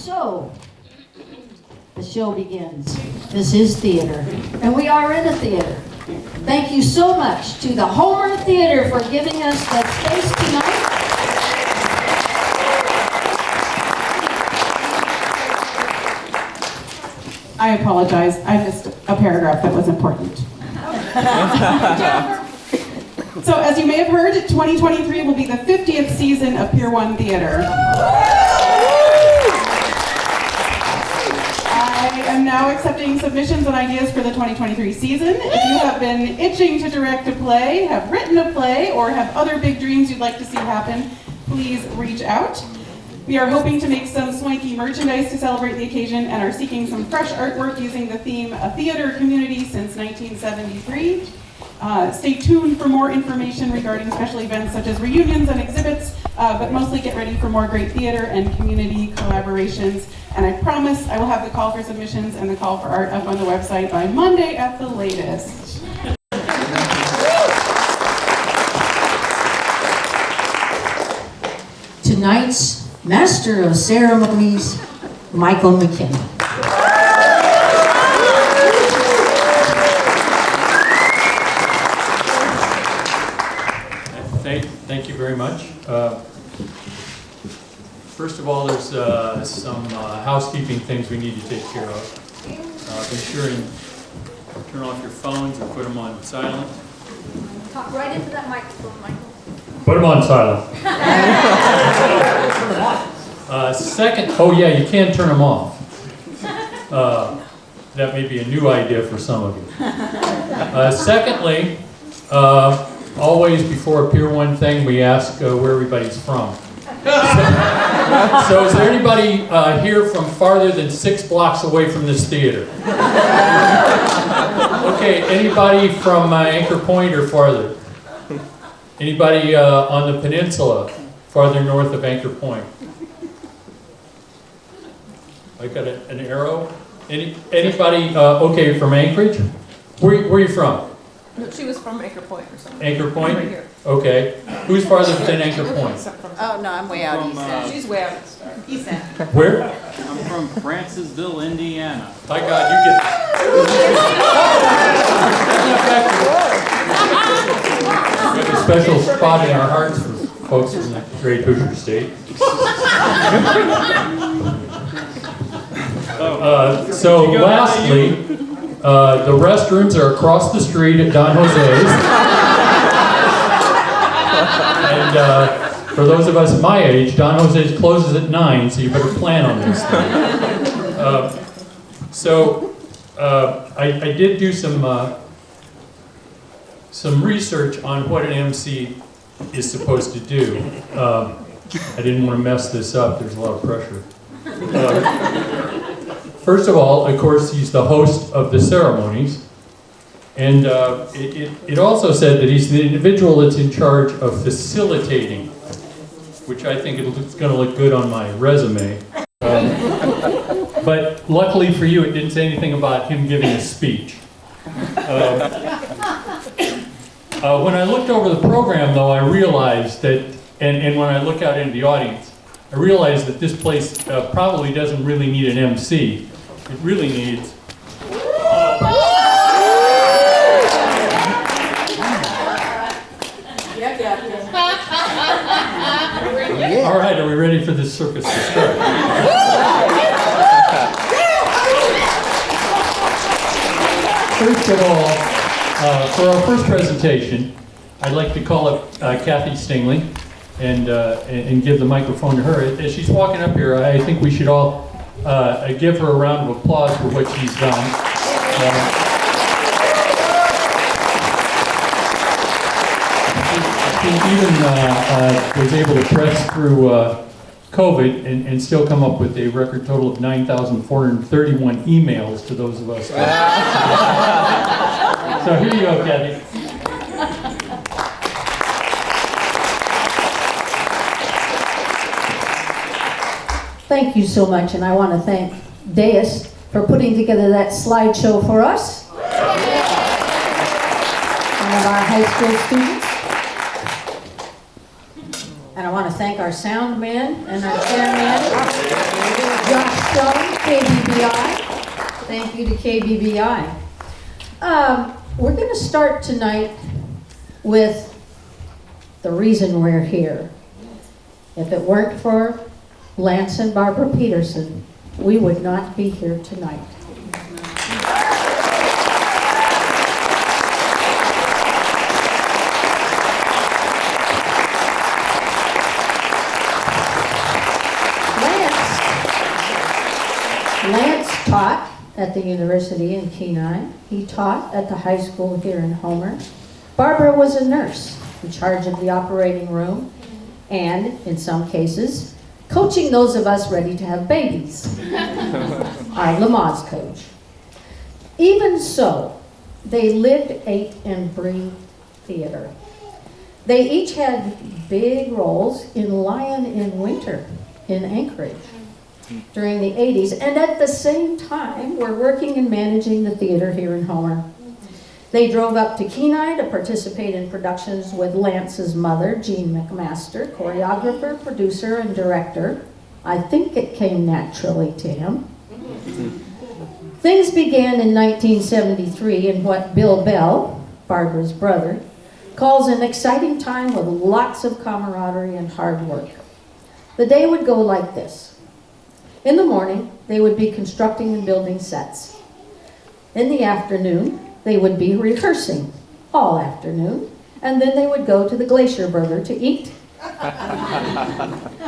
So, the show begins. This is theater, and we are in a theater. Thank you so much to the Homer Theater for giving us that space tonight. I apologize. I missed a paragraph that was important. So, as you may have heard, 2023 will be the 50th season of Pier One Theatre. I am now accepting submissions and ideas for the 2023 season. If you have been itching to direct a play, have written a play, or have other big dreams you'd like to see happen, please reach out. We are hoping to make some swanky merchandise to celebrate the occasion and are seeking some fresh artwork using the theme A Theater Community Since 1973. Stay tuned for more information regarding special events such as reunions and exhibits, but mostly get ready for more great theater and community collaborations. And I promise I will have the call for submissions and the call for art up on the website by Monday at the latest. Tonight's Master of Ceremonies, Michael McKinney. Thank you very much. First of all, there's some housekeeping things we need to take care of. Be sure and turn off your phones or put them on silent. Talk right into that microphone, Michael. Put them on silent. Second, oh yeah, you can turn them off. That may be a new idea for some of you. Secondly, always before a Pier One thing, we ask where everybody's from. So is there anybody here from farther than 6 blocks away from this theater? Okay, anybody from Anchor Point or farther? Anybody on the peninsula, farther north of Anchor Point? I got an arrow. Anybody, okay, from Anchorage? Where are you from? No, she was from Anchor Point or something. Anchor Point? Right here. Okay. Who's farther than Anchor Point? Oh, no, I'm way out east end. She's way out east end. Where? I'm from Francisville, Indiana. By God, you get... We have a special spot in our hearts for folks from the great Hoosier State. So lastly, the restrooms are across the street at Don Jose's. And for those of us my age, Don Jose's closes at 9, so you better plan on this thing. I did do some research on what an MC is supposed to do. I didn't want to mess this up. There's a lot of pressure. First of all, of course, he's the host of the ceremonies. And it also said that he's the individual that's in charge of facilitating, which I think it's going to look good on my resume. But luckily for you, it didn't say anything about him giving a speech. When I looked over the program, though, I realized that, and when I look out into the audience, I realized that this place probably doesn't really need an MC. It really needs... All right, are we ready for this circus to start? First of all, for our first presentation, I'd like to call up Kathy Stingley and give the microphone to her. As she's walking up here, I think we should all give her a round of applause for what she's done. She even was able to press through COVID and still come up with a record total of 9,431 emails to those of us. So here you go, Kathy. Thank you so much, and I want to thank Deus for putting together that slideshow for us. One of our high school students. And I want to thank our sound man and our chairman. Josh Stone, KBBI. Thank you to KBBI. We're going to start tonight with the reason we're here. If it weren't for Lance and Barbara Petersen, we would not be here tonight. Lance taught at the university in Kenai. He taught at the high school here in Homer. Barbara was a nurse in charge of the operating room and, in some cases, coaching those of us ready to have babies. Our Lamaze coach. Even so, they lived, ate, and breathed theater. They each had big roles in Lion in Winter in Anchorage during the 80s, and at the same time were working and managing the theater here in Homer. They drove up to Kenai to participate in productions with Lance's mother, Jean McMaster, choreographer, producer, and director. I think it came naturally to him. Things began in 1973 in what Bill Bell, Barbara's brother, calls an exciting time with lots of camaraderie and hard work. The day would go like this. In the morning, they would be constructing and building sets. In the afternoon, they would be rehearsing all afternoon, and then they would go to the Glacier Burger to eat.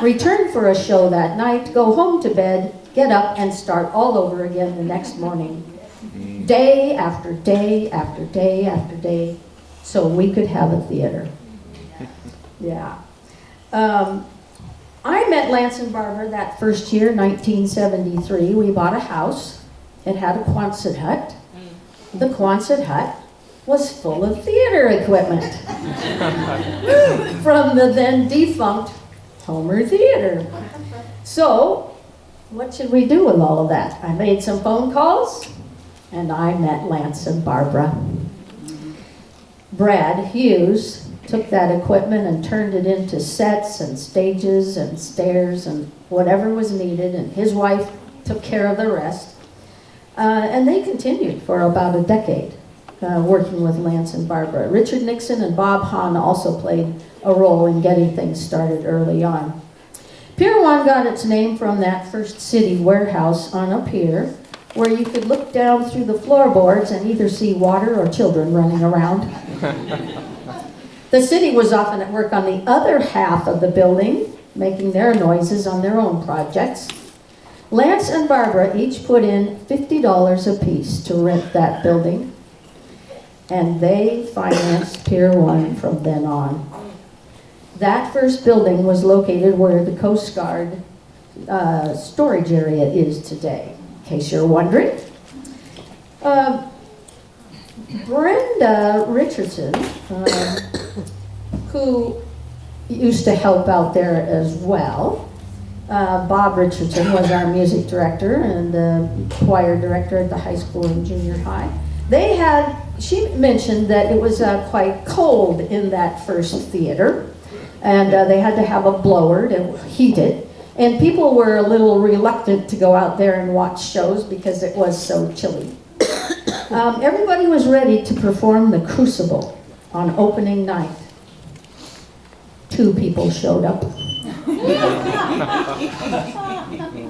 Return for a show that night, go home to bed, get up, and start all over again the next morning. Day after day after day after day, so we could have a theater. Yeah. I met Lance and Barbara that first year, 1973. We bought a house. It had a Quonset hut. The Quonset hut was full of theater equipment from the then defunct Homer Theater. So, what should we do with all of that? I made some phone calls, and I met Lance and Barbara. Brad Hughes took that equipment and turned it into sets and stages and stairs and whatever was needed, and his wife took care of the rest. And they continued for about a decade working with Lance and Barbara. Richard Nixon and Bob Hahn also played a role in getting things started early on. Pier One got its name from that first city warehouse on a pier where you could look down through the floorboards and either see water or children running around. The city was often at work on the other half of the building, making their noises on their own projects. Lance and Barbara each put in $50 apiece to rent that building, and they financed Pier One from then on. That first building was located where the Coast Guard storage area is today, in case you're wondering. Brenda Richardson, who used to help out there as well. Bob Richardson was our music director and choir director at the high school and junior high. She mentioned that it was quite cold in that first theater, and they had to have a blower to heat it. And people were a little reluctant to go out there and watch shows because it was so chilly. Everybody was ready to perform The Crucible on opening night. 2 people showed up.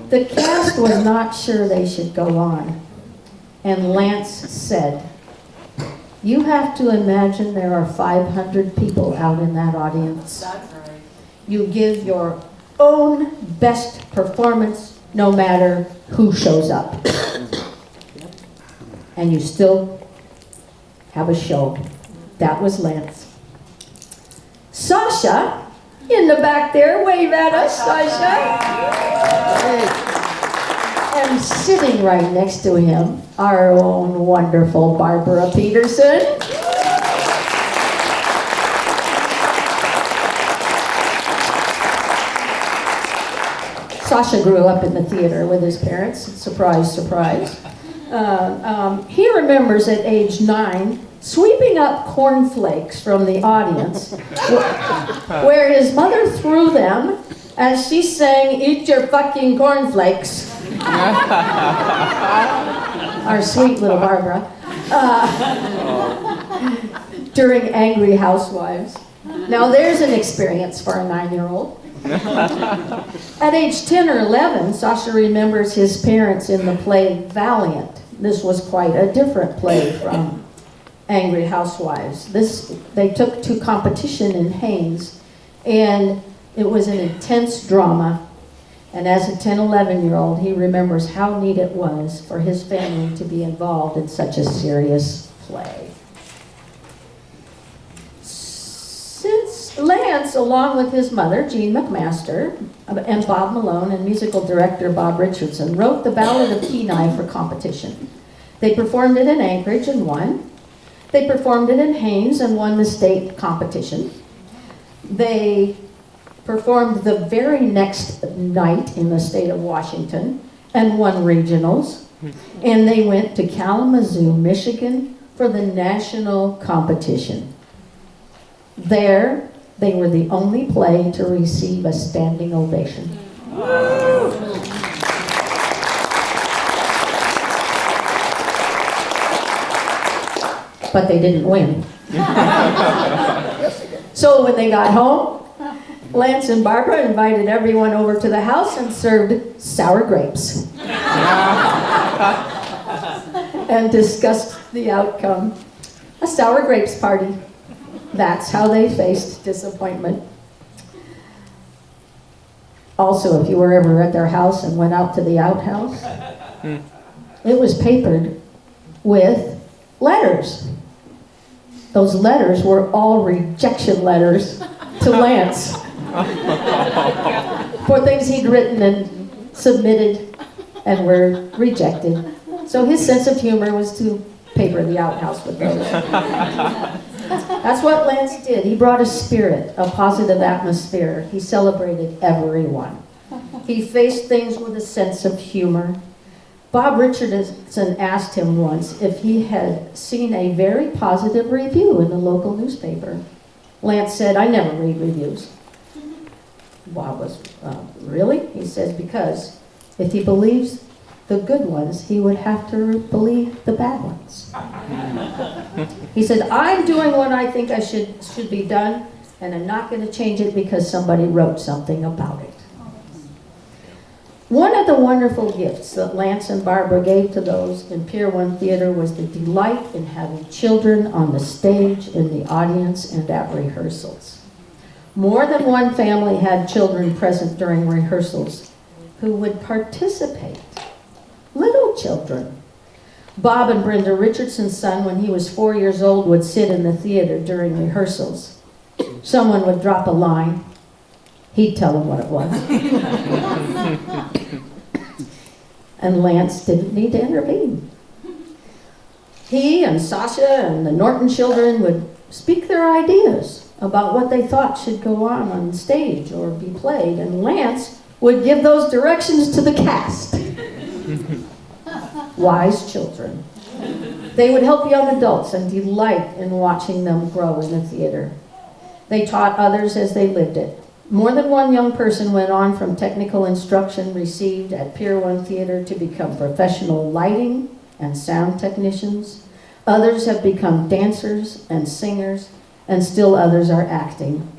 The cast was not sure they should go on. And Lance said, "You have to imagine there are 500 people out in that audience. That's right. You give your own best performance no matter who shows up. And you still have a show." That was Lance. Sasha, in the back there, wave at us, Sasha. And sitting right next to him, our own wonderful Barbara Petersen. Sasha grew up in the theater with his parents. Surprise, surprise. He remembers at age 9 sweeping up cornflakes from the audience, where his mother threw them as she sang, "Eat your fucking cornflakes." Our sweet little Barbara. During Angry Housewives. Now there's an experience for a 9-year-old. At age 10 or 11, Sasha remembers his parents in the play Valiant. This was quite a different play from Angry Housewives. They took to competition in Haynes, and it was an intense drama. And as a 10, 11-year-old, he remembers how neat it was for his family to be involved in such a serious play. Since Lance, along with his mother, Jean McMaster, and Bob Malone, and musical director Bob Richardson, wrote the Ballad of Kenai for competition. They performed it in Anchorage and won. They performed it in Haynes and won the state competition. They performed the very next night in the state of Washington and won regionals. And they went to Kalamazoo, Michigan for the national competition. There, they were the only play to receive a standing ovation. But they didn't win. So when they got home, Lance and Barbara invited everyone over to the house and served sour grapes. And discussed the outcome. A sour grapes party. That's how they faced disappointment. Also, if you were ever at their house and went out to the outhouse, it was papered with letters. Those letters were all rejection letters to Lance for things he'd written and submitted and were rejected. So his sense of humor was to paper the outhouse with those. That's what Lance did. He brought a spirit, a positive atmosphere. He celebrated everyone. He faced things with a sense of humor. Bob Richardson asked him once if he had seen a very positive review in the local newspaper. Lance said, "I never read reviews." Bob was, "Really?" He says, "Because if he believes the good ones, he would have to believe the bad ones." He said, "I'm doing what I think I should be done, and I'm not going to change it because somebody wrote something about it." One of the wonderful gifts that Lance and Barbara gave to those in Pier One Theatre was the delight in having children on the stage, in the audience, and at rehearsals. More than one family had children present during rehearsals who would participate. Little children. Bob and Brenda Richardson's son, when he was 4 years old, would sit in the theater during rehearsals. Someone would drop a line. He'd tell them what it was. And Lance didn't need to intervene. He and Sasha and the Norton children would speak their ideas about what they thought should go on stage or be played, and Lance would give those directions to the cast. Wise children. They would help young adults and delight in watching them grow in the theater. They taught others as they lived it. More than one young person went on from technical instruction received at Pier One Theatre to become professional lighting and sound technicians. Others have become dancers and singers, and still others are acting,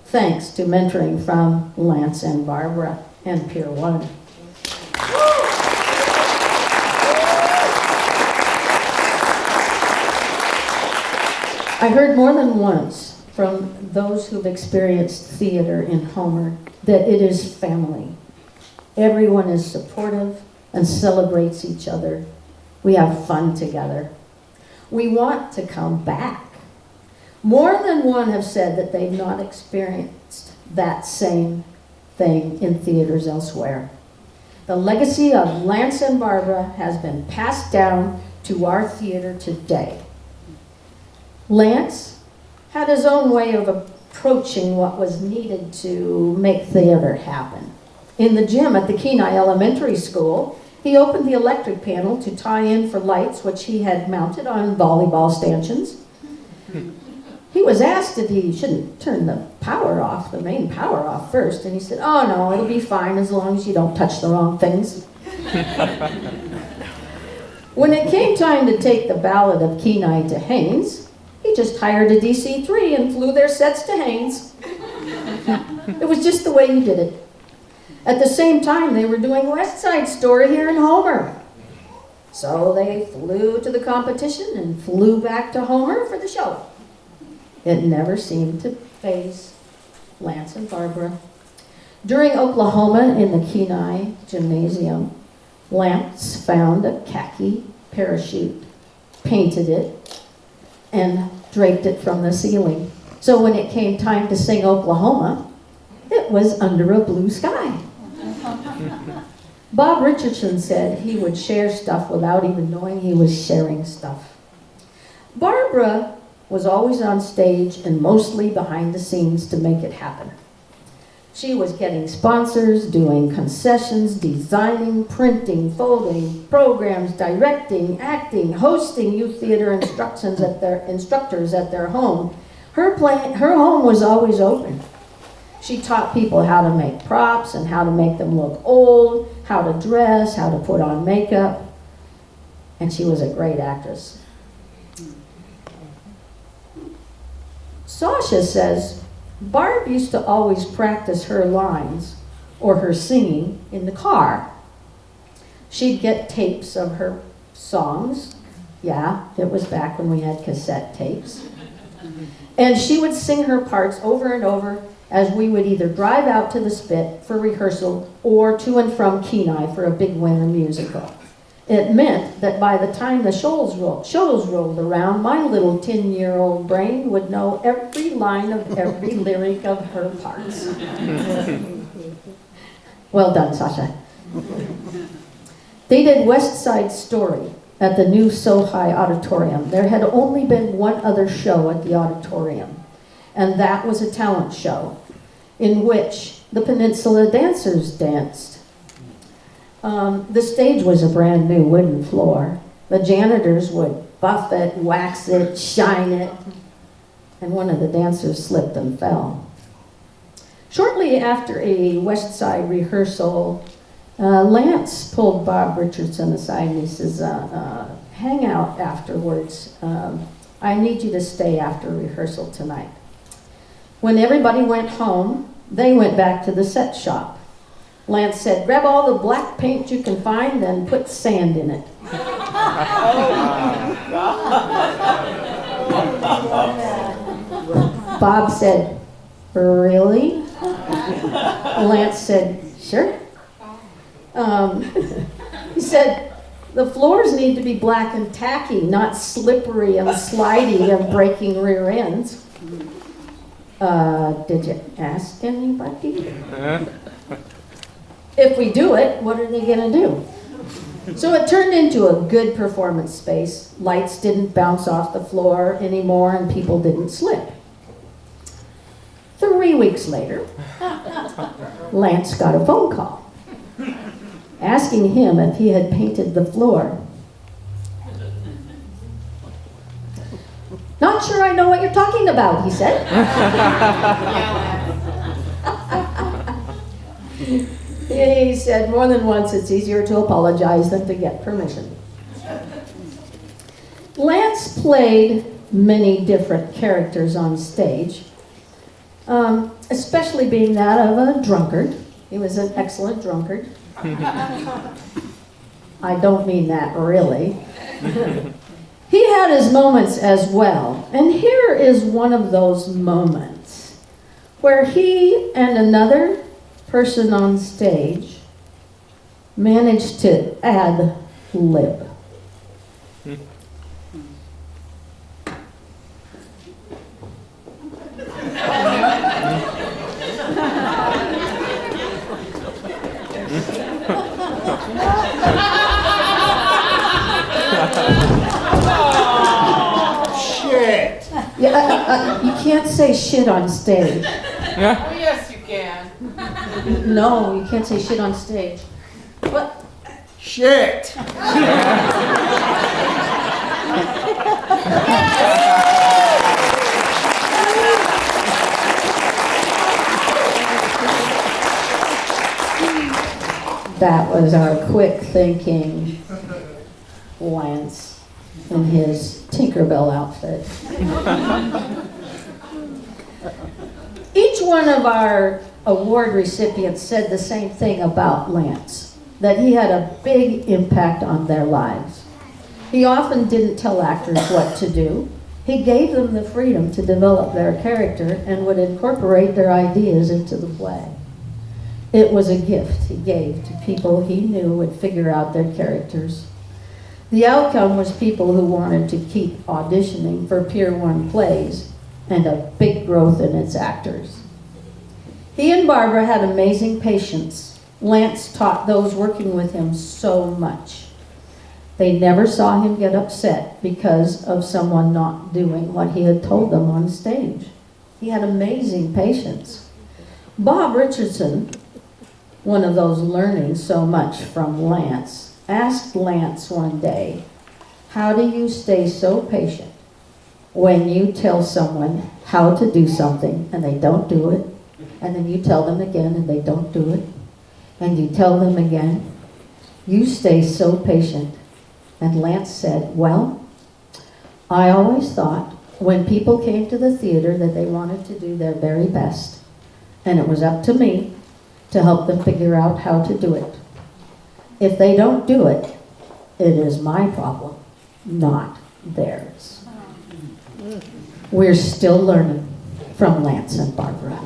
thanks to mentoring from Lance and Barbara and Pier One. I heard more than once from those who've experienced theater in Homer that it is family. Everyone is supportive and celebrates each other. We have fun together. We want to come back. More than one have said that they've not experienced that same thing in theaters elsewhere. The legacy of Lance and Barbara has been passed down to our theater today. Lance had his own way of approaching what was needed to make theater happen. In the gym at the Kenai Elementary School, he opened the electric panel to tie in for lights which he had mounted on volleyball stanchions. He he was asked if he shouldn't turn the power off, the main power off first, and he said, "Oh no, it'll be fine as long as you don't touch the wrong things." When it came time to take the Ballad of Kenai to Haines, he just hired a DC-3 and flew their sets to Haines. It was just the way he did it. At the same time, they were doing West Side Story here in Homer. So they flew to the competition and flew back to Homer for the show. It never seemed to faze Lance and Barbara. During Oklahoma in the Kenai Gymnasium, Lance found a khaki parachute, painted it, and draped it from the ceiling. So when it came time to sing Oklahoma, it was under a blue sky. Bob Richardson said he would share stuff without even knowing he was sharing stuff. Barbara was always on stage and mostly behind the scenes to make it happen. She was getting sponsors, doing concessions, designing, printing, folding, programs, directing, acting, hosting youth theater instructors at their home. Her home was always open. She taught people how to make props and how to make them look old, how to dress, how to put on makeup, and she was a great actress. Sasha says, Barb used to always practice her lines or her singing in the car. She'd get tapes of her songs. Yeah, it was back when we had cassette tapes. And she would sing her parts over and over as we would either drive out to the Spit for rehearsal or to and from Kenai for a big winter musical. It meant that by the time the shows rolled around, my little 10-year-old brain would know every line of every lyric of her parts. Well done, Sasha. They did West Side Story at the new Sohi Auditorium. There had only been one other show at the auditorium, and that was a talent show in which the Peninsula dancers danced. The stage was a brand new wooden floor. The janitors would buff it, wax it, shine it, and one of the dancers slipped and fell. Shortly after a West Side rehearsal, Lance pulled Bob Richardson aside and he says, hang out afterwards. I need you to stay after rehearsal tonight. When everybody went home, they went back to the set shop. Lance said, grab all the black paint you can find and put sand in it. Bob said, really? Lance said, sure. He said, the floors need to be black and tacky, not slippery and slidey and breaking rear ends. Did you ask anybody? If we do it, what are they going to do? So it turned into a good performance space. Lights didn't bounce off the floor anymore and people didn't slip. 3 weeks later, Lance got a phone call asking him if he had painted the floor. Not sure I know what you're talking about, he said. He said more than once it's easier to apologize than to get permission. Lance played many different characters on stage, especially being that of a drunkard. He was an excellent drunkard. I don't mean that really. He had his moments as well, and here is one of those moments where he and another person on stage managed to ad lib. Shit! Yeah, you can't say shit on stage. Oh, yes, you can. No, you can't say shit on stage. What? Shit! That was our quick thinking Lance in his Tinkerbell outfit. Each one of our award recipients said the same thing about Lance, that he had a big impact on their lives. He often didn't tell actors what to do. He gave them the freedom to develop their character and would incorporate their ideas into the play. It was a gift he gave to people he knew would figure out their characters. The outcome was people who wanted to keep auditioning for Pier One plays and a big growth in its actors. He and Barbara had amazing patience. Lance taught those working with him so much. They never saw him get upset because of someone not doing what he had told them on stage. He had amazing patience. Bob Richardson, one of those learning so much from Lance, asked Lance one day, "How do you stay so patient when you tell someone how to do something and they don't do it, and then you tell them again and they don't do it, and you tell them again? You stay so patient." And Lance said, "Well, I always thought when people came to the theater that they wanted to do their very best, and it was up to me to help them figure out how to do it. If they don't do it, it is my problem, not theirs." We're still learning from Lance and Barbara.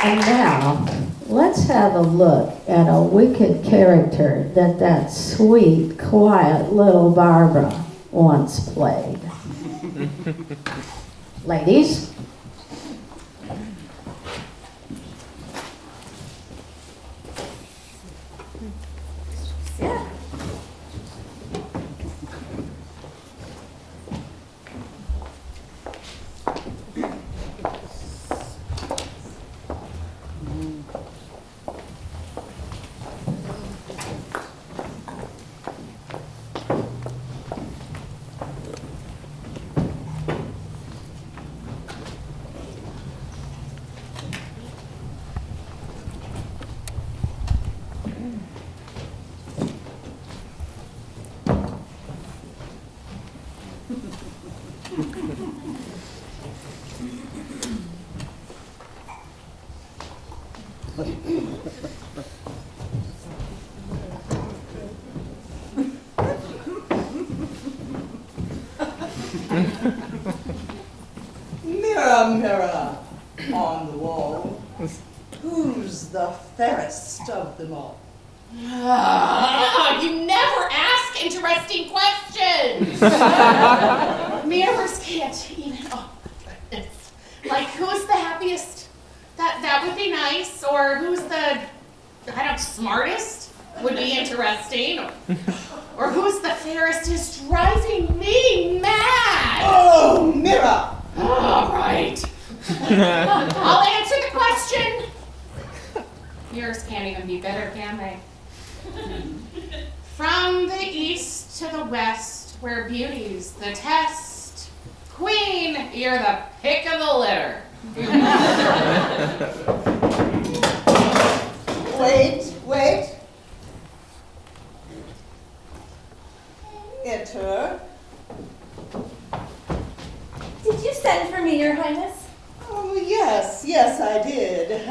And now, let's have a look at a wicked character that sweet, quiet little Barbara once played. Ladies. Yeah. Mirror, mirror on the wall, who's the fairest of them all? You never ask interesting questions. Mirrors can't even. Oh, it's like who's the happiest? That would be nice. Or who's the smartest? Would be interesting. Or who's the fairest is driving me mad. Oh, mirror! All right. I'll answer the question. Yours can't even be better, can they? From the east to the west, where beauty's the test, Queen, you're the pick of the litter. Wait. Enter. Did you send for me, Your Highness? Oh, yes, I did.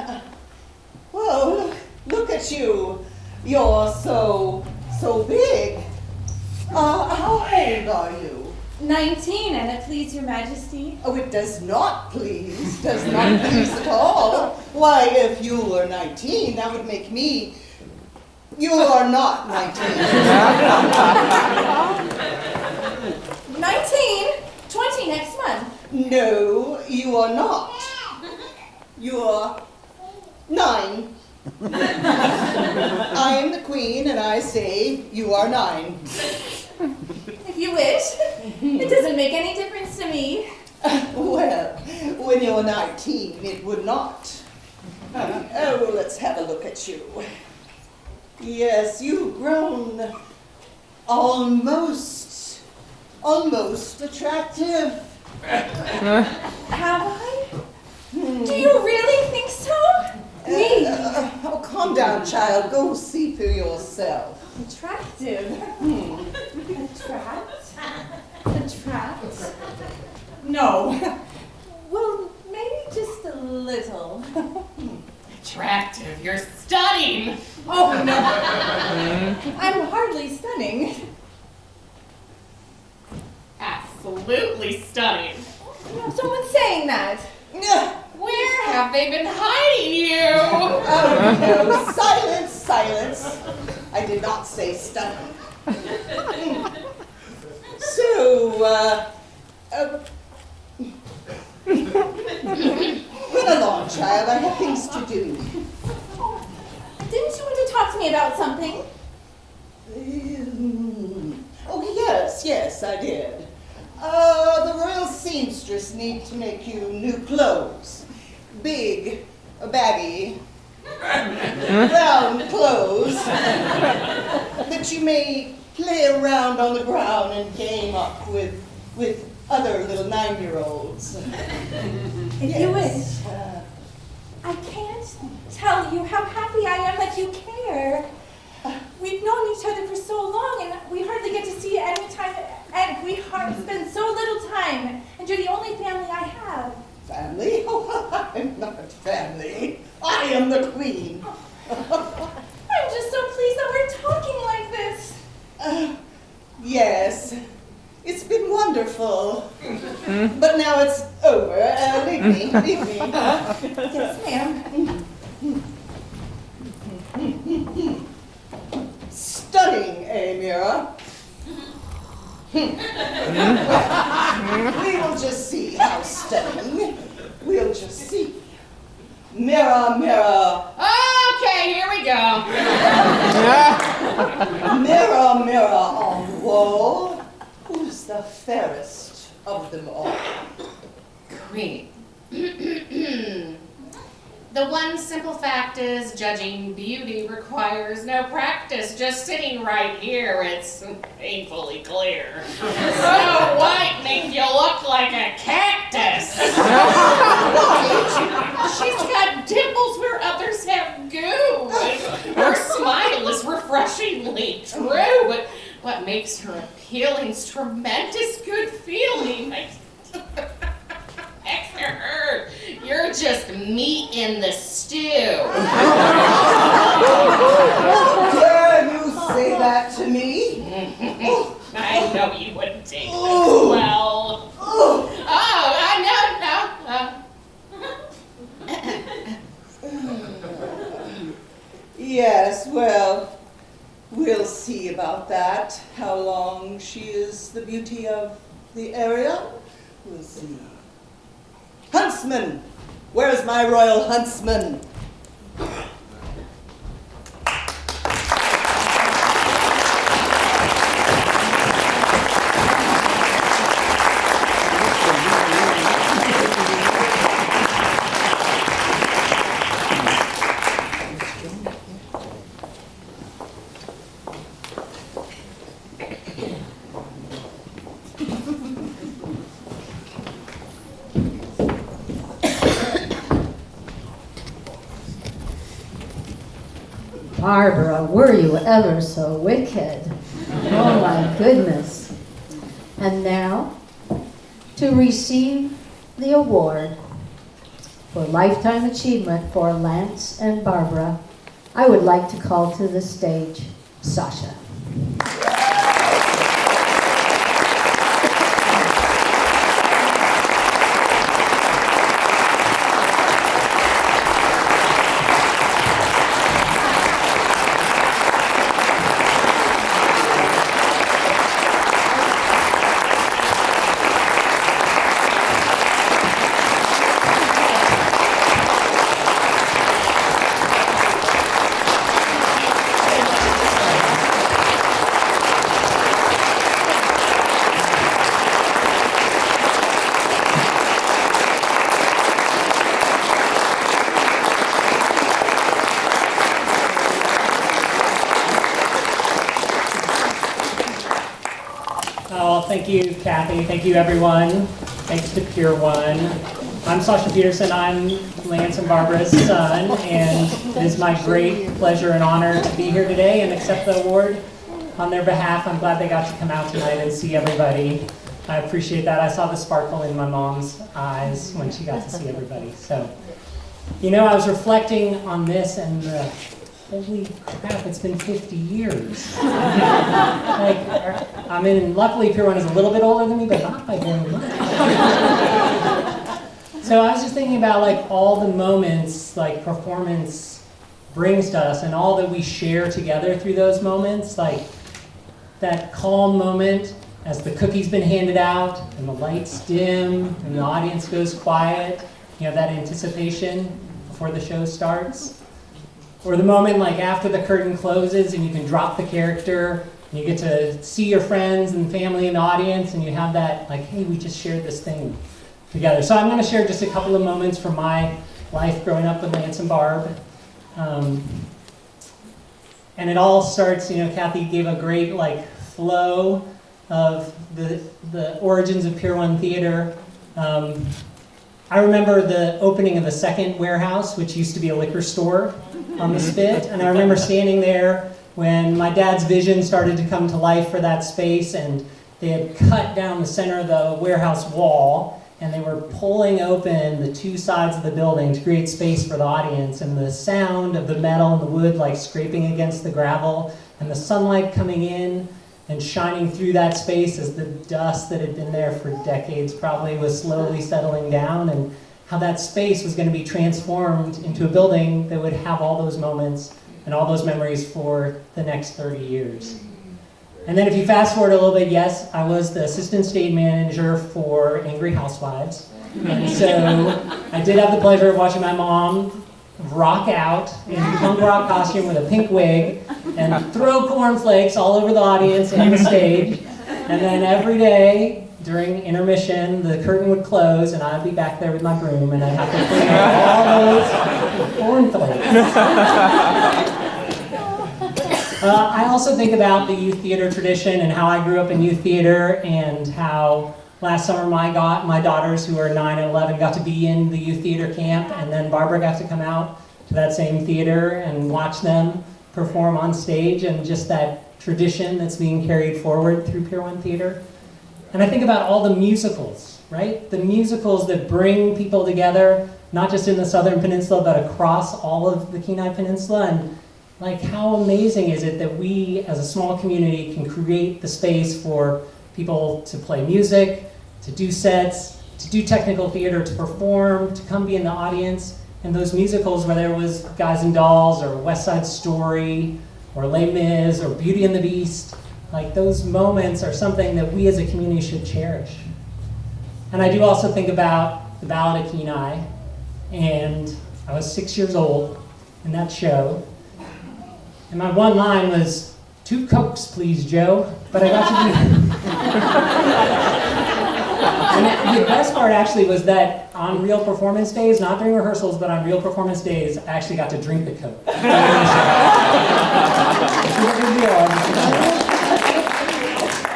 Well, look at you. You're so big. How old are you? 19, and it please Your Majesty. Oh, it does not please at all. Why, if you were 19, that would make me. You are not 19. 19? 20 next month. No, you are not. You are 9. I am the queen, and I say you are 9. If you wish. It doesn't make any difference to me. Well, when you're 19, it would not. Oh, let's have a look at you. Yes, you've grown almost almost attractive. Have I? Do you really think so? Me? Oh, calm down, child. Go see for yourself. Attractive? Attract? No. Well, maybe just a little. Attractive, you're stunning. Oh, no. I'm hardly stunning. Absolutely stunning. Someone's saying that. Where have they been hiding you? Oh, no. Silence, silence. I did not say stunning. So, run along, child. I have things to do. Didn't you want to talk to me about something? Oh, yes, I did. The royal seamstress need to make you new clothes. Big, baggy, brown clothes that you may play around on the ground and game up with other little 9-year-olds. If you wish. I can't tell you how happy I am that you care. We've known each other for so long, and we hardly get to see you any time, and we spend so little time, and you're the only family I have. Family? Oh, I'm not family. I am the queen. I'm just so pleased that we're talking like this. Yes, it's been wonderful. But now it's over. Leave me. Yes, ma'am. Stunning, Mira? We will just see how stunning. We'll just see. Mirror, mirror. Okay, here we go. Mirror, mirror on the wall. Who's the fairest of them all? Queen. The one simple fact is judging beauty requires no practice. Just sitting right here, it's painfully clear. Snow White make you look like a cactus. She's got dimples where others have goo. Her smile is refreshingly true, but what makes her appealing is tremendous good feeling. Extra hurt. You're just meat in the stew. How dare you say that to me? I know you wouldn't take this well. Oh, no. Yes, well, we'll see about that. How long she is the beauty of the area? We'll see. Huntsman! Where's my royal huntsman? Barbara, were you ever so wicked? Oh my goodness. And now, to receive the award for Lifetime Achievement for Lance and Barbara, I would like to call to the stage Sasha. thank you, Kathy. Thank you, everyone. Thanks to Pier One. I'm Sasha Petersen. I'm Lance and Barbara's son, and it is my great pleasure and honor to be here today and accept the award on their behalf. I'm glad they got to come out tonight and see everybody. I appreciate that. I saw the sparkle in my mom's eyes when she got to see everybody. So, you know, I was reflecting on this and holy crap, it's been 50 years. I mean, luckily Pier One is a little bit older than me, but not by very much. So I was just thinking about like all the moments like performance brings to us and all that we share together through those moments, like that calm moment as the cookie's been handed out and the lights dim and the audience goes quiet, you know, that anticipation before the show starts. Or the moment like after the curtain closes and you can drop the character and you get to see your friends and family in the audience and you have that like, hey, we just shared this thing together. So I'm going to share just a couple of moments from my life growing up with Lance and Barb. And it all starts, you know, Kathy gave a great like flow of the origins of Pier One Theatre. I remember the opening of the second warehouse, which used to be a liquor store on the Spit, and I remember standing there when my dad's vision started to come to life for that space, and they had cut down the center of the warehouse wall, and they were pulling open the two sides of the building to create space for the audience, and the sound of the metal and the wood like scraping against the gravel, and the sunlight coming in and shining through that space as the dust that had been there for decades probably was slowly settling down, and how that space was going to be transformed into a building that would have all those moments and all those memories for the next 30 years. And then if you fast forward a little bit, yes, I was the assistant stage manager for Angry Housewives. And so I did have the pleasure of watching my mom rock out in punk rock costume with a pink wig and throw cornflakes all over the audience and the stage. And then every day during intermission, the curtain would close and I'd be back there with my broom and I'd have to clean up all those cornflakes. I also think about the youth theater tradition and how I grew up in youth theater, and how last summer my daughters, who are 9 and 11, got to be in the youth theater camp, and then Barbara got to come out to that same theater and watch them perform on stage, and just that tradition that's being carried forward through Pier One Theatre. And I think about all the musicals, right? The musicals that bring people together, not just in the Southern Peninsula, but across all of the Kenai Peninsula. And like, how amazing is it that we, as a small community, can create the space for people to play music, to do sets, to do technical theater, to perform, to come be in the audience. And those musicals, whether it was Guys and Dolls, or West Side Story, or Les Mis, or Beauty and the Beast, like those moments are something that we as a community should cherish. And I do also think about the Ballad of Kenai, and I was 6 years old in that show. And my one line was, "2 Cokes, please, Joe." But I got to do And the best part actually was that on real performance days, not during rehearsals, but on real performance days, I actually got to drink the Coke. It's a big deal.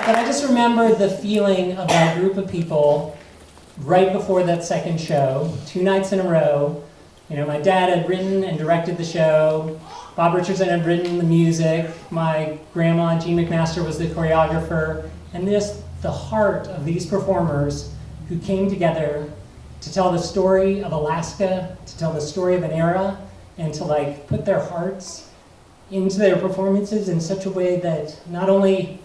But I just remember the feeling of that group of people right before that second show, 2 nights in a row. You know, my dad had written and directed the show. Bob Richardson had written the music. My grandma, Jean McMaster, was the choreographer. And just the heart of these performers who came together to tell the story of Alaska, to tell the story of an era, and to like put their hearts into their performances in such a way that not only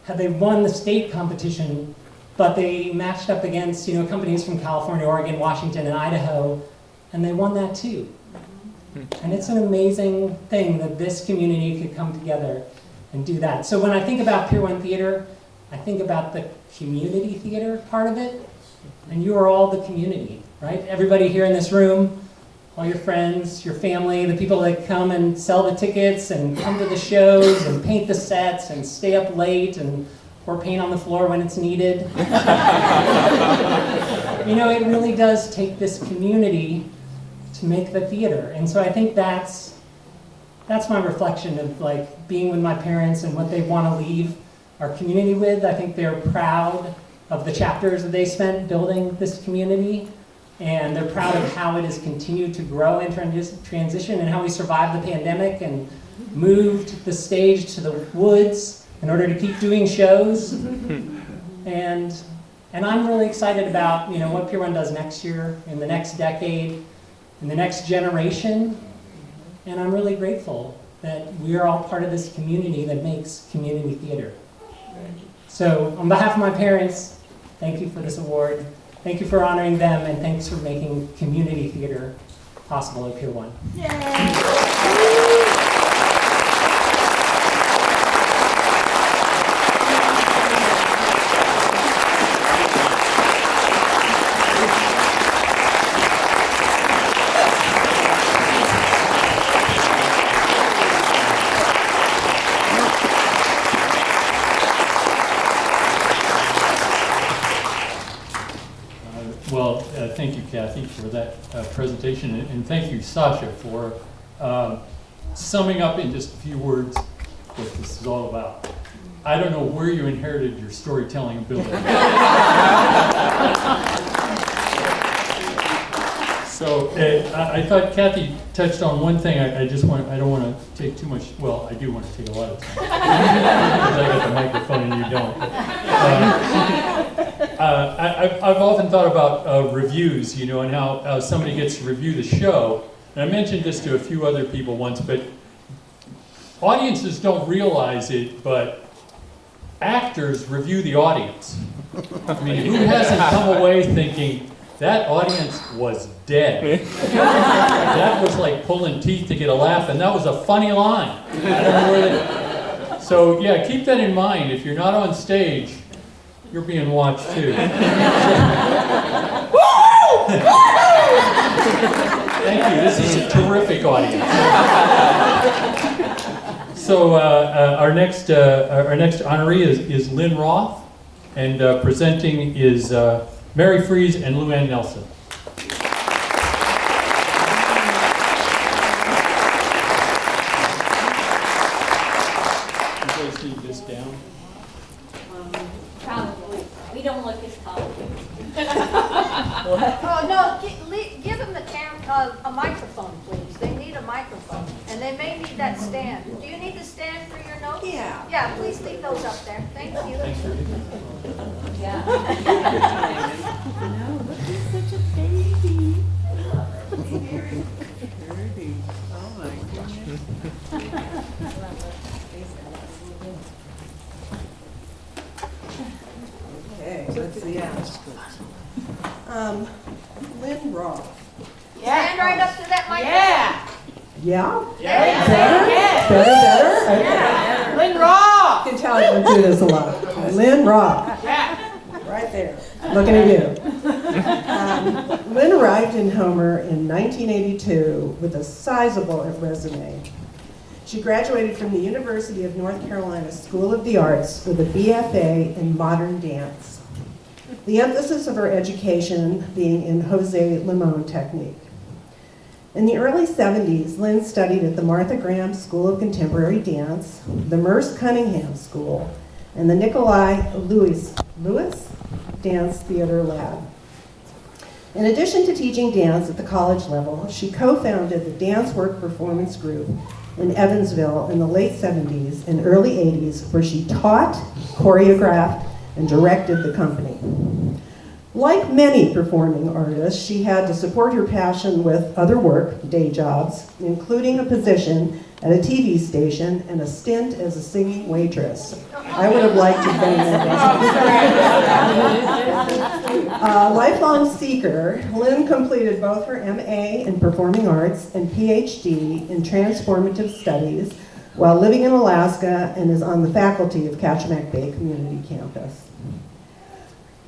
had they won the state competition, but they matched up against, you know, companies from California, Oregon, Washington, and Idaho, and they won that too. And it's an amazing thing that this community could come together and do that. So when I think about Pier One Theatre, I think about the community theater part of it, and you are all the community, right? Everybody here in this room, all your friends, your family, the people that come and sell the tickets and come to the shows and paint the sets and stay up late and pour paint on the floor when it's needed. You know, it really does take this community to make the theater. And so I think that's my reflection of like being with my parents and what they want to leave our community with. I think they're proud of the chapters that they spent building this community, and they're proud of how it has continued to grow and transition, and how we survived the pandemic and moved the stage to the woods in order to keep doing shows. And I'm really excited about what Pier One does next year, in the next decade, in the next generation. And I'm really grateful that we are all part of this community that makes community theater. So on behalf of my parents, thank you for this award. Thank you for honoring them, and thanks for making community theater possible at Pier One. Thank you, Kathy, for that presentation, and thank you, Sasha, for summing up in just a few words what this is all about. I don't know where you inherited your storytelling ability. So I thought Kathy touched on one thing. I don't want to take too much. Well, I do want to take a lot of time because I got the microphone and you don't. I've often thought about reviews, and how somebody gets to review the show. And I mentioned this to a few other people once, but audiences don't realize it, but actors review the audience. I mean, who hasn't come away thinking, that audience was dead? That was like pulling teeth to get a laugh, and that was a funny line. I don't know where they... So yeah, keep that in mind. If you're not on stage, you're being watched too. Thank you. This is a terrific audience. So our next honoree is Lynne Roff, and presenting is Mary Fries and Luann Nelson. You guys need this down? Probably. We don't look as tall. Oh, no, give them a microphone, please. They need a microphone, and they may need that stand. Do you need the stand for your notes? Yeah. Yeah, please leave those up there. Thank you. Thanks for Yeah. No, look, he's such a baby. Very pretty. Oh my goodness. Okay, let's see. Lynne Roff. Stand right up to that microphone. Yeah? Yeah. Better? Okay. Yeah. Lynne Roff! You can tell I've been through this a lot. Lynne Roff. Yeah. Right there. Looking at you. Lynne arrived in Homer in 1982 with a sizable resume. She graduated from the University of North Carolina School of the Arts with a BFA in modern dance. The emphasis of her education being in Jose Limon technique. In the early 70s, Lynne studied at the Martha Graham School of Contemporary Dance, the Merce Cunningham School, and the Nikolai Lewis Dance Theater Lab. In addition to teaching dance at the college level, she co-founded the Dance Work Performance Group in Evansville in the late 70s and early 80s, where she taught, choreographed, and directed the company. Like many performing artists, she had to support her passion with other work, day jobs, including a position at a TV station and a stint as a singing waitress. I would have liked to have been that. A lifelong seeker, Lynne completed both her MA in Performing Arts and PhD in Transformative Studies while living in Alaska, and is on the faculty of Kachemak Bay Community Campus.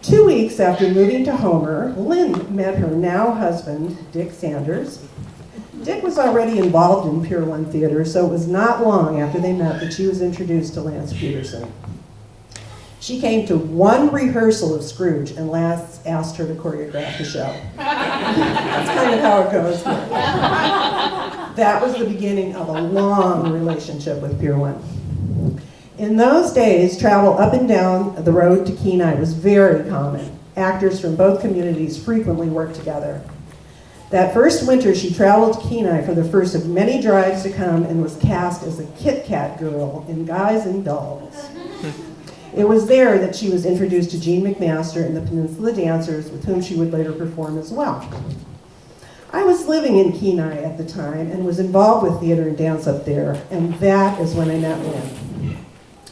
2 weeks after moving to Homer, Lynne met her now husband, Dick Sanders. Dick was already involved in Pier One Theatre, so it was not long after they met that she was introduced to Lance Petersen. She came to one rehearsal of Scrooge, and Lance asked her to choreograph the show. That's kind of how it goes. That was the beginning of a long relationship with Pier One. In those days, travel up and down the road to Kenai was very common. Actors from both communities frequently worked together. That first winter, she traveled to Kenai for the first of many drives to come and was cast as a Kit Kat girl in Guys and Dolls. It was there that she was introduced to Jean McMaster and the Peninsula Dancers, with whom she would later perform as well. I was living in Kenai at the time and was involved with theater and dance up there, and that is when I met Lynne.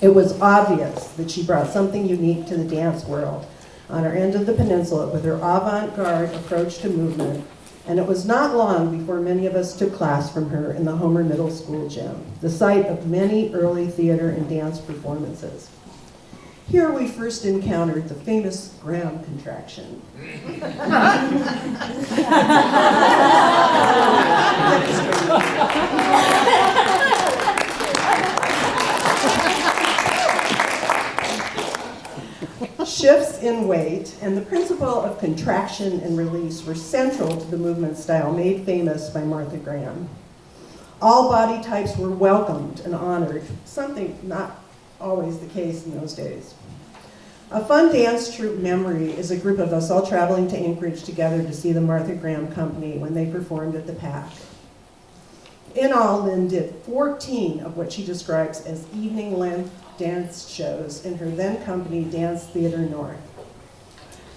It was obvious that she brought something unique to the dance world on her end of the peninsula with her avant-garde approach to movement, and it was not long before many of us took class from her in the Homer Middle School gym, the site of many early theater and dance performances. Here we first encountered the famous Graham contraction. Shifts in weight and the principle of contraction and release were central to the movement style made famous by Martha Graham. All body types were welcomed and honored, something not always the case in those days. A fun dance troupe memory is a group of us all traveling to Anchorage together to see the Martha Graham Company when they performed at the PAC. In all, Lynne did 14 of what she describes as evening-length dance shows in her then company, Dance Theatre North.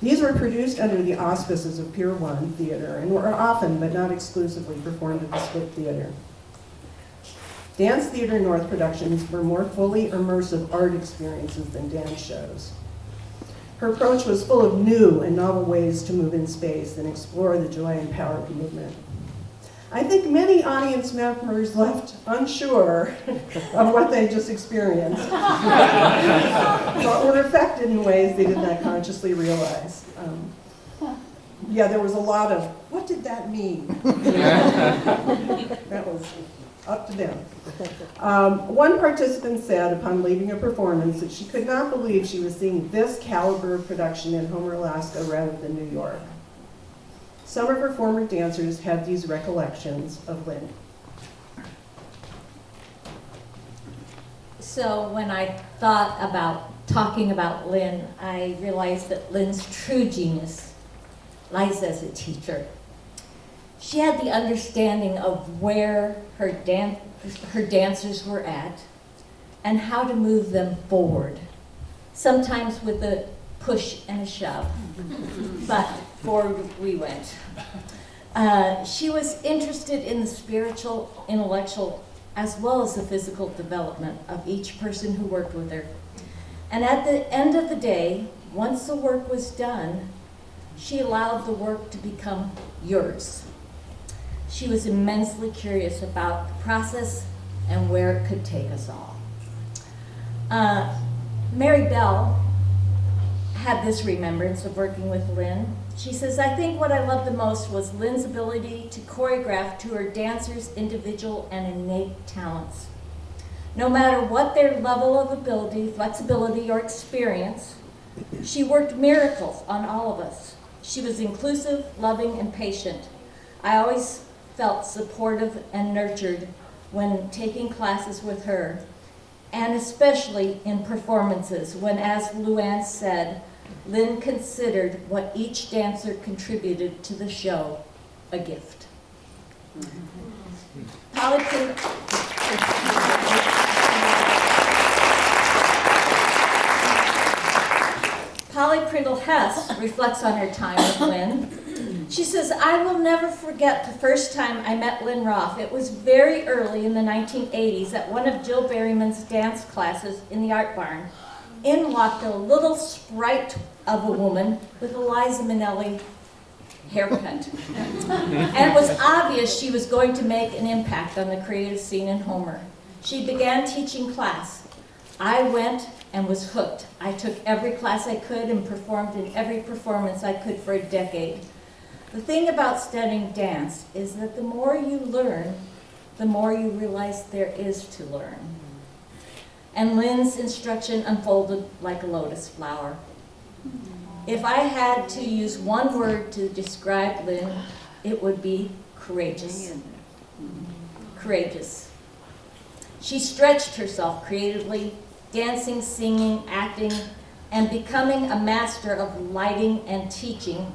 These were produced under the auspices of Pier One Theatre and were often, but not exclusively, performed at the Split Theatre. Dance Theatre North productions were more fully immersive art experiences than dance shows. Her approach was full of new and novel ways to move in space and explore the joy and power of movement. I think many audience members left unsure of what they just experienced, but were affected in ways they did not consciously realize. Yeah, there was a lot of, what did that mean? That was up to them. One participant said upon leaving a performance that she could not believe she was seeing this caliber of production in Homer, Alaska rather than New York. Some of her former dancers had these recollections of Lynne. So when I thought about talking about Lynne, I realized that Lynne's true genius lies as a teacher. She had the understanding of where her dancers were at and how to move them forward, sometimes with a push and a shove, but forward we went. She was interested in the spiritual, intellectual, as well as the physical development of each person who worked with her. And at the end of the day, once the work was done, she allowed the work to become yours. She was immensely curious about the process and where it could take us all. Mary Bell had this remembrance of working with Lynne. She says, I think what I loved the most was Lynne's ability to choreograph to her dancers' individual and innate talents. No matter what their level of ability, flexibility, or experience, she worked miracles on all of us. She was inclusive, loving, and patient. I always felt supportive and nurtured when taking classes with her, and especially in performances when, as Luann said, Lynne considered what each dancer contributed to the show a gift. Polly Prindle-Hess reflects on her time with Lynne. She says, I will never forget the first time I met Lynne Roff. It was very early in the 1980s at one of Jill Berryman's dance classes in the Art Barn. In walked a little sprite of a woman with a Liza Minnelli haircut. And it was obvious she was going to make an impact on the creative scene in Homer. She began teaching class. I went and was hooked. I took every class I could and performed in every performance I could for a decade. The thing about studying dance is that the more you learn, the more you realize there is to learn. And Lynne's instruction unfolded like a lotus flower. If I had to use one word to describe Lynne, it would be courageous. Courageous. She stretched herself creatively dancing, singing, acting, and becoming a master of lighting and teaching.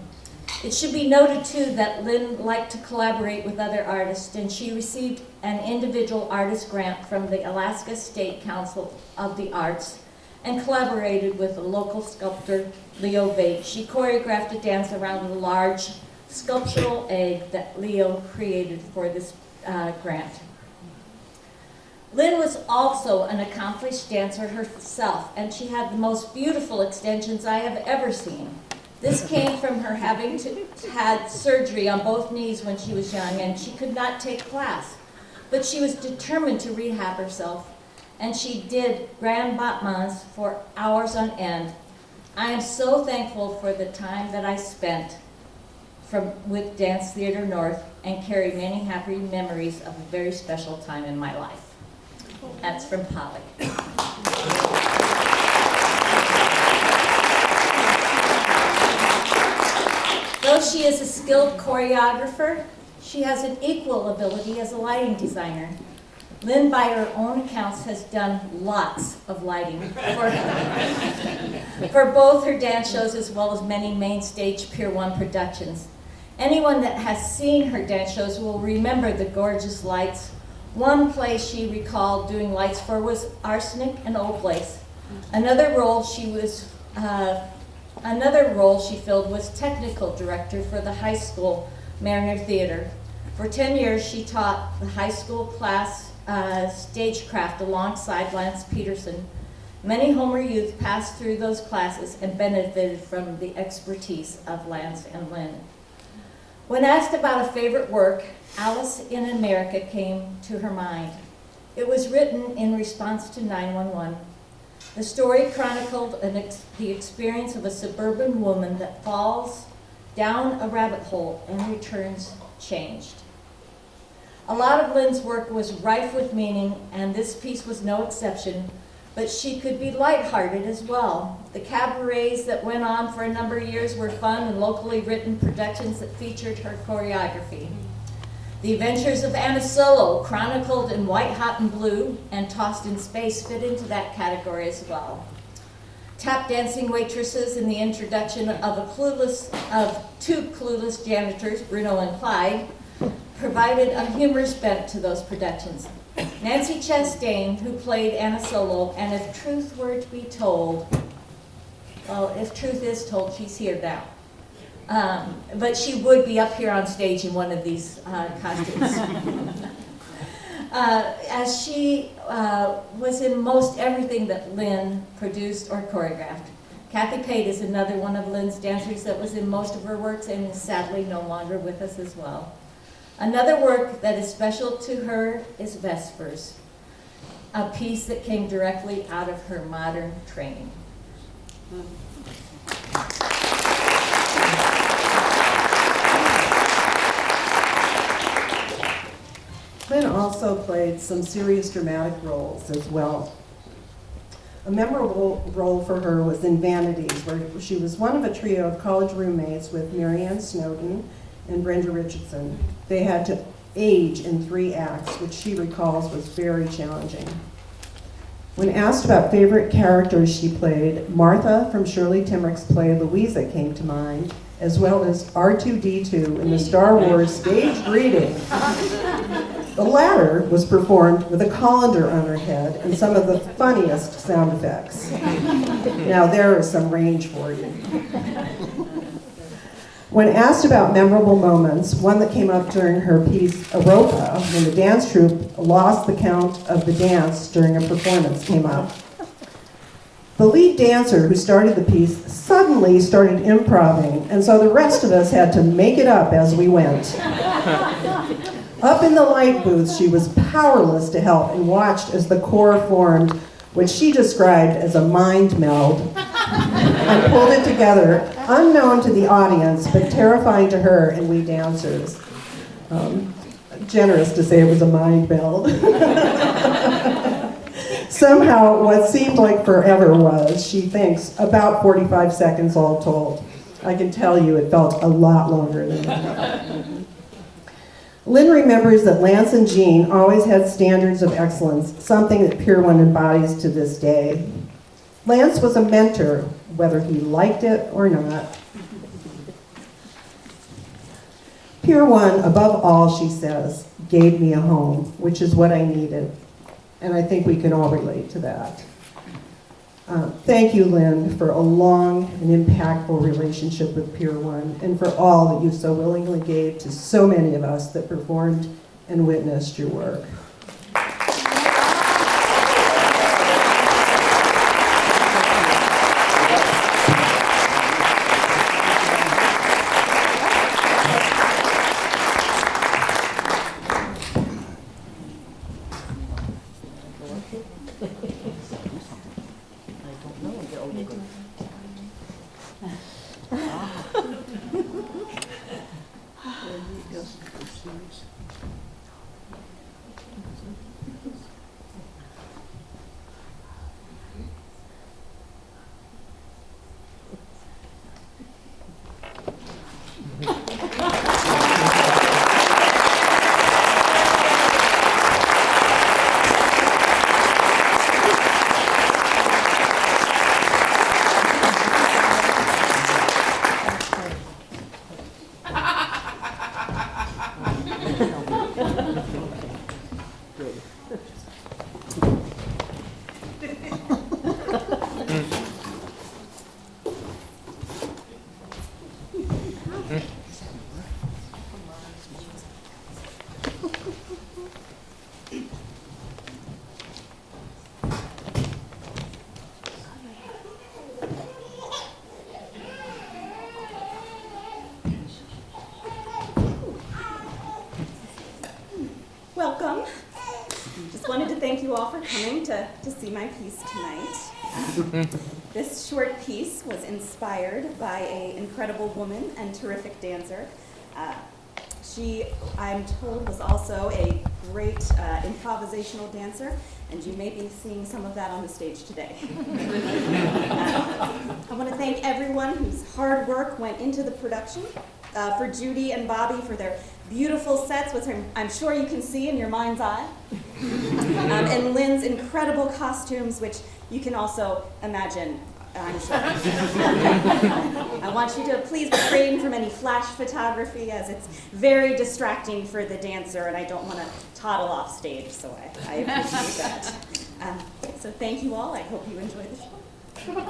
It should be noted too that Lynne liked to collaborate with other artists, and she received an individual artist grant from the Alaska State Council of the Arts and collaborated with a local sculptor, Leo Vate. She choreographed a dance around a large sculptural egg that Leo created for this grant. Lynne was also an accomplished dancer herself, and she had the most beautiful extensions I have ever seen. This came from her having had surgery on both knees when she was young, and she could not take class. But she was determined to rehab herself, and she did grand battements for hours on end. I am so thankful for the time that I spent with Dance Theater North, and carry many happy memories of a very special time in my life. That's from Polly. Though she is a skilled choreographer, she has an equal ability as a lighting designer. Lynne, by her own accounts, has done lots of lighting for both her dance shows as well as many main stage Pier One productions. Anyone that has seen her dance shows will remember the gorgeous lights. One play she recalled doing lights for was Arsenic and Old Place. Another role she filled was technical director for the high school Mariner Theater. For 10 years, she taught the high school class stagecraft alongside Lance Petersen. Many Homer youth passed through those classes and benefited from the expertise of Lance and Lynne. When asked about a favorite work, Alice in America came to her mind. It was written in response to 911. The story chronicled the experience of a suburban woman that falls down a rabbit hole and returns changed. A lot of Lynne's work was rife with meaning, and this piece was no exception, but she could be lighthearted as well. The cabarets that went on for a number of years were fun and locally written productions that featured her choreography. The Adventures of Anna Solo, chronicled in White, Hot, and Blue, and Tossed in Space fit into that category as well. Tap dancing waitresses in the introduction of two clueless janitors, Bruno and Clyde, provided a humorous bent to those productions. Nancy Chastain, who played Anna Solo, and if truth were to be told, well, if truth is told, she's here now. But she would be up here on stage in one of these costumes. As she was in most everything that Lynne produced or choreographed. Kathy Pate is another one of Lynne's dancers that was in most of her works and is sadly no longer with us as well. Another work that is special to her is Vespers, a piece that came directly out of her modern training. Lynne also played some serious dramatic roles as well. A memorable role for her was in Vanities, where she was one of a trio of college roommates with Marianne Snowden and Brenda Richardson. They had to age in 3 acts, which she recalls was very challenging. When asked about favorite characters she played, Martha from Shirley Temerick's play Louisa came to mind, as well as R2-D2 in the Star Wars stage greeting. The latter was performed with a colander on her head and some of the funniest sound effects. Now there is some range for you. When asked about memorable moments, one that came up during her piece, Europa, when the dance troupe lost the count of the dance during a performance, came up. The lead dancer who started the piece suddenly started improvising, and so the rest of us had to make it up as we went. Up in the light booth, she was powerless to help and watched as the core formed what she described as a mind meld and pulled it together, unknown to the audience, but terrifying to her and we dancers. Generous to say it was a mind meld. Somehow, what seemed like forever was, she thinks, about 45 seconds all told. I can tell you it felt a lot longer than that. Lynn remembers that Lance and Jean always had standards of excellence, something that Pier One embodies to this day. Lance was a mentor, whether he liked it or not. Pier One, above all, she says, gave me a home, which is what I needed. And I think we can all relate to that. Thank you, Lynn, for a long and impactful relationship with Pier One, and for all that you so willingly gave to so many of us that performed and witnessed your work. Welcome. Just wanted to thank you all for coming to see my piece tonight. This short piece was inspired by an incredible woman and terrific dancer. She, I'm told, was also a great improvisational dancer, and you may be seeing some of that on the stage today. I want to thank everyone whose hard work went into the production, for Judy and Bobby for their beautiful sets, which I'm sure you can see in your mind's eye, and Lynn's incredible costumes, which you can also imagine, I'm sure. I want you to please refrain from any flash photography, as it's very distracting for the dancer, and I don't want to toddle off stage, so I appreciate that. So thank you all. I hope you enjoy the show.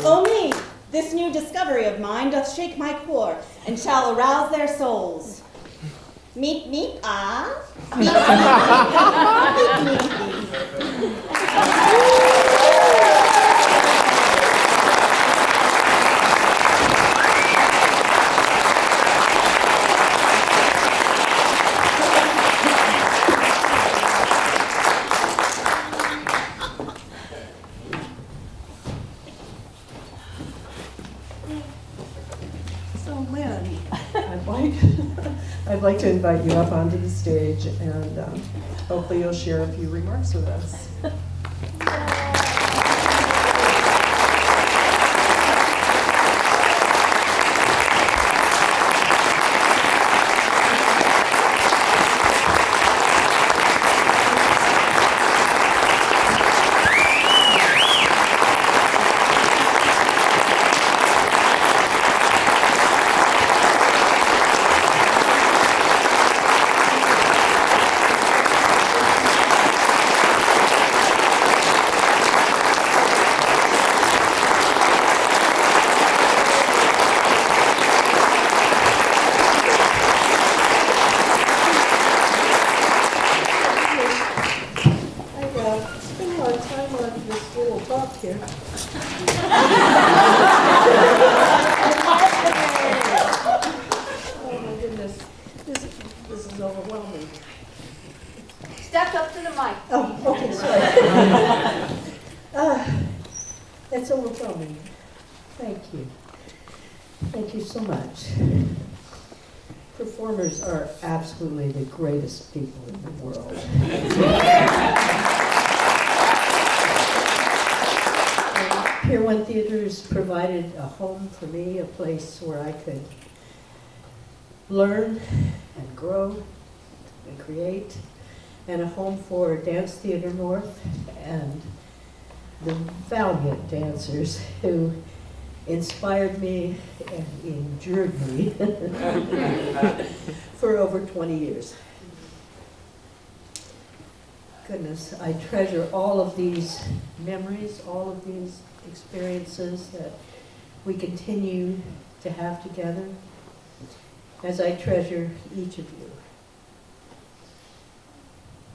Oh me, this new discovery of mine doth shake my core, and shall arouse their souls. Meep, meep, ah. Meep, meep, meep, So Lynn, I'd like to invite you up onto the stage, and hopefully you'll share a few remarks with us. Step up to the mic. Oh, okay, sorry. That's overwhelming. Thank you. Thank you so much. Performers are absolutely the greatest people in the world. Pier One Theatre has provided a home for me, a place where I could learn and grow and create, and a home for Dance Theatre North and the valiant dancers who inspired me and endured me for over 20 years. Goodness, I treasure all of these memories, all of these experiences that we continue to have together, as I treasure each of you.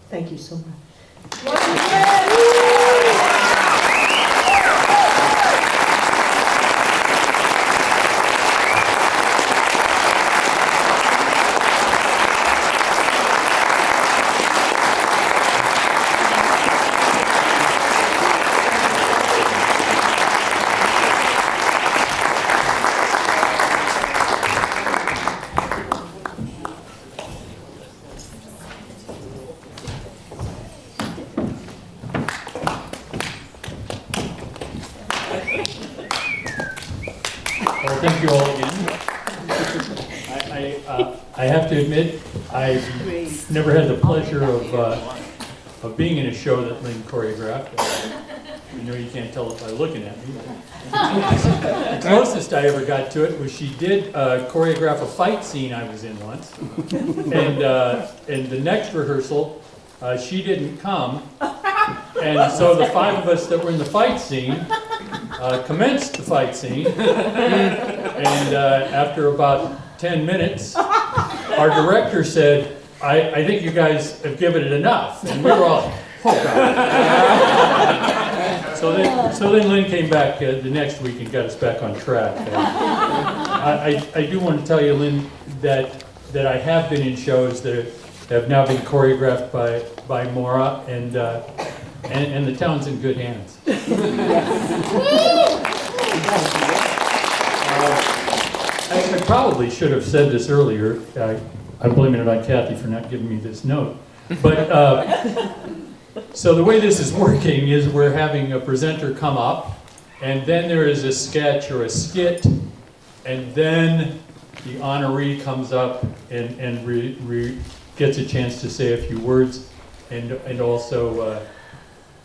Thank you so much. Well, thank you all again. I have to admit, I've never had the pleasure of being in a show that Lynne choreographed. You know you can't tell it by looking at me. The closest I ever got to it was she did choreograph a fight scene I was in once. And the next rehearsal, she didn't come. And so the five of us that were in the fight scene commenced the fight scene. And after about 10 minutes, our director said, I think you guys have given it enough. And we were all, oh God. So then Lynne came back the next week and got us back on track. I do want to tell you, Lynne, that I have been in shows that have now been choreographed by Maura, and the town's in good hands. I probably should have said this earlier. I'm blaming it on Kathy for not giving me this note. But so the way this is working is we're having a presenter come up, and then there is a sketch or a skit, and then the honoree comes up and gets a chance to say a few words, and also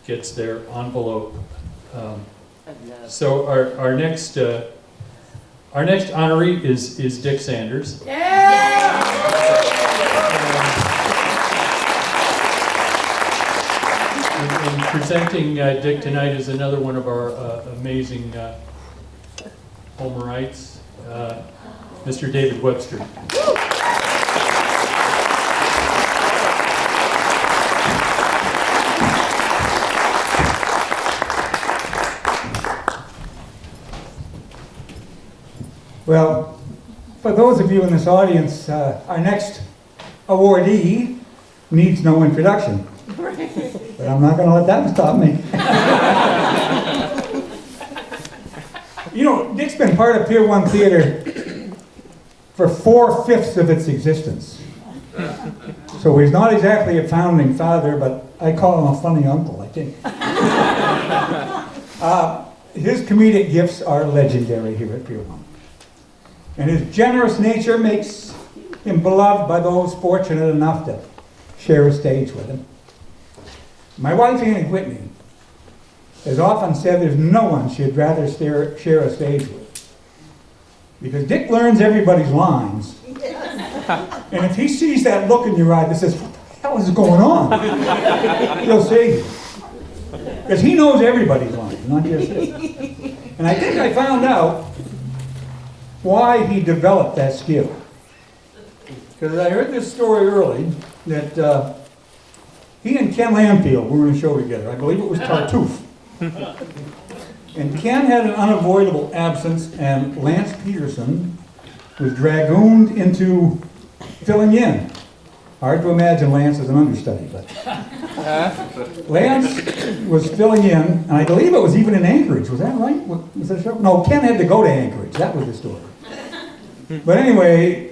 gets their envelope. So our next honoree is Dick Sanders. Yeah! Presenting Dick tonight is another one of our amazing Homerites, Mr. David Webster. Well, for those of you in this audience, our next awardee needs no introduction. But I'm not going to let that stop me. You know, Dick's been part of Pier One Theatre for 4/5 of its existence. So he's not exactly a founding father, but I call him a funny uncle, I think. His comedic gifts are legendary here at Pier One. And his generous nature makes him beloved by those fortunate enough to share a stage with him. My wife, Annie Whitney, has often said there's no one she'd rather share a stage with. Because Dick learns everybody's lines. And if he sees that look in your eye that says, what the hell is going on? He'll save you. Because he knows everybody's lines, not just his. And I think I found out why he developed that skill. Because I heard this story early that he and Ken Landfield were in a show together. I believe it was Tartuffe. And Ken had an unavoidable absence, and Lance Petersen was dragooned into filling in. Hard to imagine Lance as an understudy, but Lance was filling in, and I believe it was even in Anchorage. Was that right? Was that a show? No, Ken had to go to Anchorage. That was the story. But anyway,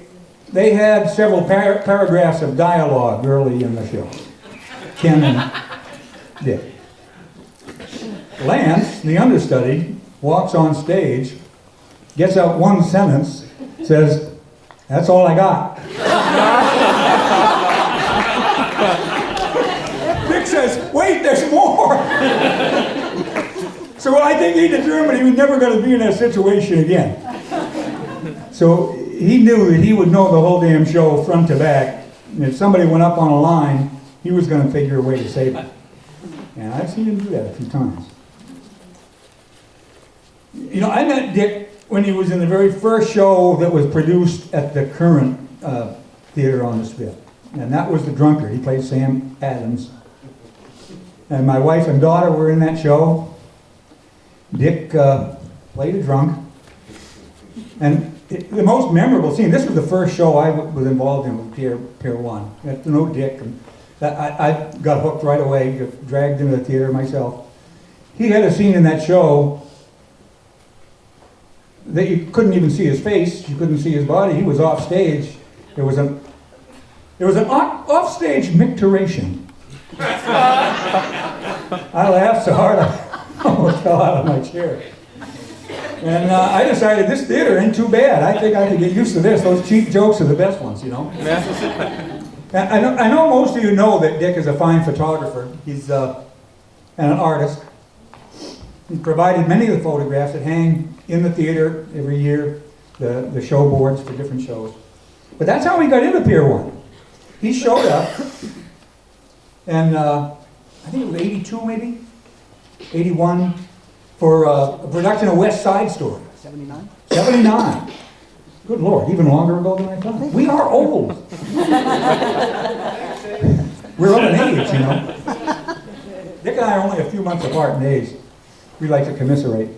they had several paragraphs of dialogue early in the show. Ken and Dick. Lance, the understudy, walks on stage, gets out one sentence, says, "That's all I got." Dick says, "Wait, there's more." So I think he determined he was never going to be in that situation again. So he knew that he would know the whole damn show front to back, and if somebody went up on a line, he was going to figure a way to save it. And I've seen him do that a few times. You know, I met Dick when he was in the very first show that was produced at the current theater on the Spit. And that was The Drunkard. He played Sam Adams. And my wife and daughter were in that show. Dick played a drunk. And the most memorable scene, this was the first show I was involved in with Pier One. I got to know Dick, and I got hooked right away, got dragged into the theater myself. He had a scene in that show that you couldn't even see his face, you couldn't see his body, he was off stage. There was an off-stage micturation. I laughed so hard I almost fell out of my chair. And I decided this theater ain't too bad. I think I could get used to this. Those cheap jokes are the best ones, you know. I know most of you know that Dick is a fine photographer. He's and an artist. He's provided many of the photographs that hang in the theater every year, the show boards for different shows. But that's how he got into Pier One. He showed up, and I think it was 82 maybe, 81, for a production of West Side Story. 79? 79. Good Lord, even longer ago than I thought. We are old. We're of an age, you know. Dick and I are only a few months apart in age. We like to commiserate.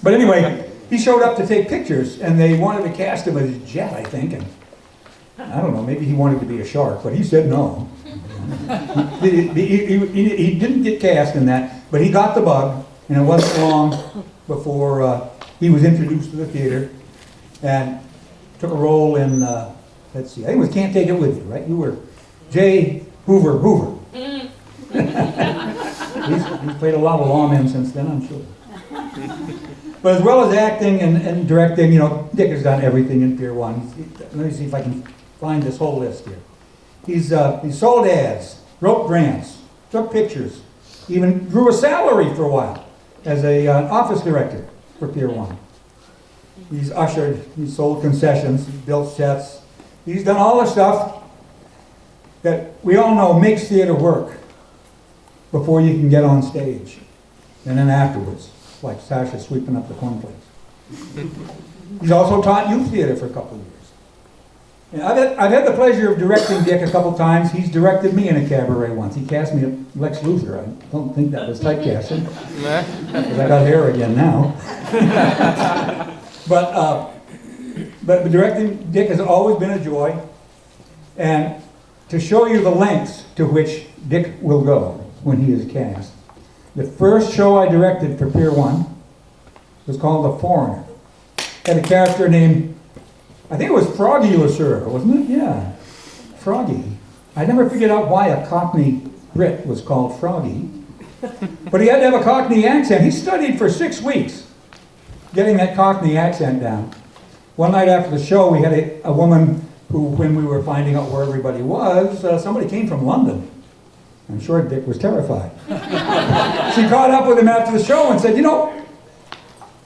But anyway, he showed up to take pictures, and they wanted to cast him as Jet, I think. And I don't know, maybe he wanted to be a shark, but he said no. He didn't get cast in that, but he got the bug, and it wasn't long before he was introduced to the theater and took a role in, let's see, I think it was Can't Take It With You, right? You were J. Hoover. He's played a lot of lawmen since then, I'm sure. But as well as acting and directing, you know, Dick has done everything in Pier One. Let me see if I can find this whole list here. He's sold ads, wrote grants, took pictures, even drew a salary for a while as an office director for Pier One. He's ushered, he's sold concessions, he's built sets. He's done all the stuff that we all know makes theater work. before you can get on stage. And then afterwards, like Sasha sweeping up the cornflakes. He's also taught youth theater for a couple of years. And I've had the pleasure of directing Dick a couple times. He's directed me in a cabaret once. He cast me at Lex Luthor. I don't think that was typecasting, because I got hair again now. But directing Dick has always been a joy. And to show you the lengths to which Dick will go when he is cast, the first show I directed for Pier One was called The Foreigner. Had a character named, I think it was Froggy LeSueur, wasn't it? Yeah, Froggy. I never figured out why a Cockney Brit was called Froggy. But he had to have a Cockney accent. He studied for 6 weeks getting that Cockney accent down. One night after the show, we had a woman who, when we were finding out where everybody was, somebody came from London. I'm sure Dick was terrified. She caught up with him after the show and said, you know,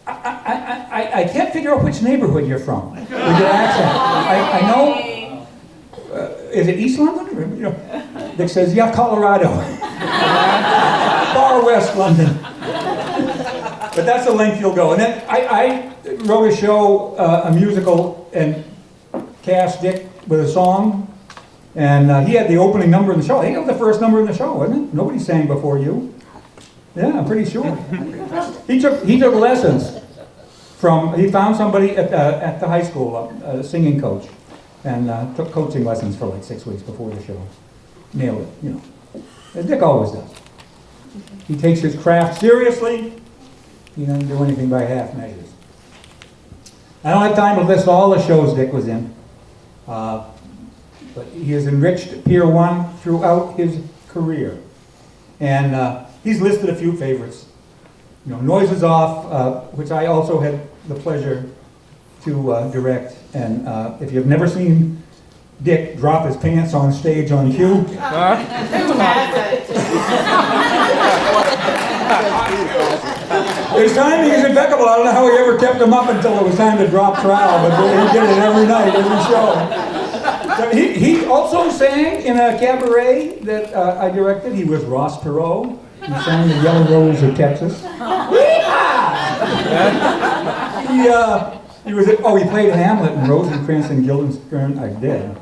I can't figure out which neighborhood you're from with your accent. I know, is it East London? Or, you know, Dick says, yeah, Colorado. Far West London. But that's the length you'll go. And then I wrote a show, a musical, and cast Dick with a song. And he had the opening number in the show. I think it was the first number in the show, wasn't it? Nobody sang before you. Yeah, I'm pretty sure. He took lessons from, he found somebody at the high school, a singing coach, and took coaching lessons for like 6 weeks before the show. Nailed it, you know. As Dick always does. He takes his craft seriously. He doesn't do anything by half measures. I don't have time to list all the shows Dick was in. But he has enriched Pier One throughout his career. And he's listed a few favorites. You know, Noises Off, which I also had the pleasure to direct. And if you've never seen Dick drop his pants on stage on cue. Who hasn't? His timing is impeccable. I don't know how he ever kept him up until it was time to drop trowel, but he did it every night, every show. So he also sang in a cabaret that I directed. He was Ross Perot. He sang The Yellow Rose of Texas. He played Hamlet in Rosencrantz and Guildenstern. I did,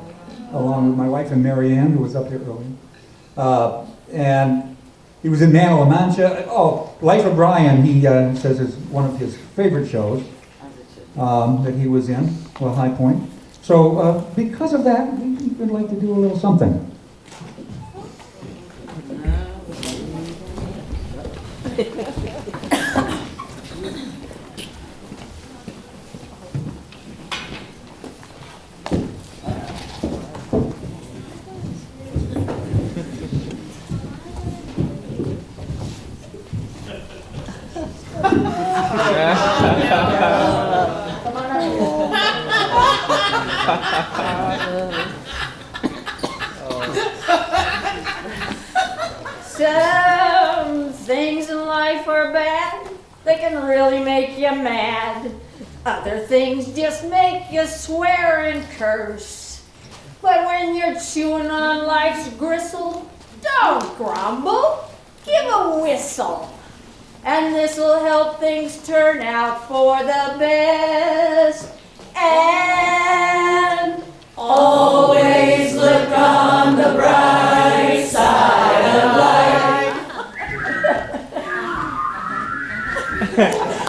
along with my wife and Mary Ann, who was up there early. And he was in Man of La Mancha. Oh, Life of Brian, he says is one of his favorite shows that he was in, well, High Point. So because of that, we would like to do a little something. Some things in life are bad, they can really make you mad. Other things just make you swear and curse. But when you're chewing on life's gristle, don't grumble, give a whistle. And this'll help things turn out for the best. And always look on the bright side of life.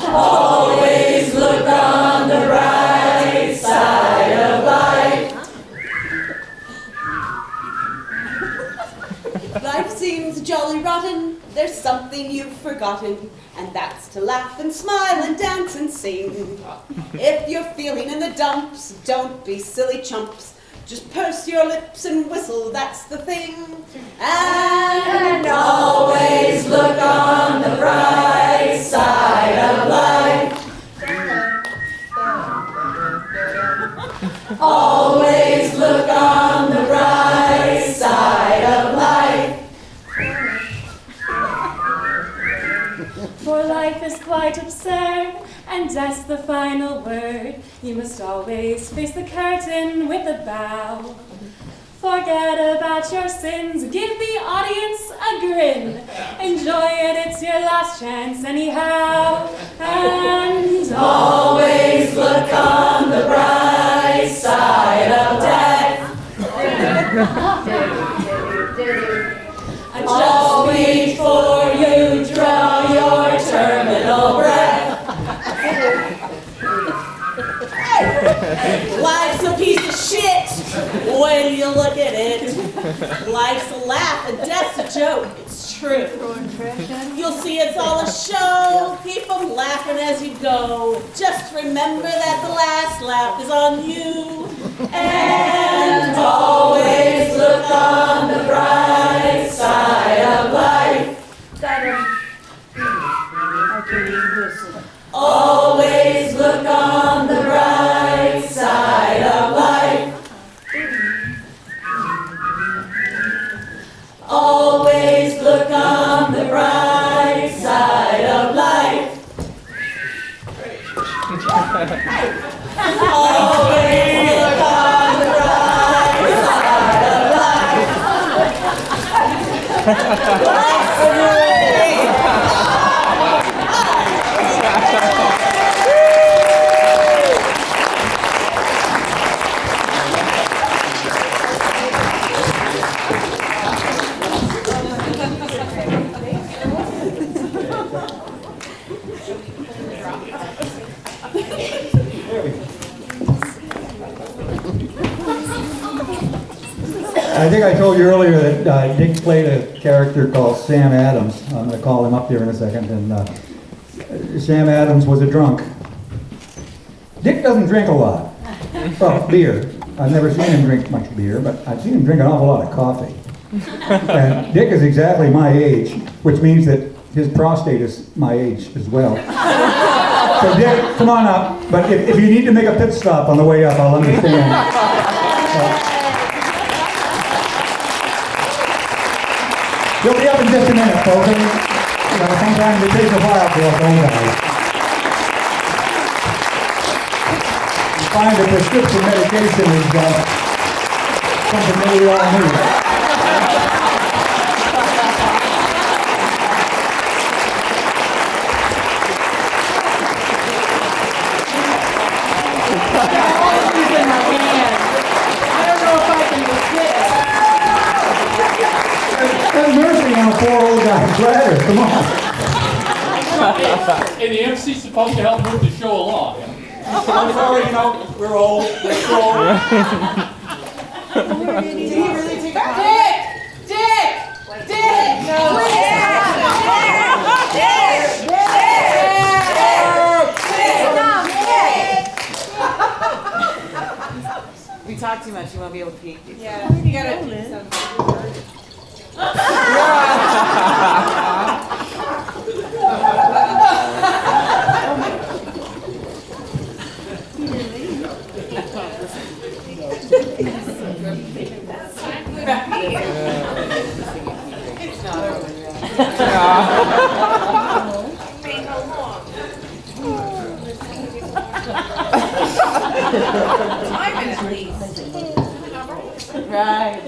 Always look on the bright side of life. Life seems jolly rotten, there's something you've forgotten, and that's to laugh and smile and dance and sing. If you're feeling in the dumps, don't be silly chumps. Just purse your lips and whistle, that's the thing. And always look on the bright side of life. Always look on the bright side of life. For life is quite absurd, and that's the final word. You must always face the curtain with a bow. Forget about your sins, give the audience a grin. Enjoy it, it's your last chance anyhow. And always look on the bright side of death. Just before you draw your terminal breath. Life's a piece of shit when you look at it. Life's a laugh and death's a joke. It's true. You'll see it's all a show. Keep them laughing as you go. Just remember that the last laugh is on you. And always look on the bright side of life. Always look on the bright side of life. Always look on the bright side of life. Always look on the bright side of life. I think I told you earlier that Dick played a character called Sam Adams. I'm going to call him up here in a second. And Sam Adams was a drunk. Dick doesn't drink a lot. Well, beer. I've never seen him drink much beer, but I've seen him drink an awful lot of coffee. And Dick is exactly my age, which means that his prostate is my age as well. So Dick, come on up. But if you need to make a pit stop on the way up, I'll understand. He'll be up in just a minute, folks. Sometimes it takes a while for us old guys. You find that prescription medication is something that we all need. Have mercy on a poor old guy's bladder, come on. Hey, the MC's supposed to help move the show along. I'm sorry, you know, we're old, we're old. Did he really take a Dick! Dick! Dick! No! We talk too much, you won't be able to pee. Yeah, you gotta do something. It's not over yet. Right.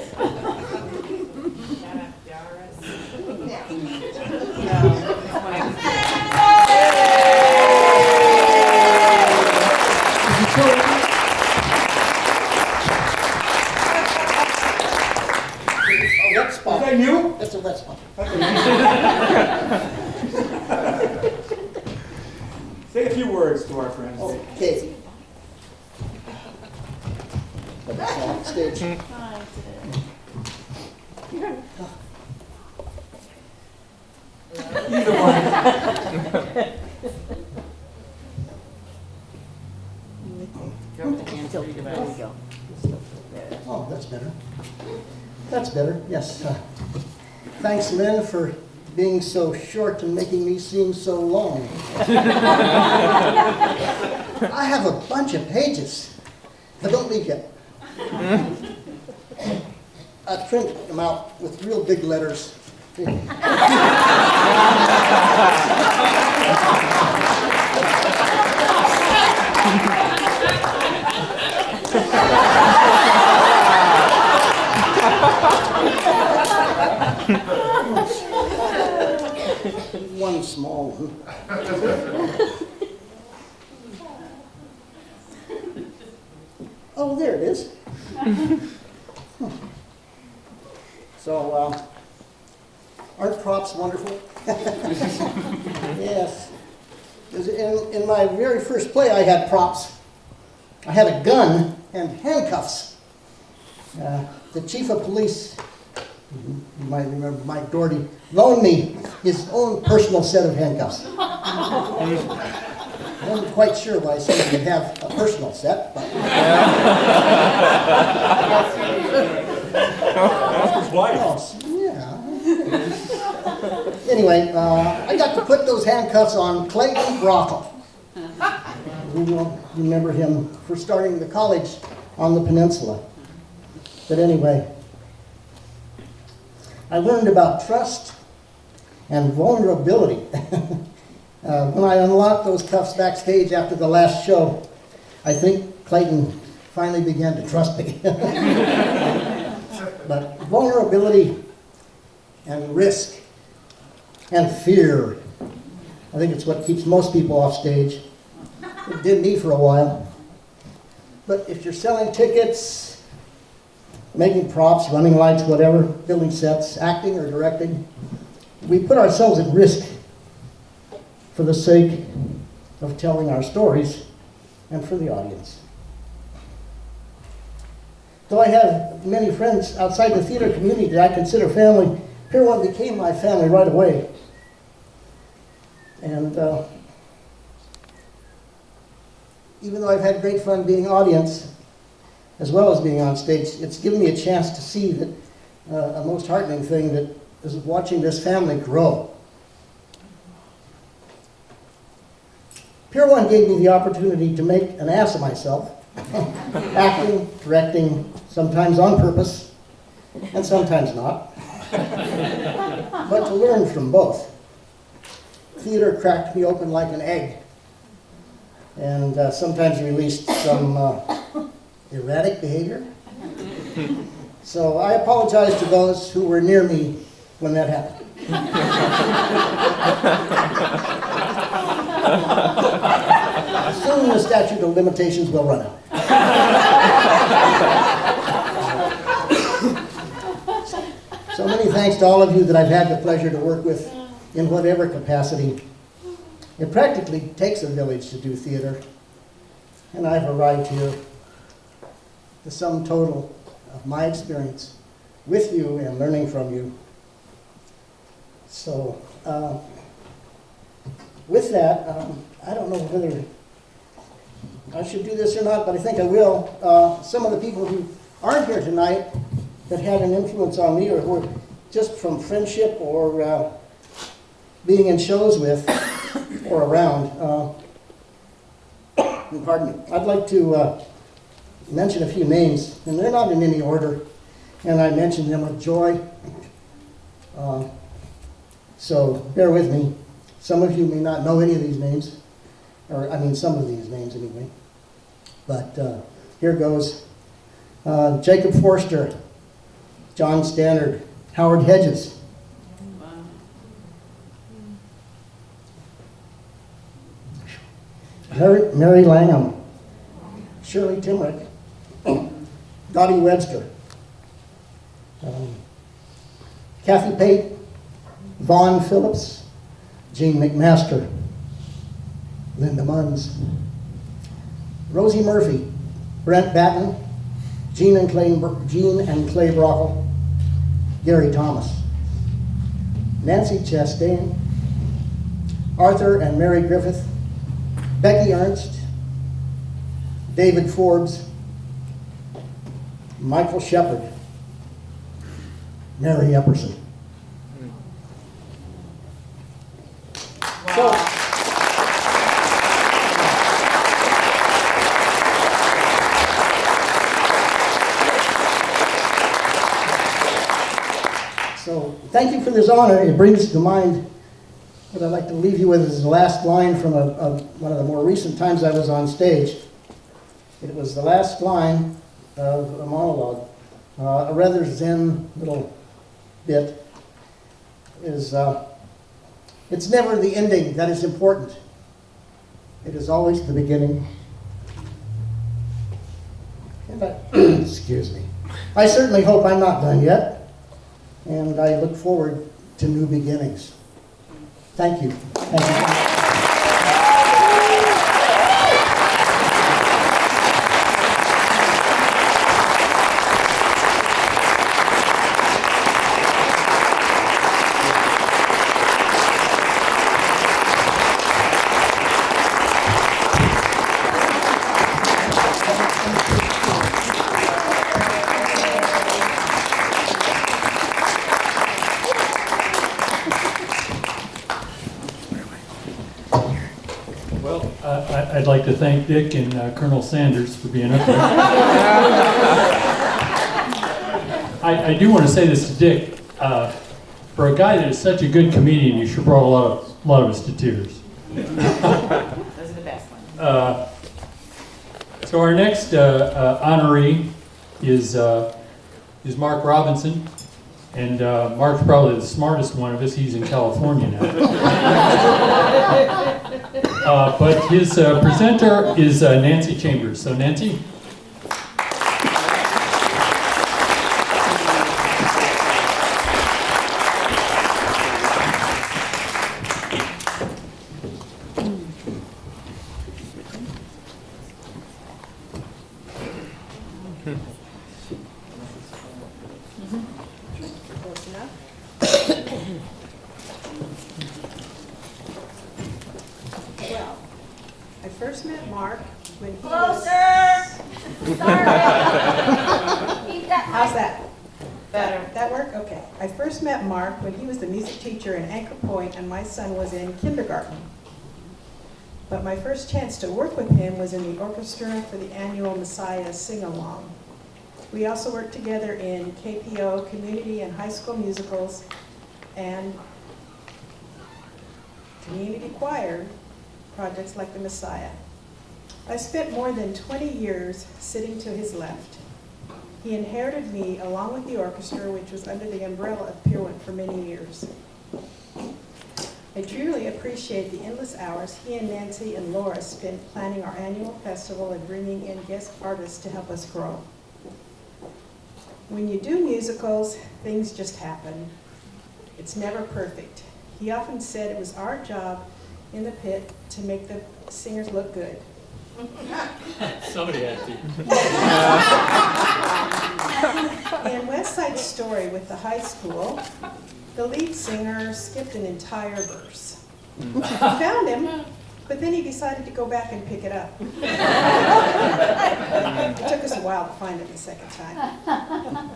Wet spot. Is that you? That's a wet spot. Say a few words to our friends. Okay. Stage. Either one. Go with the hands over your back. Go. Oh, that's better. That's better, yes. Thanks, Lynn, for being so short and making me seem so long. I have a bunch of pages, but don't leave yet. I printed them out with real big letters. One small one. Oh, there it is. So, aren't props wonderful? Yes. 'Cause in my very first play, I had props. I had a gun and handcuffs. The chief of police, you might remember Mike Doherty, loaned me his own personal set of handcuffs. I wasn't quite sure why somebody would have a personal set, but... Yeah. Anyway, I got to put those handcuffs on Clayton Brockle. You will remember him for starting the college on the peninsula. But anyway, I learned about trust and vulnerability. When I unlocked those cuffs backstage after the last show, I think Clayton finally began to trust me. But vulnerability and risk and fear, I think it's what keeps most people off stage. It did me for a while. But if you're selling tickets, making props, running lights, whatever, building sets, acting or directing, we put ourselves at risk for the sake of telling our stories and for the audience. Though I have many friends outside the theater community that I consider family, Pier One became my family right away. And even though I've had great fun being audience, as well as being on stage, it's given me a chance to see that a most heartening thing that is watching this family grow. Pier One gave me the opportunity to make an ass of myself, acting, directing, sometimes on purpose, and sometimes not, but to learn from both. Theater cracked me open like an egg, and sometimes released some erratic behavior. So I apologize to those who were near me when that happened. Soon the statute of limitations will run out. So many thanks to all of you that I've had the pleasure to work with in whatever capacity. It practically takes a village to do theater, and I've arrived here, the sum total of my experience with you and learning from you. So, with that, I don't know whether I should do this or not, but I think I will. Some of the people who aren't here tonight that had an influence on me, or who were just from friendship or being in shows with or around, pardon me, I'd like to mention a few names, and they're not in any order, and I mention them with joy. So bear with me. Some of you may not know any of these names, or I mean some of these names anyway. But here goes. Jacob Forster, John Stannard, Howard Hedges. Mary Langham, Shirley Timrick, Dottie Webster, Kathy Pate, Vaughn Phillips, Jean McMaster, Linda Munns, Rosie Murphy, Brent Batten, Jean and Clay Brockle, Gary Thomas, Nancy Chastain, Arthur and Mary Griffith, Becky Ernst, David Forbes, Michael Shepard, Mary Epperson. So thank you for this honor. It brings to mind what I'd like to leave you with is the last line from one of the more recent times I was on stage. It was the last line of a monologue, a rather zen little bit is it's never the ending that is important. It is always the beginning. And excuse me. I certainly hope I'm not done yet, and I look forward to new beginnings. Thank you. Thank you. I'd like to thank Dick and Colonel Sanders for being up there. I do want to say this to Dick. For a guy that is such a good comedian, you sure brought a lot of us to tears. Those are the best ones. So our next honoree is Mark Robinson. And Mark's probably the smartest one of us. He's in California now. But his presenter is Nancy Chambers. So Nancy? Well, I first met Mark when he Closer! Sorry. How's that? Better. That work? Okay. I first met Mark when he was the music teacher in Anchor Point and my son was in kindergarten. But my first chance to work with him was in the orchestra for the annual Messiah Sing-Along. We also worked together in KPO, community and high school musicals, and community choir projects like the Messiah. I spent more than 20 years sitting to his left. He inherited me along with the orchestra, which was under the umbrella of Pier One for many years. I truly appreciate the endless hours he and Nancy and Laura spent planning our annual festival and bringing in guest artists to help us grow. When you do musicals, things just happen. It's never perfect. He often said it was our job in the pit to make the singers look good. Somebody had to. In West Side Story with the high school, the lead singer skipped an entire verse. We found him, but then he decided to go back and pick it up. It took us a while to find him the second time.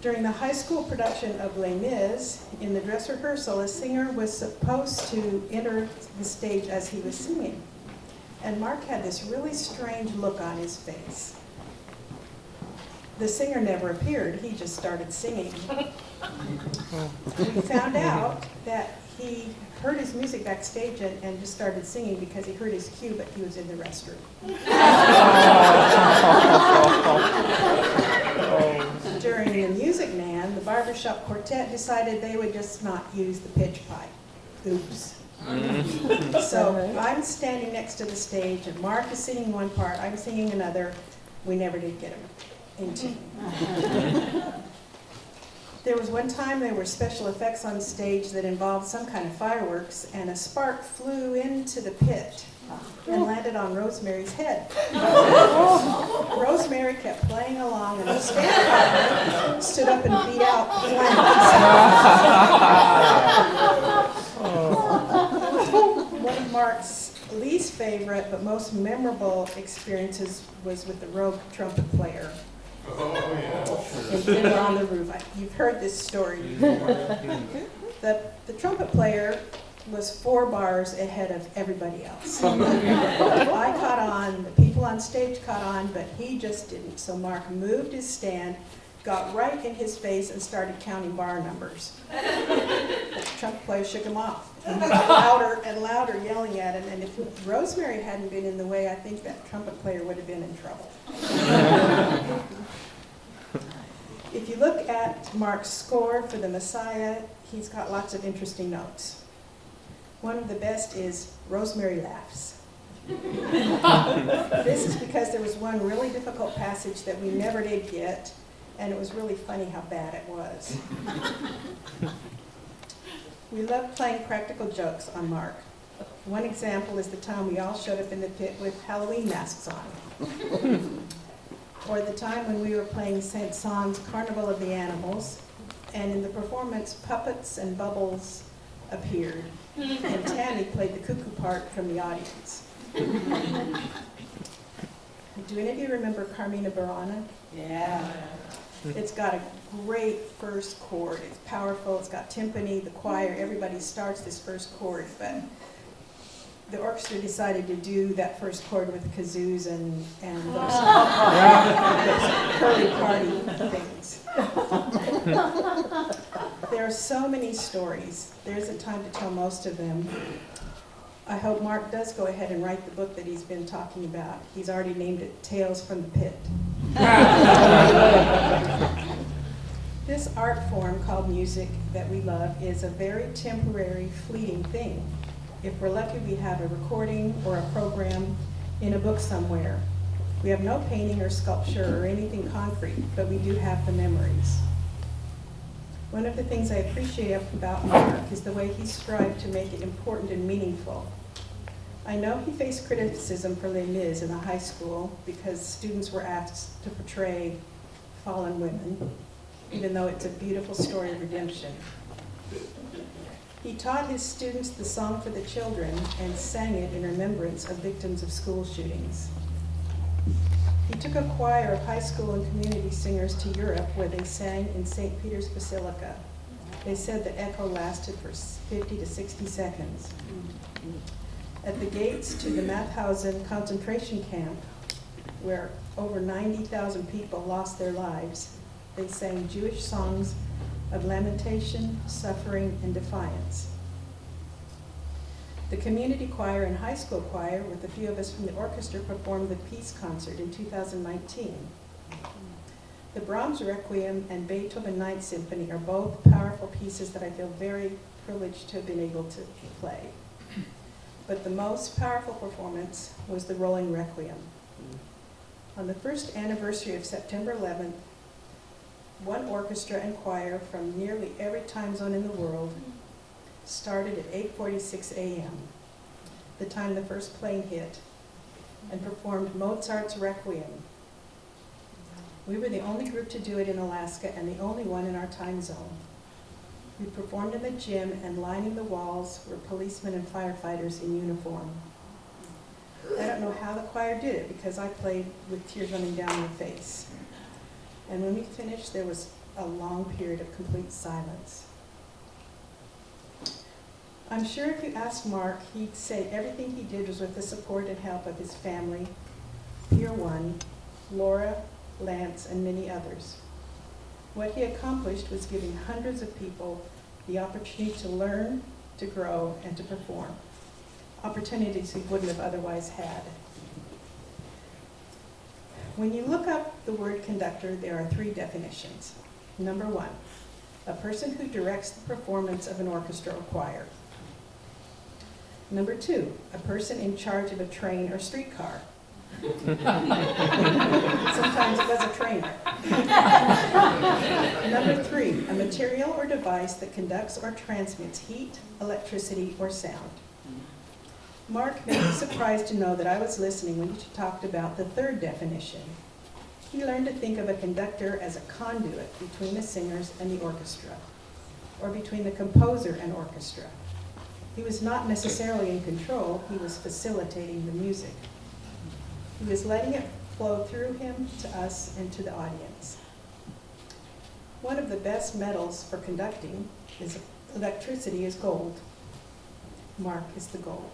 During the high school production of Les Mis, in the dress rehearsal, a singer was supposed to enter the stage as he was singing. And Mark had this really strange look on his face. The singer never appeared, he just started singing. We found out that he heard his music backstage and just started singing because he heard his cue, but he was in the restroom. During the Music Man, the barbershop quartet decided they would just not use the pitch pipe. Oops. So I'm standing next to the stage and Mark is singing one part, I'm singing another. We never did get him in tune. There was one time there were special effects on stage that involved some kind of fireworks and a spark flew into the pit and landed on Rosemary's head. Rosemary kept playing along and the stand partner stood up and beat out One of Mark's least favorite but most memorable experiences was with the rogue trumpet player. In Fiddler on the Roof. You've heard this story before. The trumpet player was 4 bars ahead of everybody else. I caught on, the people on stage caught on, but he just didn't. So Mark moved his stand, got right in his face, and started counting bar numbers. The trumpet player shook him off. And he got louder and louder yelling at him, and if Rosemary hadn't been in the way, I think that trumpet player would have been in trouble. If you look at Mark's score for the Messiah, he's got lots of interesting notes. One of the best is Rosemary Laughs. This is because there was one really difficult passage that we never did get, and it was really funny how bad it was. We love playing practical jokes on Mark. One example is the time we all showed up in the pit with Halloween masks on. Or the time when we were playing St. Saëns' Carnival of the Animals, and in the performance, puppets and bubbles appeared, and Tammy played the cuckoo part from the audience. Do any of you remember Carmina Burana? Yeah. It's got a great first chord. It's powerful. It's got timpani, the choir. Everybody starts this first chord, but the orchestra decided to do that first chord with kazoos and those curly party things. There are so many stories. There isn't time to tell most of them. I hope Mark does go ahead and write the book that he's been talking about. He's already named it Tales from the Pit. This art form called music that we love is a very temporary, fleeting thing. If we're lucky, we have a recording or a program in a book somewhere. We have no painting or sculpture or anything concrete, but we do have the memories. One of the things I appreciate about Mark is the way he strived to make it important and meaningful. I know he faced criticism for Les Mis in the high school because students were asked to portray fallen women, even though it's a beautiful story of redemption. He taught his students the Song for the Children and sang it in remembrance of victims of school shootings. He took a choir of high school and community singers to Europe where they sang in St. Peter's Basilica. They said the echo lasted for 50 to 60 seconds. At the gates to the Mauthausen concentration camp, where over 90,000 people lost their lives, they sang Jewish songs of lamentation, suffering, and defiance. The community choir and high school choir, with a few of us from the orchestra, performed the Peace Concert in 2019. The Brahms Requiem and Beethoven Ninth Symphony are both powerful pieces that I feel very privileged to have been able to play. But the most powerful performance was the Rolling Requiem. On the first anniversary of September 11th, one orchestra and choir from nearly every time zone in the world started at 8:46 a.m., the time the first plane hit, and performed Mozart's Requiem. We were the only group to do it in Alaska and the only one in our time zone. We performed in the gym, and lining the walls were policemen and firefighters in uniform. I don't know how the choir did it because I played with tears running down my face. And when we finished, there was a long period of complete silence. I'm sure if you asked Mark, he'd say everything he did was with the support and help of his family, Pier One, Laura, Lance, and many others. What he accomplished was giving hundreds of people the opportunity to learn, to grow, and to perform, opportunities he wouldn't have otherwise had. When you look up the word conductor, there are 3 definitions. Number 1, a person who directs the performance of an orchestra or choir. Number 2, a person in charge of a train or streetcar. Sometimes it was a trainer. Number 3, a material or device that conducts or transmits heat, electricity, or sound. Mark may be surprised to know that I was listening when you talked about the 3rd definition. He learned to think of a conductor as a conduit between the singers and the orchestra, or between the composer and orchestra. He was not necessarily in control, he was facilitating the music. He was letting it flow through him to us and to the audience. One of the best metals for conducting is electricity is gold. Mark is the gold.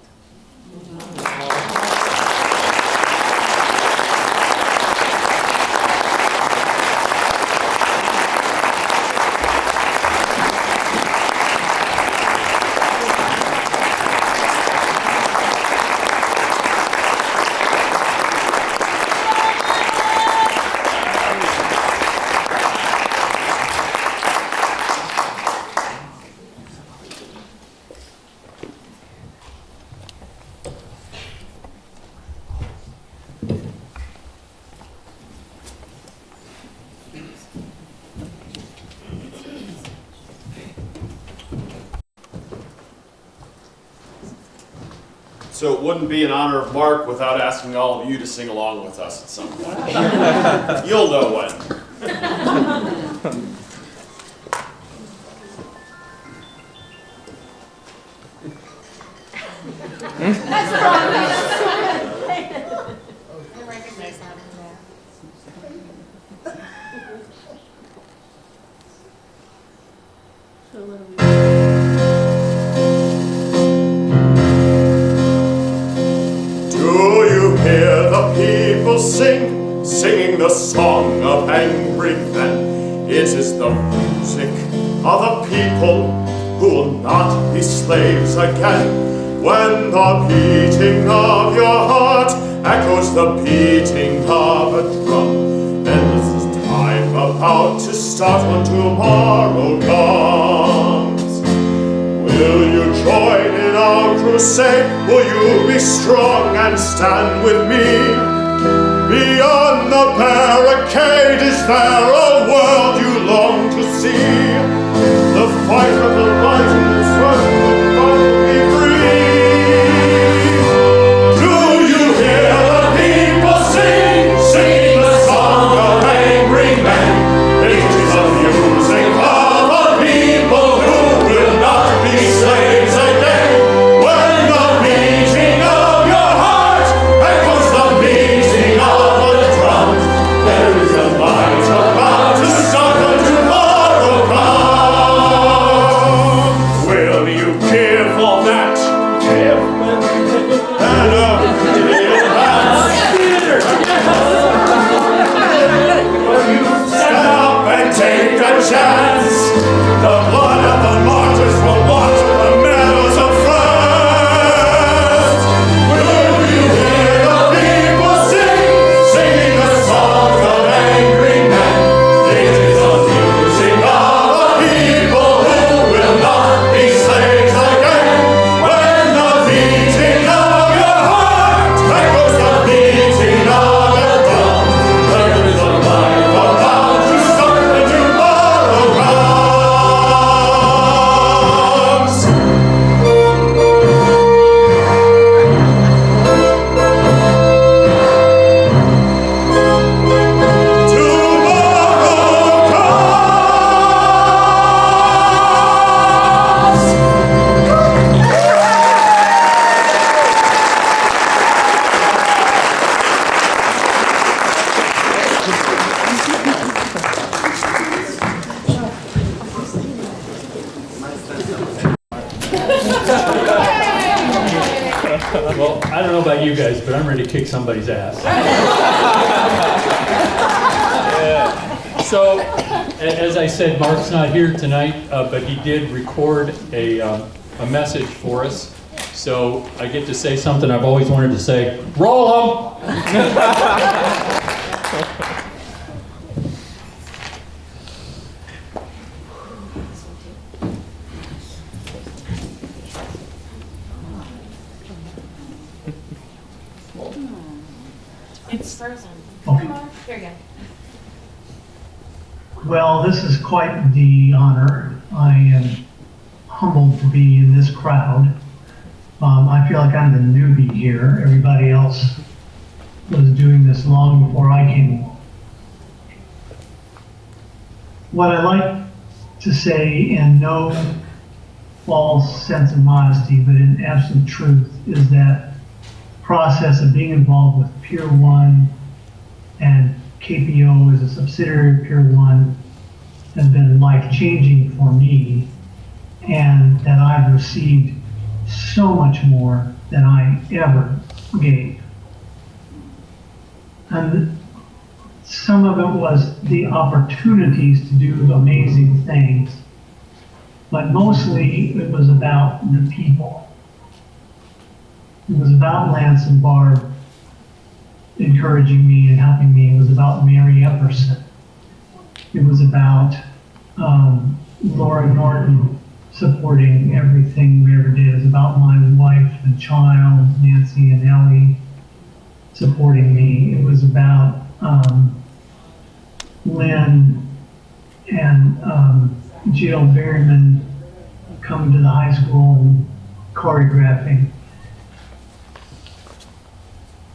so it wouldn't be in honor of Mark without asking all of you to sing along with us at some point. You'll know when. That's the wrong way. I recognize that one there. Do you hear the people singing the song of angry men? It is the music of a people who will not be slaves again. When the beating of your heart echoes the beating of a drum, then this is time about to start when tomorrow comes. Will you join in our crusade? Will you be strong and stand with me? Beyond the barricade, is there a world you long to see? The fight of the right and the strength of God will be free. Do you hear the people singing the song of angry men? It is the music of a people who will not be slaves again. When the beating of your heart echoes the beating of a drum, there is a light about to start when tomorrow comes. Will you give all that? Give and will you stand up and take a chance? The blood of the martyrs will water the meadows of France. Will you hear the people singing the song of angry men? It is the music of a people who will not be slaves again. When the beating of your heart echoes the beating of a drum, there is a life about to start when tomorrow comes. Well, I don't know about you guys, but I'm ready to kick somebody's ass. So, as I said, Mark's not here tonight, but he did record a message for us. So I get to say something I've always wanted to say. Roll 'em! It's frozen. Okay. Come on. Here you go. Well, this is quite the honor. I am humbled to be in this crowd. I feel like I'm the newbie here. Everybody else was doing this long before I came along. What I like to say, in no false sense of modesty, but in absolute truth, is that process of being involved with Pier One and KPO as a subsidiary of Pier One has been life-changing for me, and that I've received so much more than I ever gave. And some of it was the opportunities to do amazing things, but mostly it was about the people. It was about Lance and Barb encouraging me and helping me. It was about Mary Epperson. It was about Laura Norton supporting everything we ever did. It was about my wife and child, Nancy and Ellie, supporting me. It was about Lynne and Jill Berryman coming to the high school and choreographing.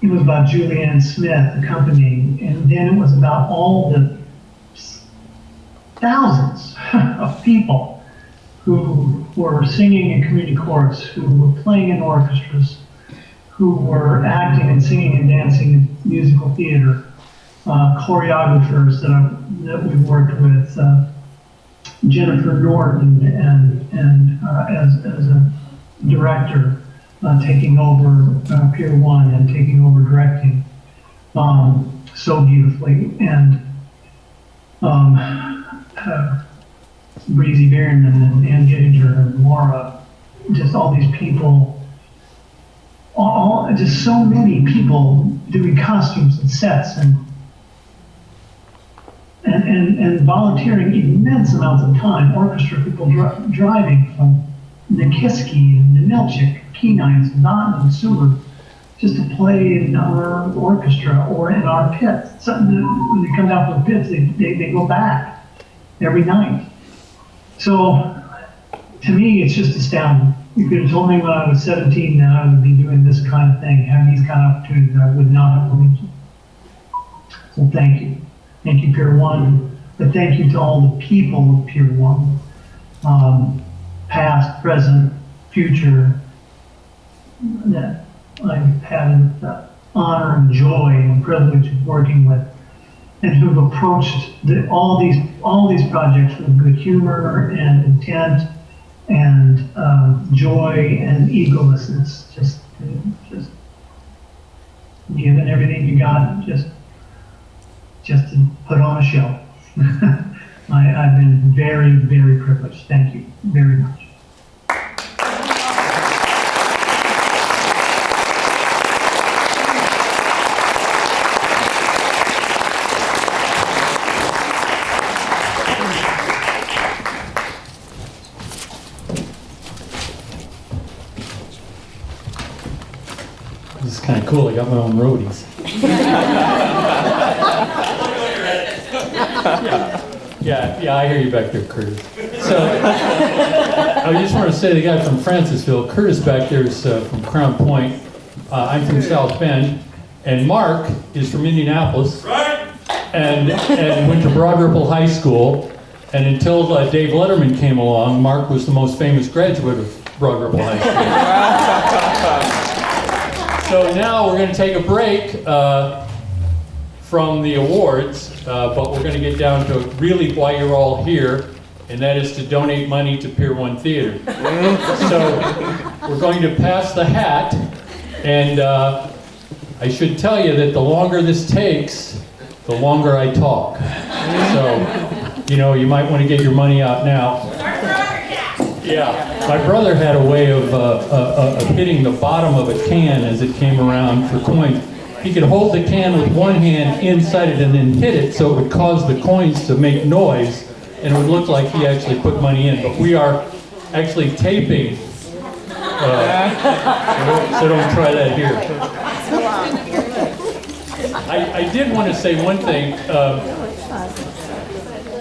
it was about Julianne Smith accompanying, and then it was about all the thousands of people who were singing in community chorus, who were playing in orchestras, who were acting and singing and dancing in musical theater, choreographers that we worked with, Jennifer Norton and as a director, taking over Pier One and taking over directing so beautifully, and Breezy Berryman and Ann Gittinger and Laura, just all these people, just so many people doing costumes and sets and volunteering immense amounts of time, orchestra people driving from Nikiski and Nilchik, Kenines, and Norton and Seward, just to play in our orchestra or in our pits. When they come down from the pits, they go back every night. So, to me, it's just astounding. You could have told me when I was 17 that I would be doing this kind of thing, having these kind of opportunities, I would not have believed it. So thank you. Thank you, Pier One, but thank you to all the people of Pier One, past, present, future, that I've had the honor and joy and privilege of working with, and who've approached all these projects with good humor and intent and joy and egolessness. Just giving everything you got, just to put on a show. I've been very, very privileged. Thank you very much. This is kind of cool. I got my own roadies. Yeah, I hear you back there, Curtis. So, I just want to say the guy from Francisville, Curtis back there is from Crown Point. I'm from South Bend, and Mark is from Indianapolis, and went to Broad Ripple High School. And until Dave Letterman came along, Mark was the most famous graduate of Broad Ripple High School. So now we're going to take a break from the awards, but we're going to get down to really why you're all here, and that is to donate money to Pier One Theatre. So we're going to pass the hat, and I should tell you that the longer this takes, the longer I talk. So, you know, you might want to get your money out now. Yeah, my brother had a way of hitting the bottom of a can as it came around for coins. He could hold the can with one hand inside it and then hit it so it would cause the coins to make noise, and it would look like he actually put money in. But we are actually taping, so don't try that here. I did want to say one thing.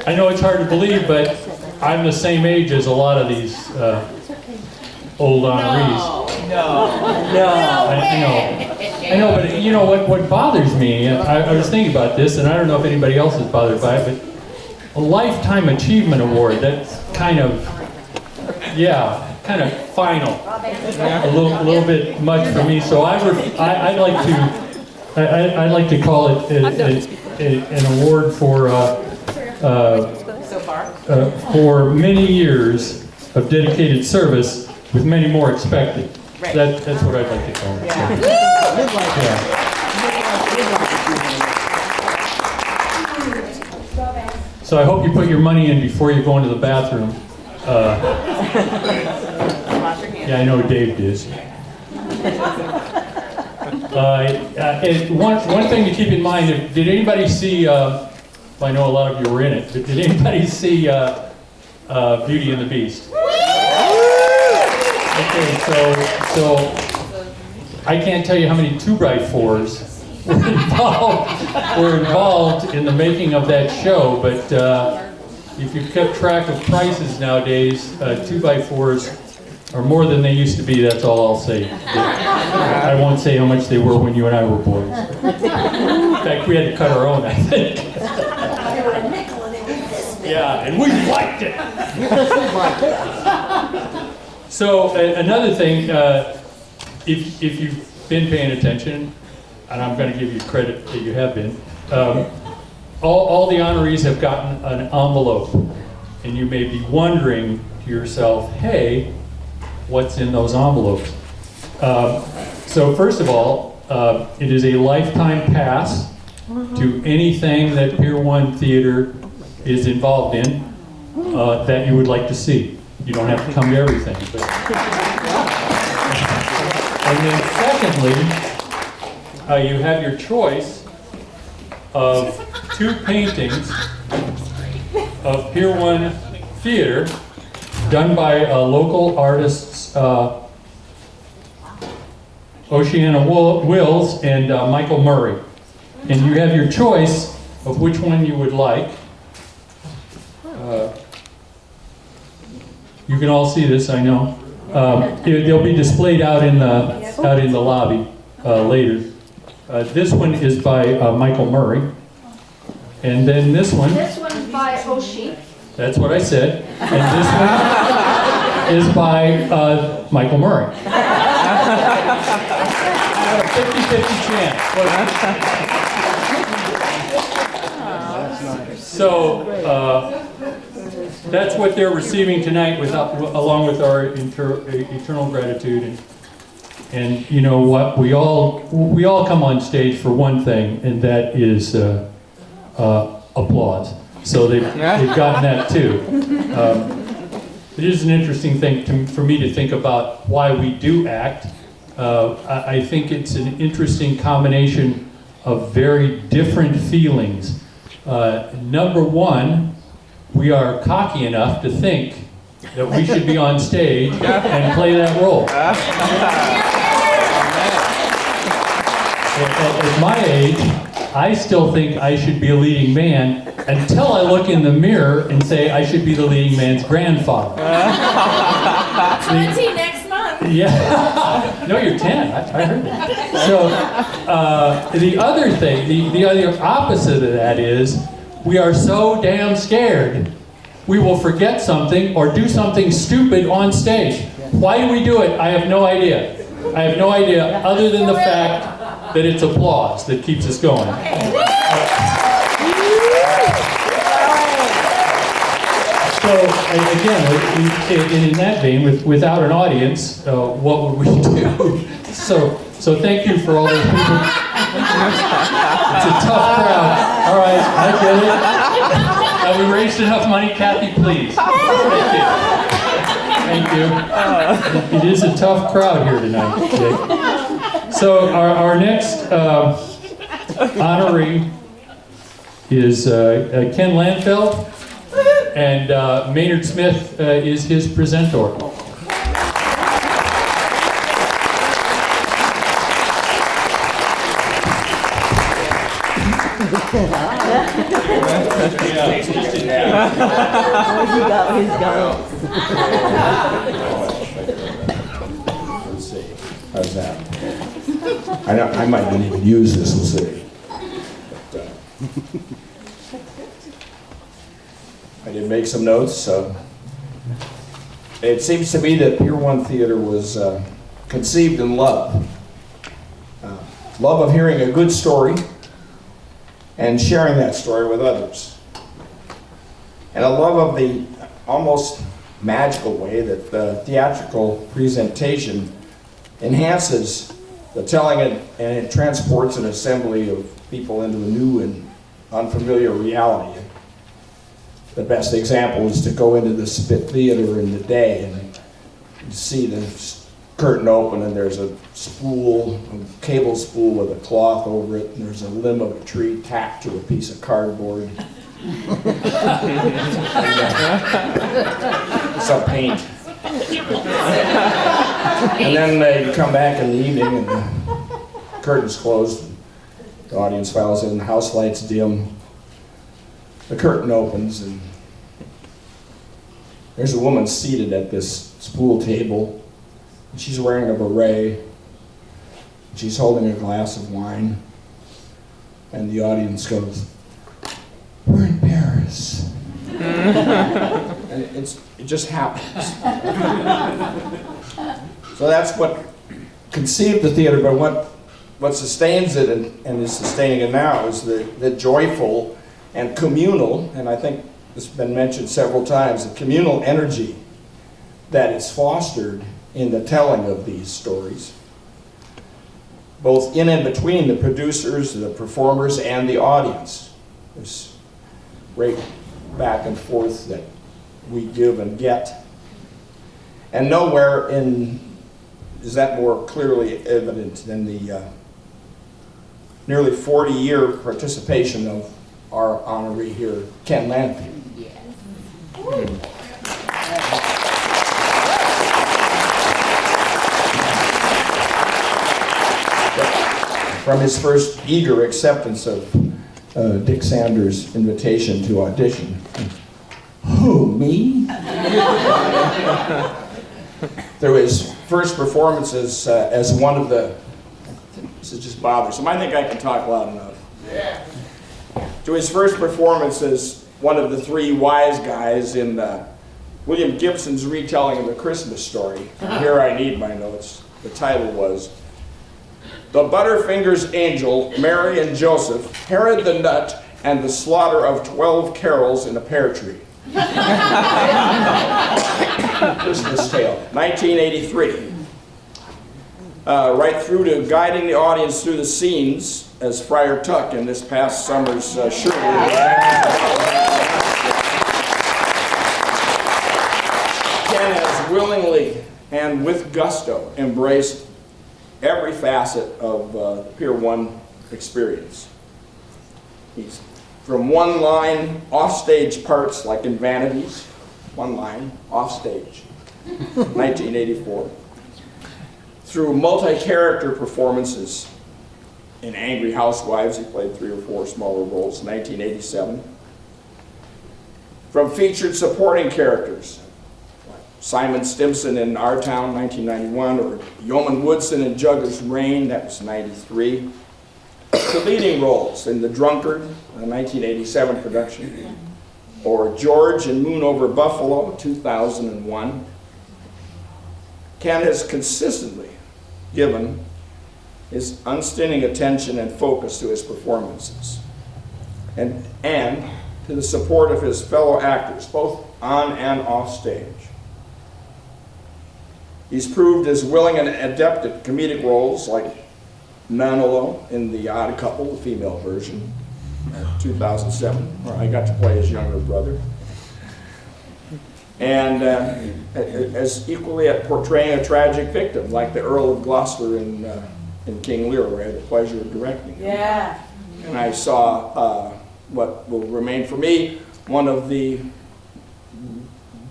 I know it's hard to believe, but I'm the same age as a lot of these old honorees. I know, but you know what bothers me, I was thinking about this, and I don't know if anybody else is bothered by it, but a Lifetime Achievement Award, that's kind of final. A little bit much for me, so I'd like to call it an award for many years of dedicated service, with many more expected. Right. That's what I'd like to call it. Yeah. So I hope you put your money in before you go into the bathroom. Yeah, I know Dave did. One thing to keep in mind, did anybody see, I know a lot of you were in it, but did anybody see Beauty and the Beast? Okay, so I can't tell you how many 2x4s were involved in the making of that show, but if you've kept track of prices nowadays, 2x4s or more than they used to be, that's all I'll say. I won't say how much they were when you and I were boys. In fact, we had to cut our own, I think. They were a nickel and they were this big. Yeah, and we liked it. So another thing, if you've been paying attention, and I'm going to give you credit that you have been, all the honorees have gotten an envelope, and you may be wondering to yourself, hey, what's in those envelopes? So first of all, it is a lifetime pass to anything that Pier One Theatre is involved in that you would like to see. You don't have to come to everything. But. And then secondly, you have your choice of 2 paintings of Pier One Theatre done by local artists Oceana Wills and Michael Murray. And you have your choice of which one you would like. You can all see this, I know. They'll be displayed out in the lobby later. This one is by Michael Murray, and then this one. This one's by Oshie. That's what I said. And this one is by Michael Murray. 50-50 chance. So that's what they're receiving tonight, along with our eternal gratitude. And you know what? We all come on stage for one thing, and that is applause. So they've gotten that too. It is an interesting thing for me to think about why we do act. I think it's an interesting combination of very different feelings. Number one, we are cocky enough to think that we should be on stage and play that role. At my age, I still think I should be a leading man until I look in the mirror and say I should be the leading man's grandfather. 20 next month. Yeah. No, you're 10. I heard that. So the other thing, the other opposite of that is we are so damn scared we will forget something or do something stupid on stage. Why do we do it? I have no idea. I have no idea other than the fact that it's applause that keeps us going. So again, in that vein, without an audience, what would we do? So thank you for all those people. It's a tough crowd. All right, I get it. Have we raised enough money, Kathy? Please. Thank you. It is a tough crowd here tonight. Jake. So our next honoree is Ken Landfield, and Maynard Smith is his presentor. Let's see. How's that? I might not even use this, we'll see. But, I did make some notes. It seems to me that Pier One Theatre was conceived in love. Love of hearing a good story and sharing that story with others. And a love of the almost magical way that the theatrical presentation enhances the telling and it transports an assembly of people into a new and unfamiliar reality. The best example is to go into the Spit Theater in the day and see the curtain open and there's a spool, a cable spool with a cloth over it, and there's a limb of a tree tacked to a piece of cardboard. Some paint. And then you come back in the evening and the curtain's closed, the audience files in, the house lights dim, the curtain opens, and There's a woman seated at this spool table. She's wearing a beret. She's holding a glass of wine. And the audience goes, "We're in Paris." And it just happens. So that's what conceived the theater, but what sustains it and is sustaining it now is the joyful and communal, and I think it's been mentioned several times, the communal energy that is fostered in the telling of these stories, both in and between the producers, the performers, and the audience. There's great back and forth that we give and get. And nowhere is that more clearly evident than the nearly 40-year participation of our honoree here, Ken Landfield. From his first eager acceptance of Dick Sanders' invitation to audition. Who, me? Through his first performances as one of the, this is just bothersome, I think I can talk loud enough. Yeah. To his first performance as one of the three wise guys in William Gibson's retelling of the Christmas story. Here I need my notes. The title was The Butterfingers Angel, Mary and Joseph, Herod the Nut, and the Slaughter of 12 Carols in a Pear Tree. Christmas Tale, 1983. Right through to guiding the audience through the scenes as Friar Tuck in this past summer's Shirley. Ken has willingly and with gusto embraced every facet of the Pier One experience. He's from one line offstage parts like in Vanities, one line offstage, 1984, through multi-character performances in Angry Housewives, he played 3 or 4 smaller roles, 1987, from featured supporting characters like Simon Stimson in Our Town, 1991, or Yeoman Woodson in Jugger's Reign, that was 93. The leading roles in The Drunkard, a 1987 production, or George in Moon Over Buffalo, 2001. Ken has consistently given his unstinting attention and focus to his performances, and to the support of his fellow actors, both on and off stage. He's proved his willing and adept at comedic roles like Manolo in The Odd Couple, the female version, 2007, where I got to play his younger brother. And as equally at portraying a tragic victim, like the Earl of Gloucester in King Lear, where I had the pleasure of directing him. Yeah. And I saw what will remain for me one of the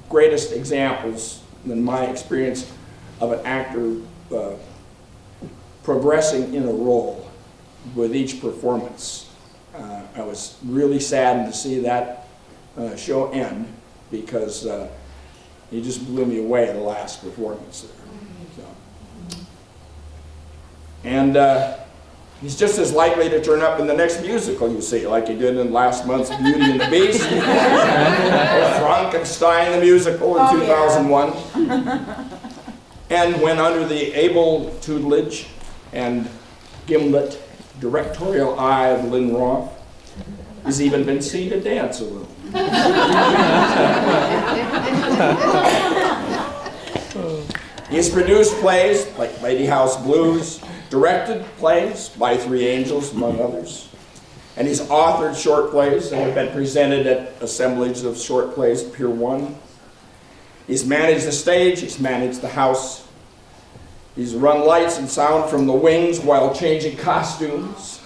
greatest examples in my experience of an actor progressing in a role with each performance. I was really saddened to see that show end because he just blew me away the last performance there. So. And he's just as likely to turn up in the next musical you see, like he did in last month's Beauty and the Beast, or Frankenstein the musical in 2001. Yeah. And when under the able tutelage and gimlet directorial eye of Lynne Roff, he's even been seen to dance a little. He's produced plays like Lady House Blues, directed plays by 3 Angels, among others, and he's authored short plays that have been presented at assemblages of short plays at Pier One. He's managed the stage, he's managed the house, he's run lights and sound from the wings while changing costumes.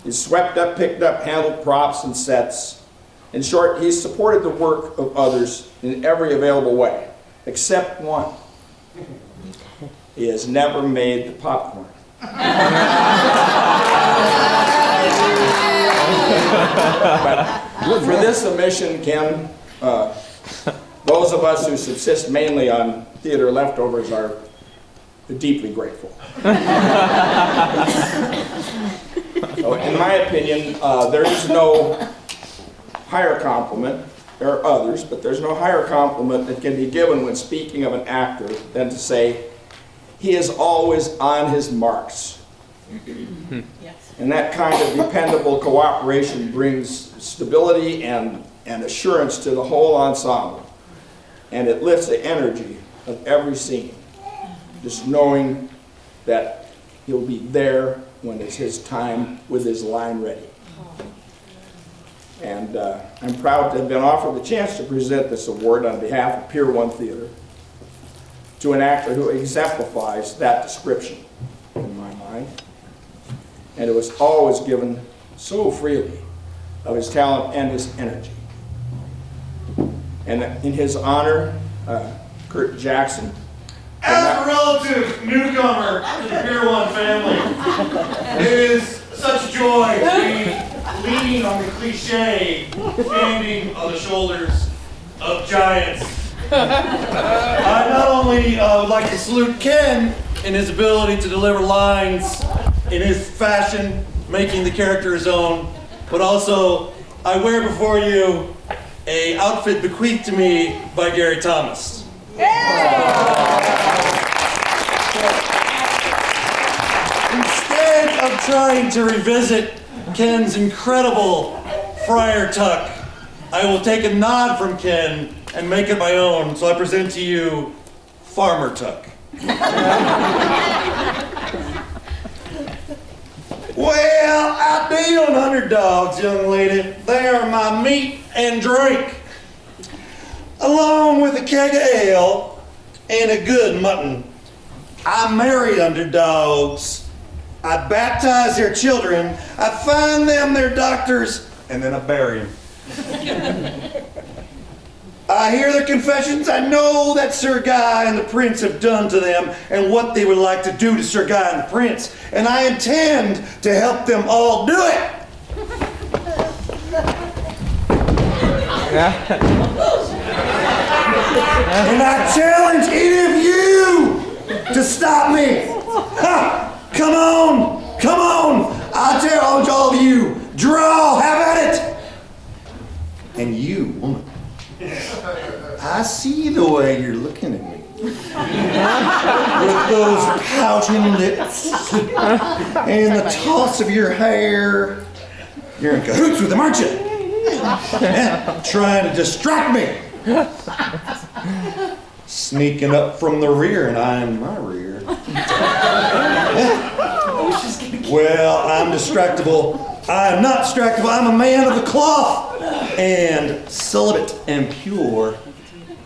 He's swept up, picked up, handled props and sets. In short, he's supported the work of others in every available way, except one. He has never made the popcorn. But for this omission, Ken, those of us who subsist mainly on theater leftovers are deeply grateful. So in my opinion, there is no higher compliment. There are others, but there's no higher compliment that can be given when speaking of an actor than to say, he is always on his marks. And that kind of dependable cooperation brings stability and assurance to the whole ensemble. And it lifts the energy of every scene. Just knowing that he'll be there when it's his time with his line ready. And I'm proud to have been offered the chance to present this award on behalf of Pier One Theatre to an actor who exemplifies that description in my mind. And it was always given so freely of his talent and his energy. And in his honor, Kurt Jackson. As a relative newcomer to the Pier One family, it is such a joy to be leaning on the cliche, standing on the shoulders of giants. I not only would like to salute Ken in his ability to deliver lines in his fashion, making the character his own, but also I wear before you an outfit bequeathed to me by Gary Thomas. Instead of trying to revisit Ken's incredible friar tuck, I will take a nod from Ken and make it my own, so I present to you Farmer Tuck. Well, I deal in underdogs, young lady. They are my meat and drink, along with a keg of ale and a good mutton. I marry underdogs. I baptize their children. I find them their doctors, and then I bury them. I hear their confessions. I know that Sir Guy and the Prince have done to them and what they would like to do to Sir Guy and the Prince. And I intend to help them all do it. And I challenge any of you to stop me. Ha! Come on, come on. I challenge all of you. Draw, have at it. And you, woman, I see the way you're looking at me. With those pouting lips and the toss of your hair. You're in cahoots with them, aren't you? Yeah, trying to distract me. Sneaking up from the rear, and I am my rear. Yeah. Well, I'm distractible. I'm not distractible. I'm a man of the cloth and celibate and pure.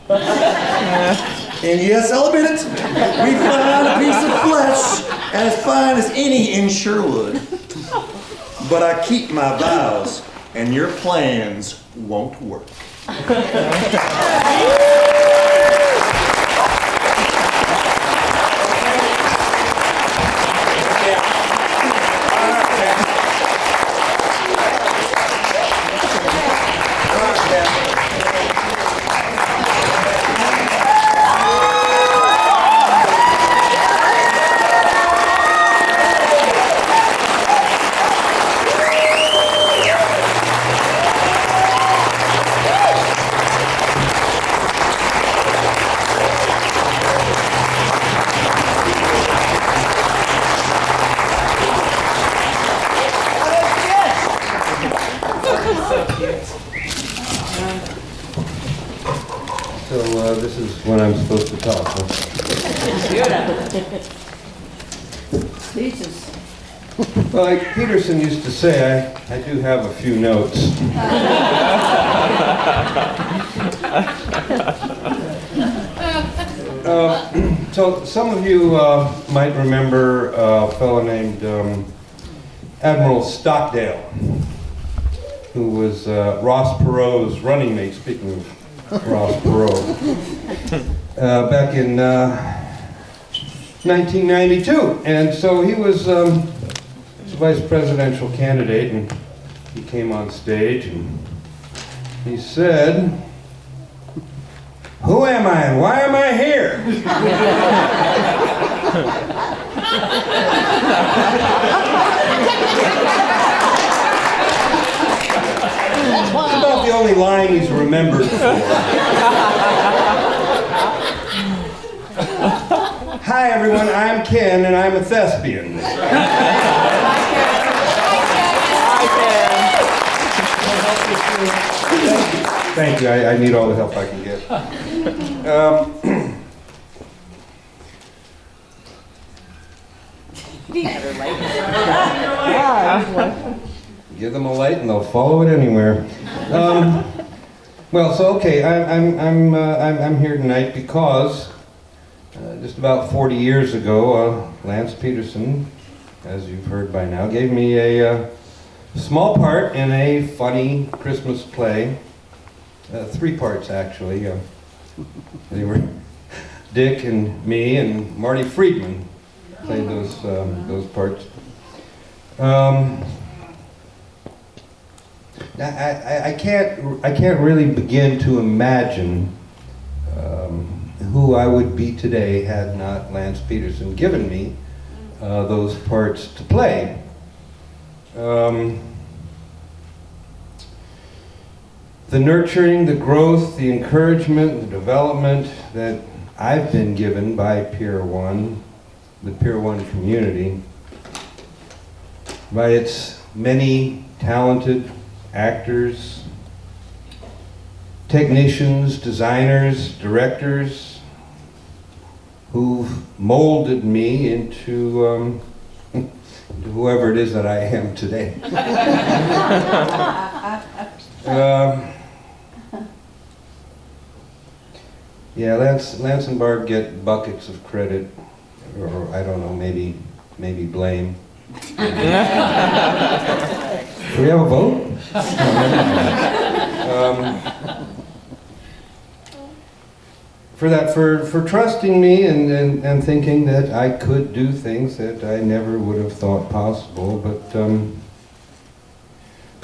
And yes, I'll admit it. We found a piece of flesh as fine as any in Sherwood. But I keep my vows, and your plans won't work. This is when I'm supposed to talk, huh? Jesus. Well, like Petersen used to say, I do have a few notes. So some of you might remember a fellow named Admiral Stockdale, who was Ross Perot's running mate, speaking of Ross Perot, back in 1992. And so he was a vice presidential candidate, and he came on stage and he said, Who am I and why am I here? It's about the only line he's remembered for. Hi everyone, I'm Ken and I'm a thespian. Thank you, I need all the help I can get. Give them a light and they'll follow it anywhere. Well, so okay, I'm here tonight because just about 40 years ago, Lance Petersen, as you've heard by now, gave me a small part in a funny Christmas play. 3 parts actually. They were Dick and me and Marty Friedman played those parts. I can't really begin to imagine who I would be today had not Lance Petersen given me those parts to play. The nurturing, the growth, the encouragement, the development that I've been given by Pier One, the Pier One community, by its many talented actors, technicians, designers, directors, who've molded me into whoever it is that I am today. Yeah, Lance and Barb get buckets of credit, or I don't know, maybe blame. Do we have a vote? For trusting me and thinking that I could do things that I never would have thought possible, but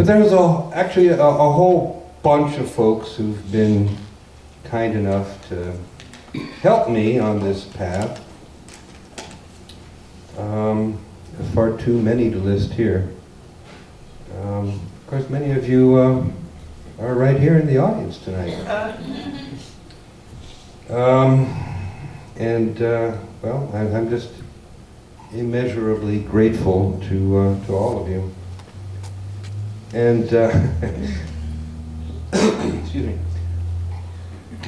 there was actually a whole bunch of folks who've been kind enough to help me on this path. Far too many to list here. Of course, many of you are right here in the audience tonight. Well, I'm just immeasurably grateful to all of you. And excuse me.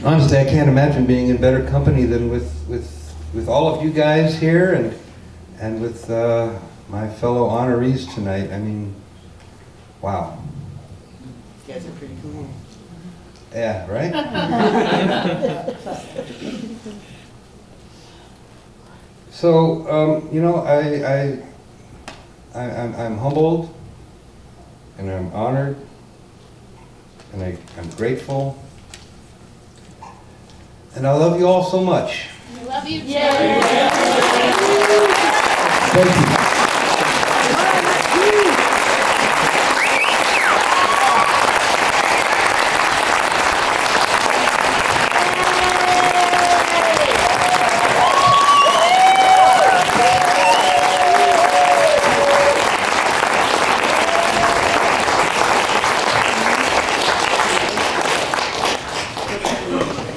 Honestly, I can't imagine being in better company than with all of you guys here and with my fellow honorees tonight. I mean, wow. You guys are pretty cool. Yeah, right? So, you know, I'm humbled, and I'm honored, and I'm grateful, and I love you all so much. We love you too. Thank you.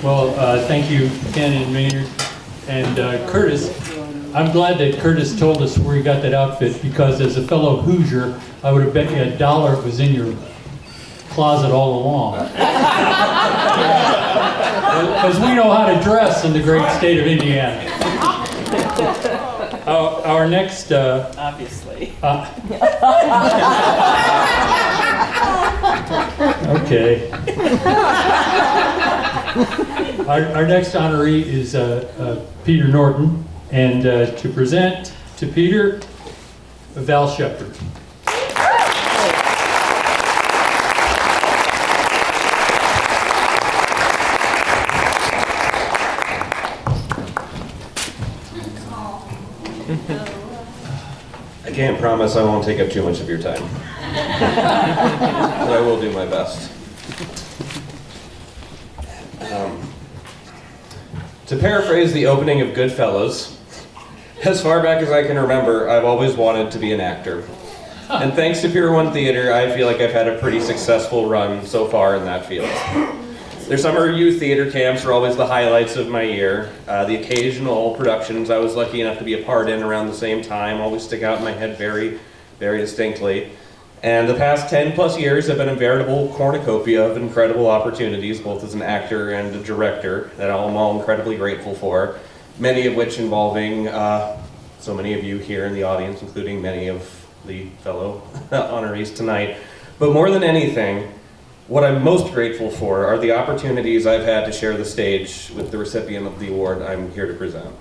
Well, thank you, Ken and Maynard. And Curtis, I'm glad that Curtis told us where he got that outfit, because as a fellow Hoosier, I would have bet you $1 it was in your closet all along. Because we know how to dress in the great state of Indiana. Our next... Obviously. Okay. Our next honoree is Peter Norton, and to present to Peter, Val Shepard. I can't promise I won't take up too much of your time, but I will do my best. To paraphrase the opening of Goodfellas, as far back as I can remember, I've always wanted to be an actor. And thanks to Pier One Theatre, I feel like I've had a pretty successful run so far in that field. Their summer youth theater camps are always the highlights of my year. The occasional productions I was lucky enough to be a part in around the same time always stick out in my head very, very distinctly. And the past 10 plus years have been a veritable cornucopia of incredible opportunities, both as an actor and a director, that I'm all incredibly grateful for. Many of which involving so many of you here in the audience, including many of the fellow honorees tonight. But more than anything, what I'm most grateful for are the opportunities I've had to share the stage with the recipient of the award I'm here to present.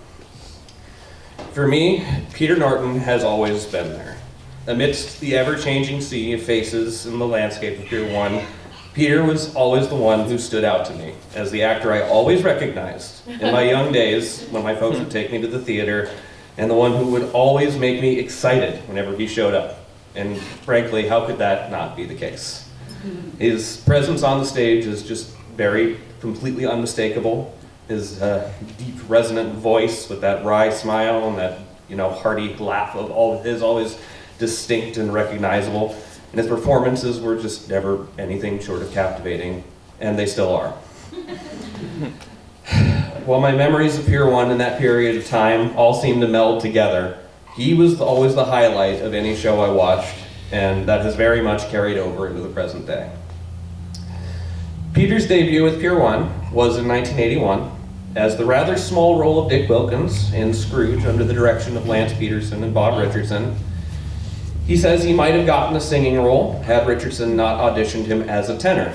For me, Peter Norton has always been there. Amidst the ever-changing sea of faces in the landscape of Pier One, Peter was always the one who stood out to me as the actor I always recognized in my young days when my folks would take me to the theater, and the one who would always make me excited whenever he showed up. And frankly, how could that not be the case? His presence on the stage is just very completely unmistakable. His deep, resonant voice with that wry smile and that, hearty laugh of all his always distinct and recognizable. And his performances were just never anything short of captivating, and they still are. While my memories of Pier One in that period of time all seem to meld together, he was always the highlight of any show I watched, and that has very much carried over into the present day. Peter's debut with Pier One was in 1981 as the rather small role of Dick Wilkins in Scrooge under the direction of Lance Petersen and Bob Richardson. He says he might have gotten a singing role had Richardson not auditioned him as a tenor.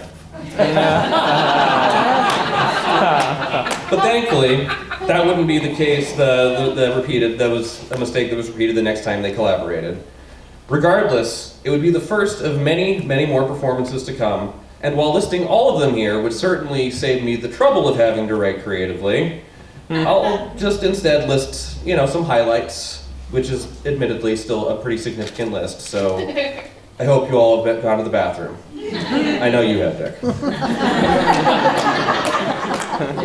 But thankfully, that wouldn't be the case. That was a mistake that was repeated the next time they collaborated. Regardless, it would be the first of many, many more performances to come, and while listing all of them here would certainly save me the trouble of having to write creatively, I'll just instead list, some highlights, which is admittedly still a pretty significant list, so I hope you all have gone to the bathroom. I know you have, Dick.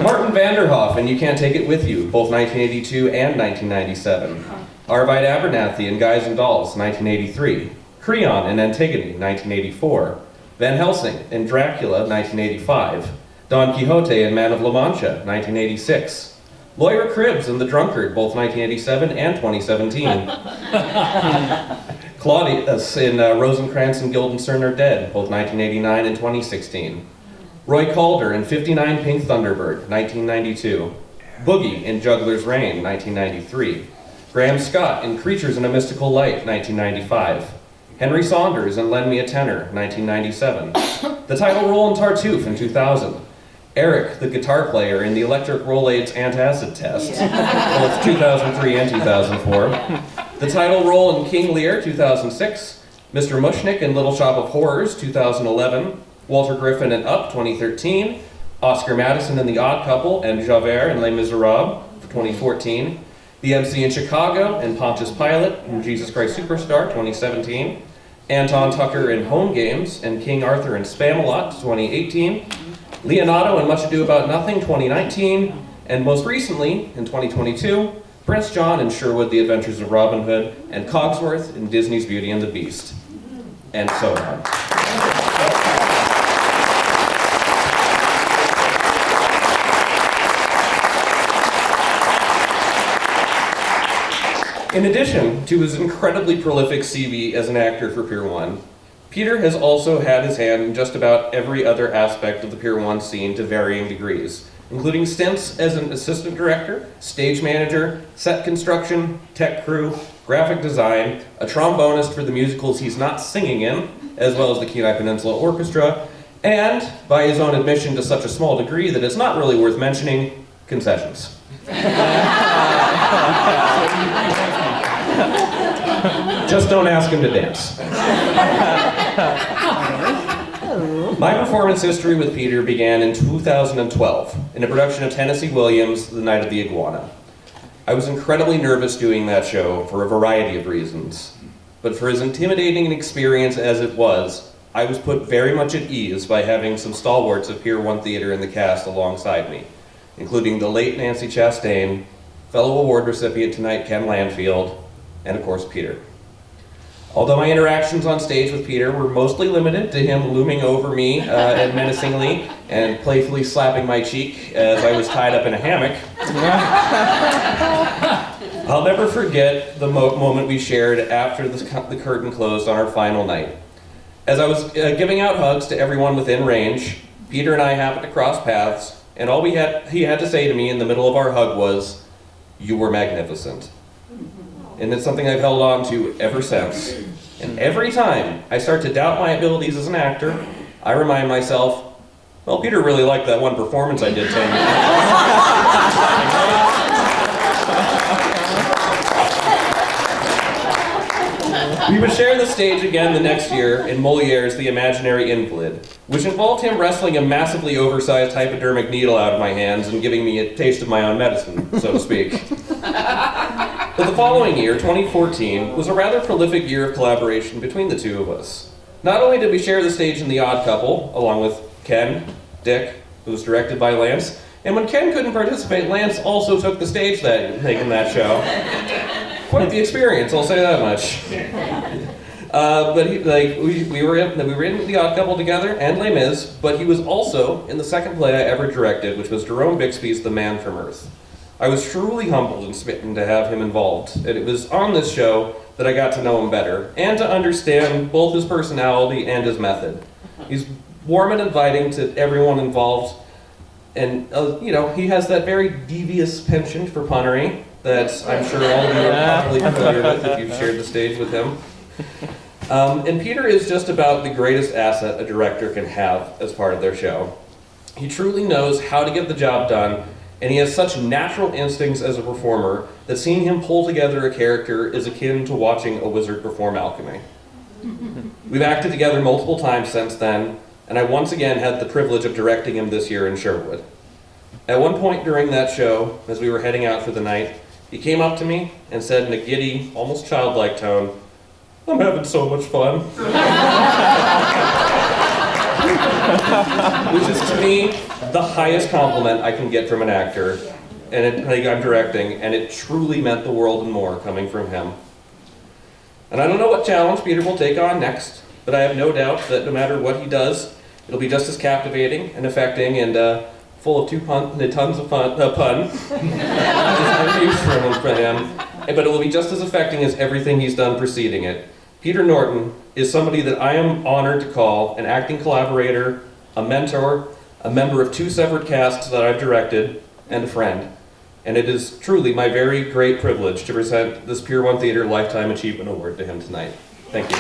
Martin Vanderhoff and You Can't Take It With You, both 1982 and 1997. Arvide Abernathy and Guys and Dolls, 1983. Creon and Antigone, 1984. Van Helsing and Dracula, 1985. Don Quixote and Man of La Mancha, 1986. Moira Cribbs and The Drunkard, both 1987 and 2017. Claudius in Rosencrantz and Guildenstern Are Dead, both 1989 and 2016. Roy Calder in 59 Pink Thunderbird, 1992. Boogie in Juggler's Reign, 1993. Graham Scott in Creatures in a Mystical Light, 1995. Henry Saunders in Lend Me a Tenor, 1997. The title role in Tartuffe in 2000. Eric, the guitar player in the Electric Rolaids Antacid Test, both 2003 and 2004. The title role in King Lear, 2006. Mr. Mushnick in Little Shop of Horrors, 2011. Walter Griffin in Up, 2013. Oscar Madison in The Odd Couple and Javert in Les Miserables, 2014. The MC in Chicago and Pontius Pilate in Jesus Christ Superstar, 2017. Anton Tucker in Home Games and King Arthur in Spamalot, 2018. Leonardo in Much Ado About Nothing, 2019, and most recently, in 2022, Prince John in Sherwood, The Adventures of Robin Hood, and Cogsworth in Disney's Beauty and the Beast, and so on. In addition to his incredibly prolific CV as an actor for Pier One, Peter has also had his hand in just about every other aspect of the Pier One scene to varying degrees, including stints as an assistant director, stage manager, set construction, tech crew, graphic design, a trombonist for the musicals he's not singing in, as well as the Kenai Peninsula Orchestra, and, by his own admission to such a small degree that it's not really worth mentioning, concessions. Just don't ask him to dance. My performance history with Peter began in 2012 in a production of Tennessee Williams' The Night of the Iguana. I was incredibly nervous doing that show for a variety of reasons, but for as intimidating an experience as it was, I was put very much at ease by having some stalwarts of Pier One Theatre in the cast alongside me. including the late Nancy Chastain, fellow award recipient tonight Ken Landfield, and of course Peter. Although my interactions on stage with Peter were mostly limited to him looming over me and menacingly and playfully slapping my cheek as I was tied up in a hammock, I'll never forget the moment we shared after the curtain closed on our final night. As I was giving out hugs to everyone within range, Peter and I happened to cross paths, and all he had to say to me in the middle of our hug was, "You were magnificent." And it's something I've held on to ever since. And every time I start to doubt my abilities as an actor, I remind myself, well, Peter really liked that one performance I did 10 years ago. We would share the stage again the next year in Moliere's The Imaginary Invalid, which involved him wrestling a massively oversized hypodermic needle out of my hands and giving me a taste of my own medicine, so to speak. But the following year, 2014, was a rather prolific year of collaboration between the two of us. Not only did we share the stage in The Odd Couple, along with Ken, Dick, who was directed by Lance, and when Ken couldn't participate, Lance also took the stage in that show. Quite the experience, I'll say that much. We were in The Odd Couple together and Les Mis, but he was also in the second play I ever directed, which was Jerome Bixby's The Man from Earth. I was truly humbled and smitten to have him involved, and it was on this show that I got to know him better, and to understand both his personality and his method. He's warm and inviting to everyone involved, and he has that very devious penchant for punnery that I'm sure all of you are probably familiar with if you've shared the stage with him. And Peter is just about the greatest asset a director can have as part of their show. He truly knows how to get the job done, and he has such natural instincts as a performer that seeing him pull together a character is akin to watching a wizard perform alchemy. We've acted together multiple times since then, and I once again had the privilege of directing him this year in Sherwood. At one point during that show, as we were heading out for the night, he came up to me and said in a giddy, almost childlike tone, "I'm having so much fun." Which is, to me, the highest compliment I can get from an actor, and I'm directing, and it truly meant the world and more coming from him. And I don't know what challenge Peter will take on next, but I have no doubt that no matter what he does, it'll be just as captivating and affecting and full of tons of pun. I'm used for him, but it will be just as affecting as everything he's done preceding it. Peter Norton is somebody that I am honored to call an acting collaborator, a mentor, a member of 2 separate casts that I've directed, and a friend. And it is truly my very great privilege to present this Pier One Theatre Lifetime Achievement Award to him tonight. Thank you.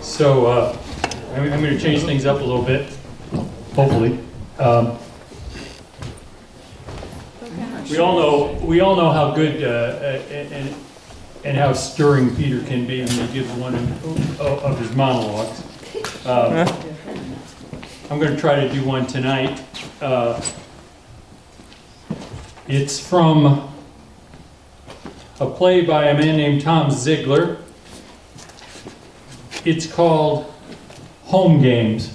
So I'm going to change things up a little bit, hopefully. We all know how good and how stirring Peter can be when he gives one of his monologues. I'm going to try to do one tonight. It's from a play by a man named Tom Ziegler. It's called Home Games.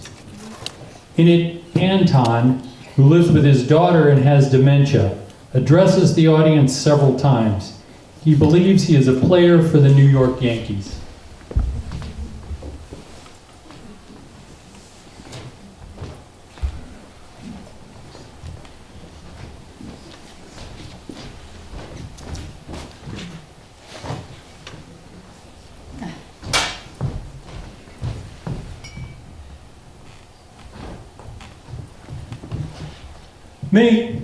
In it, Anton, who lives with his daughter and has dementia, addresses the audience several times. He believes he is a player for the New York Yankees. Me,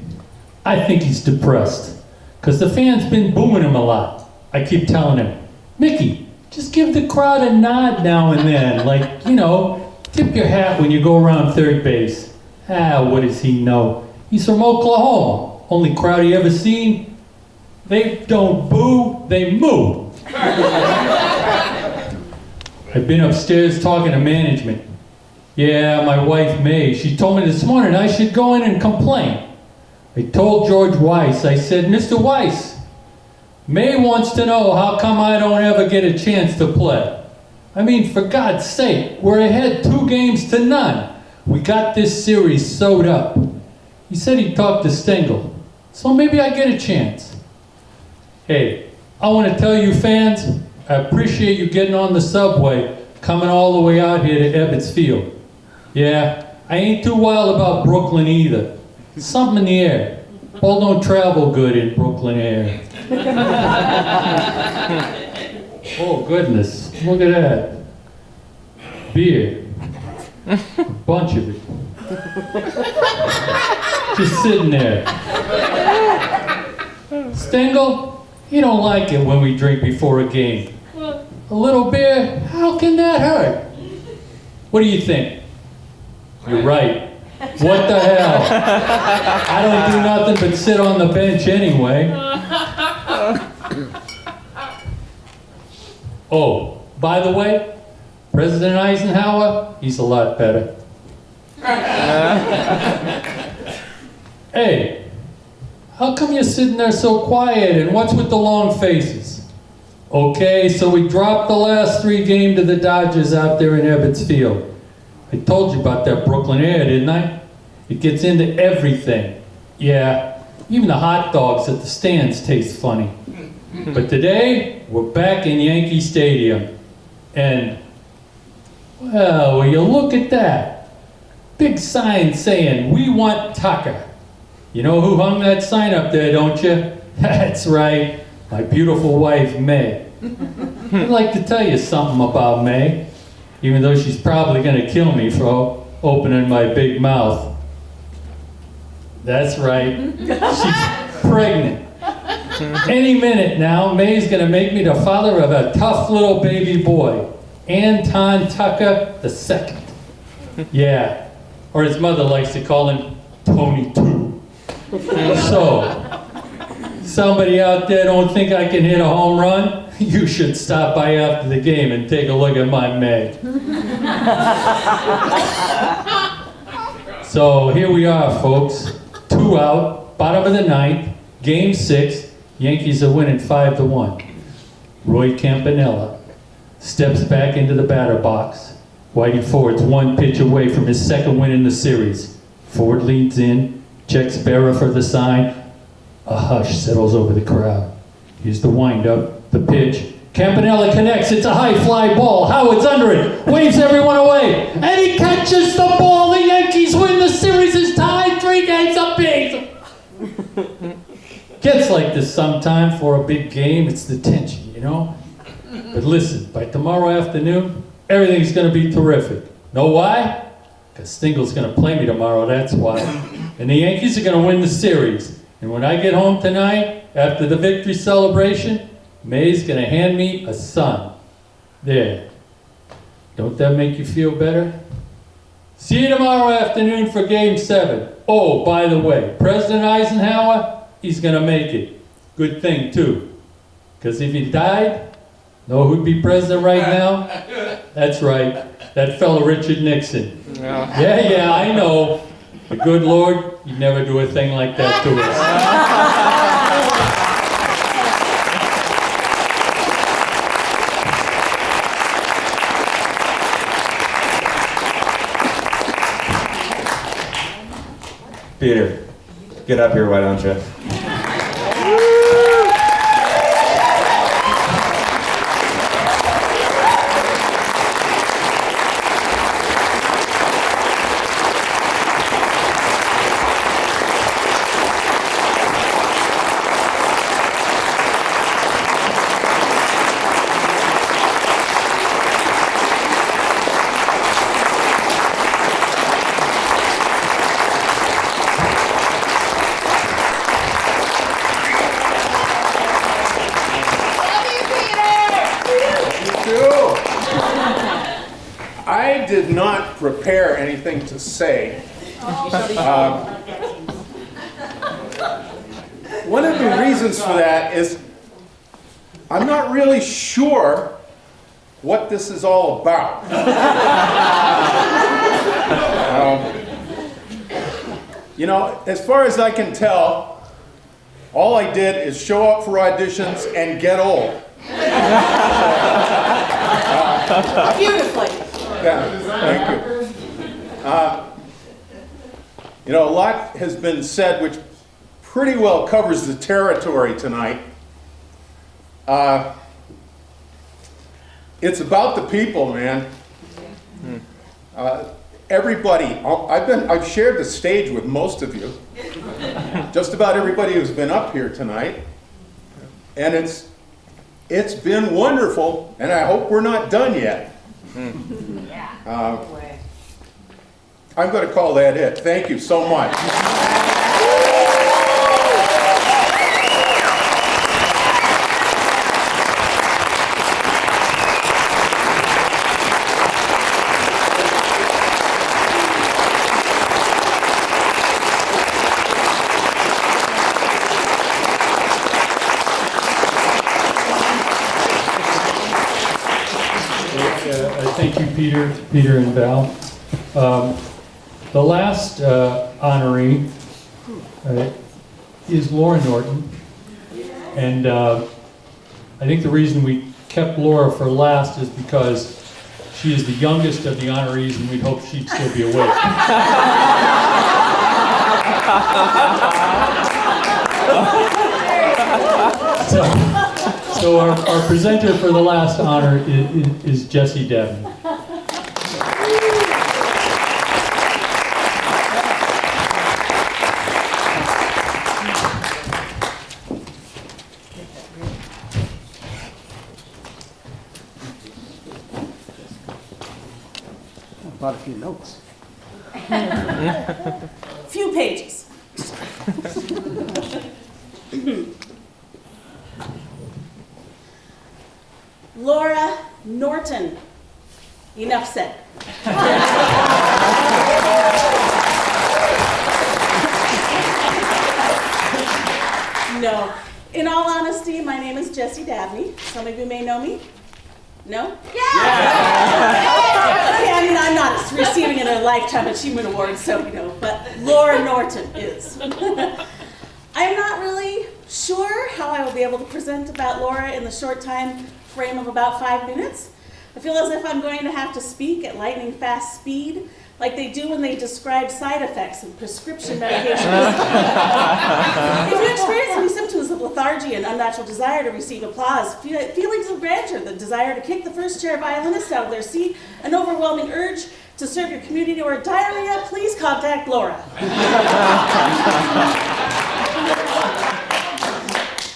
I think he's depressed, because the fans been booing him a lot. I keep telling him, Mickey, just give the crowd a nod now and then, like, tip your hat when you go around third base. What does he know? He's from Oklahoma. Only crowd he ever seen. They don't boo, they moo. I've been upstairs talking to management. Yeah, my wife May, she told me this morning I should go in and complain. I told George Weiss, I said, Mr. Weiss, May wants to know how come I don't ever get a chance to play. I mean, for God's sake, we're ahead 2-0. We got this series sewed up. He said he'd talk to Stengel, so maybe I get a chance. Hey, I want to tell you fans, I appreciate you getting on the subway, coming all the way out here to Ebbets Field. Yeah, I ain't too wild about Brooklyn either. Something in the air. Ball don't travel good in Brooklyn air. Oh goodness, look at that. Beer. A bunch of it. Just sitting there. Stengel, you don't like it when we drink before a game. A little beer, how can that hurt? What do you think? You're right. What the hell? I don't do nothing but sit on the bench anyway. Oh, by the way, President Eisenhower, he's a lot better. Hey, how come you're sitting there so quiet and what's with the long faces? Okay, so we dropped the last 3 games to the Dodgers out there in Ebbets Field. I told you about that Brooklyn air, didn't I? It gets into everything. Yeah, even the hot dogs at the stands taste funny. But today, we're back in Yankee Stadium. And, well, will you look at that? Big sign saying, "We want Tucker." You know who hung that sign up there, don't you? That's right, my beautiful wife, May. I'd like to tell you something about May, even though she's probably going to kill me for opening my big mouth. That's right, she's pregnant. Any minute now, May's going to make me the father of a tough little baby boy, Anton Tucker II. Yeah, or his mother likes to call him Tony 2. So, somebody out there don't think I can hit a home run? You should stop by after the game and take a look at my May. So here we are, folks. 2 out, bottom of the 9th, game 6. Yankees are winning 5-1. Roy Campanella steps back into the batter box. Whitey Ford's 1 pitch away from his 2nd win in the series. Ford leads in, checks bearer for the sign. A hush settles over the crowd. Here's the windup, the pitch. Campanella connects, it's a high fly ball. Howard's under it, waves everyone away, and he catches the ball. The Yankees win, the series is tied 3 games apiece. Gets like this sometime for a big game, it's the tension, you know? But listen, by tomorrow afternoon, everything's gonna be terrific. Know why? Because Stengel's gonna play me tomorrow, that's why. And the Yankees are gonna win the series. And when I get home tonight, after the victory celebration, May's gonna hand me a son. There. Don't that make you feel better? See you tomorrow afternoon for Game 7. Oh, by the way, President Eisenhower, he's gonna make it. Good thing, too. Because if he died, know who'd be president right now? That's right, that fellow Richard Nixon. Yeah, I know. The good Lord, he'd never do a thing like that to us. Peter, get up here, why don't you? I did not prepare anything to say. One of the reasons for that is I'm not really sure what this is all about. You know, as far as I can tell, All I did is show up for auditions and get old. Beautifully. Yeah, thank you. You know, a lot has been said which pretty well covers the territory tonight. It's about the people, man. Everybody, I've shared the stage with most of you. Just about everybody who's been up here tonight. And it's been wonderful, and I hope we're not done yet. I'm going to call that it. Thank you so much. Thank you, Peter and Val. The last honoree is Laura Norton, and I think the reason we kept Laura for last is because she is the youngest of the honorees, and we'd hope she'd still be awake. So our presenter for the last honor is Jessie Devon. Brought a few notes. Few pages. Laura Norton. Enough said. No. In all honesty, my name is Jessie Dabney. Some of you may know me. No? Yeah! Okay, I mean, I'm not receiving a Lifetime Achievement Award, so, but Laura Norton is. I'm not really sure how I will be able to present about Laura in the short time frame of about 5 minutes. I feel as if I'm going to have to speak at lightning fast speed, like they do when they describe side effects of prescription medications. If you experience any symptoms of lethargy and unnatural desire to receive applause, feelings of grandeur, the desire to kick the first chair violinist out of their seat, an overwhelming urge to serve your community, or diarrhea, please contact Laura.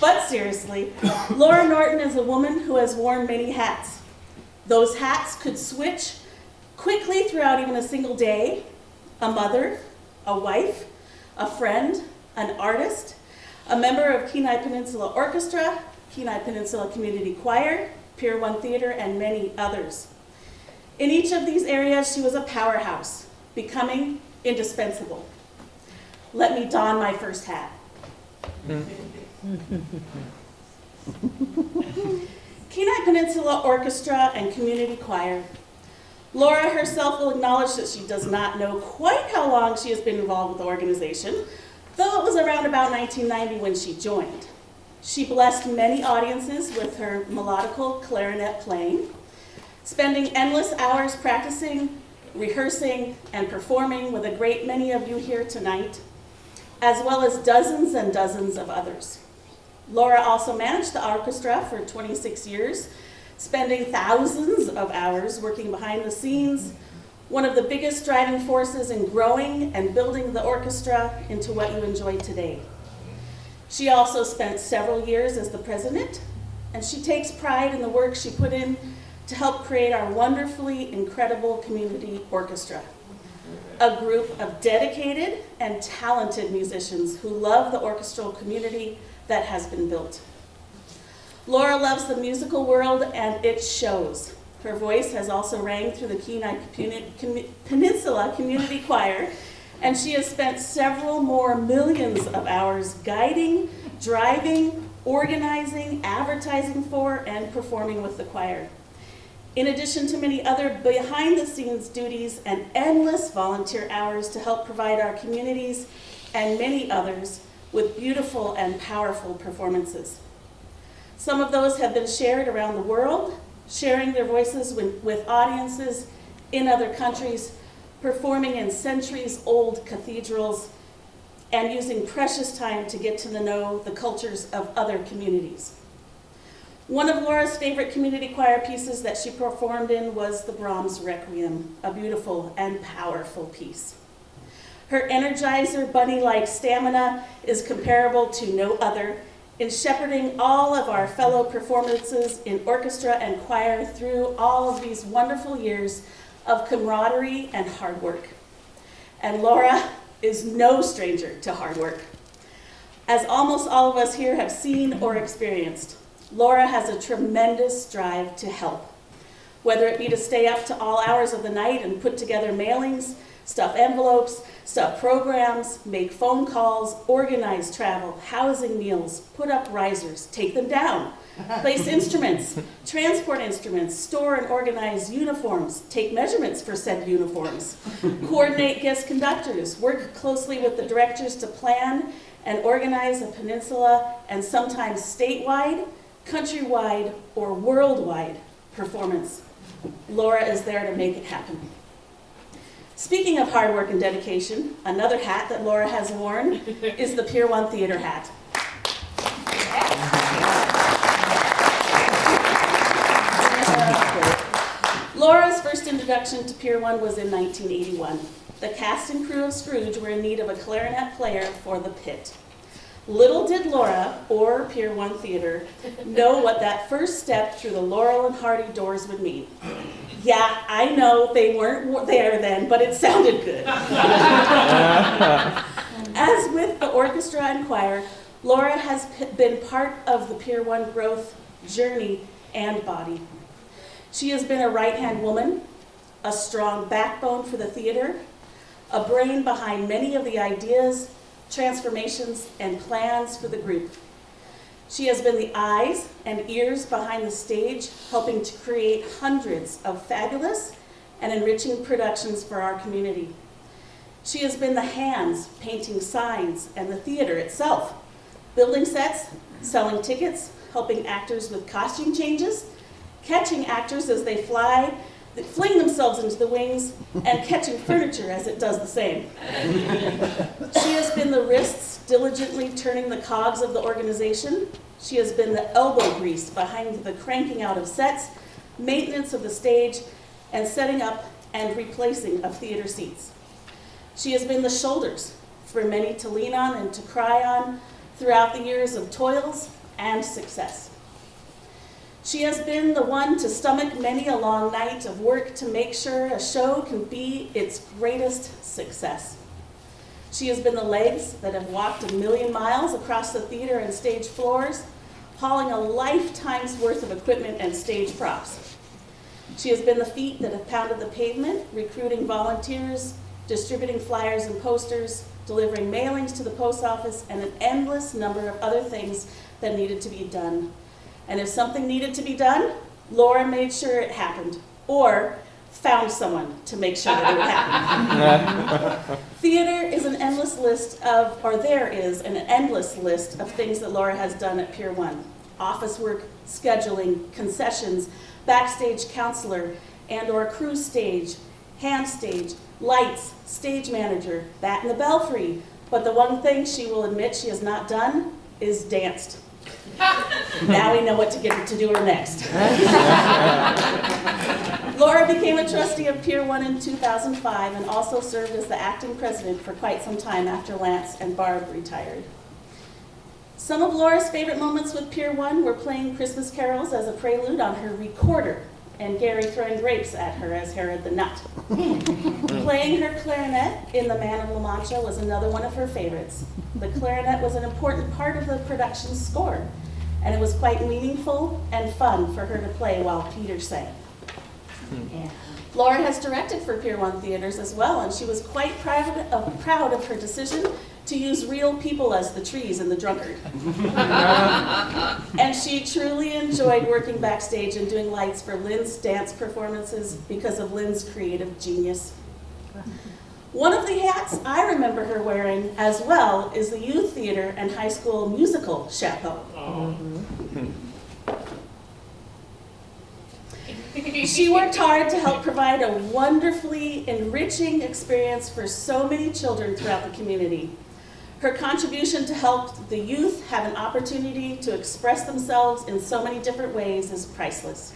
But seriously, Laura Norton is a woman who has worn many hats. Those hats could switch quickly throughout even a single day. A mother, a wife, a friend, an artist, a member of Kenai Peninsula Orchestra, Kenai Peninsula Community Choir, Pier One Theatre, and many others. In each of these areas, she was a powerhouse, becoming indispensable. Let me don my first hat. Kenai Peninsula Orchestra and Community Choir. Laura herself will acknowledge that she does not know quite how long she has been involved with the organization, though it was around about 1990 when she joined. She blessed many audiences with her melodical clarinet playing, spending endless hours practicing, rehearsing, and performing with a great many of you here tonight, as well as dozens and dozens of others. Laura also managed the orchestra for 26 years, spending thousands of hours working behind the scenes, one of the biggest driving forces in growing and building the orchestra into what you enjoy today. She also spent several years as the president, and she takes pride in the work she put in to help create our wonderfully incredible community orchestra, a group of dedicated and talented musicians who love the orchestral community that has been built. Laura loves the musical world, and it shows. Her voice has also rang through the Kenai Peninsula Community Choir, and she has spent several more millions of hours guiding, driving, organizing, advertising for, and performing with the choir. In addition to many other behind-the-scenes duties and endless volunteer hours to help provide our communities and many others, with beautiful and powerful performances. Some of those have been shared around the world, sharing their voices with audiences in other countries, performing in centuries-old cathedrals, and using precious time to get to know the cultures of other communities. One of Laura's favorite community choir pieces that she performed in was the Brahms Requiem, a beautiful and powerful piece. Her Energizer bunny-like stamina is comparable to no other in shepherding all of our fellow performances in orchestra and choir through all of these wonderful years of camaraderie and hard work. And Laura is no stranger to hard work. As almost all of us here have seen or experienced, Laura has a tremendous drive to help, whether it be to stay up to all hours of the night and put together mailings, stuff envelopes, stuff programs, make phone calls, organize travel, housing meals, put up risers, take them down, place instruments, transport instruments, store and organize uniforms, take measurements for said uniforms, coordinate guest conductors, work closely with the directors to plan and organize a peninsula and sometimes statewide, countrywide, or worldwide performance. Laura is there to make it happen. Speaking of hard work and dedication, another hat that Laura has worn is the Pier One Theatre hat. Laura's first introduction to Pier One was in 1981. The cast and crew of Scrooge were in need of a clarinet player for the pit. Little did Laura, or Pier One Theatre, know what that first step through the Laurel and Hardy doors would mean. Yeah, I know they weren't there then, but it sounded good. As with the orchestra and choir, Laura has been part of the Pier One growth journey and body. She has been a right-hand woman, a strong backbone for the theater, a brain behind many of the ideas, transformations, and plans for the group. She has been the eyes and ears behind the stage, helping to create hundreds of fabulous and enriching productions for our community. She has been the hands painting signs and the theater itself, building sets, selling tickets, helping actors with costume changes, catching actors as they fling themselves into the wings, and catching furniture as it does the same. She has been the wrists diligently turning the cogs of the organization. She has been the elbow grease behind the cranking out of sets, maintenance of the stage, and setting up and replacing of theater seats. She has been the shoulders for many to lean on and to cry on throughout the years of toils and success. She has been the one to stomach many a long night of work to make sure a show can be its greatest success. She has been the legs that have walked 1,000,000 miles across the theater and stage floors, hauling a lifetime's worth of equipment and stage props. She has been the feet that have pounded the pavement, recruiting volunteers, distributing flyers and posters, delivering mailings to the post office, and an endless number of other things that needed to be done. And if something needed to be done, Laura made sure it happened, or found someone to make sure that it happened. Theater is an endless list of, or there is an endless list of things that Laura has done at Pier One. Office work, scheduling, concessions, backstage counselor, and or crew stage, hand stage, lights, stage manager, bat in the belfry. But the one thing she will admit she has not done is danced. Now we know what to get her to do her next. Laura became a trustee of Pier One in 2005 and also served as the acting president for quite some time after Lance and Barb retired. Some of Laura's favorite moments with Pier One were playing Christmas carols as a prelude on her recorder and Gary throwing grapes at her as Herod the Nut. Playing her clarinet in The Man of La Mancha was another one of her favorites. The clarinet was an important part of the production's score, and it was quite meaningful and fun for her to play while Peter sang. Yeah. Laura has directed for Pier One Theaters as well, and she was quite proud of her decision to use real people as the trees and the drunkard. And she truly enjoyed working backstage and doing lights for Lynne's dance performances because of Lynne's creative genius. One of the hats I remember her wearing as well is the youth theater and high school musical chapeau. She worked hard to help provide a wonderfully enriching experience for so many children throughout the community. Her contribution to help the youth have an opportunity to express themselves in so many different ways is priceless.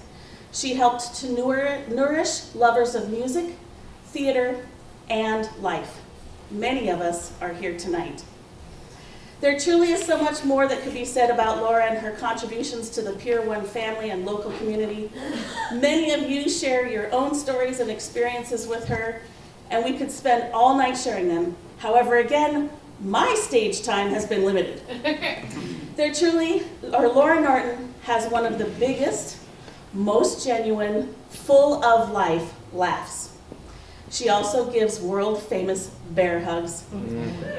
She helped to nourish lovers of music, theater, and life. Many of us are here tonight. There truly is so much more that could be said about Laura and her contributions to the Pier One family and local community. Many of you share your own stories and experiences with her, and we could spend all night sharing them. However, again, my stage time has been limited. Laura Norton has one of the biggest, most genuine, full of life laughs. She also gives world-famous bear hugs.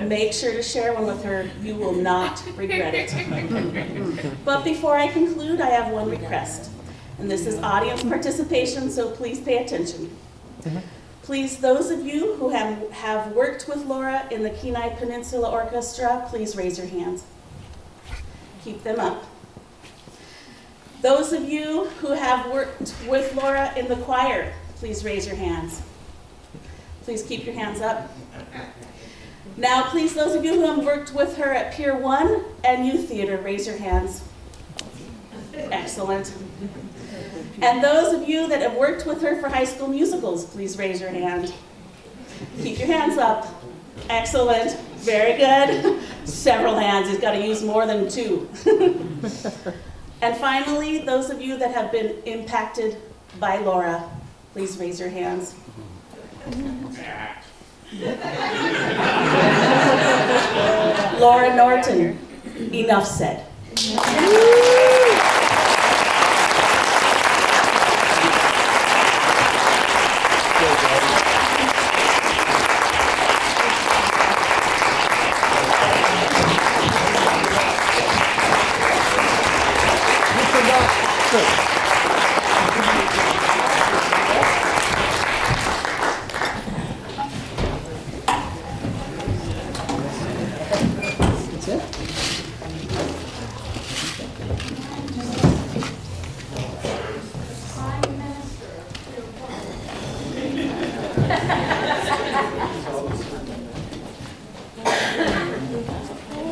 Make sure to share one with her. You will not regret it. But before I conclude, I have one request. And this is audience participation, so please pay attention. Please, those of you who have worked with Laura in the Kenai Peninsula Orchestra, please raise your hands. Keep them up. Those of you who have worked with Laura in the choir, please raise your hands. Please keep your hands up. Now, please, those of you who have worked with her at Pier One and Youth Theater, raise your hands. Excellent. And those of you that have worked with her for high school musicals, please raise your hand. Keep your hands up. Excellent. Very good. Several hands. He's got to use more than two. And finally, those of you that have been impacted by Laura, please raise your hands. Laura Norton, enough said.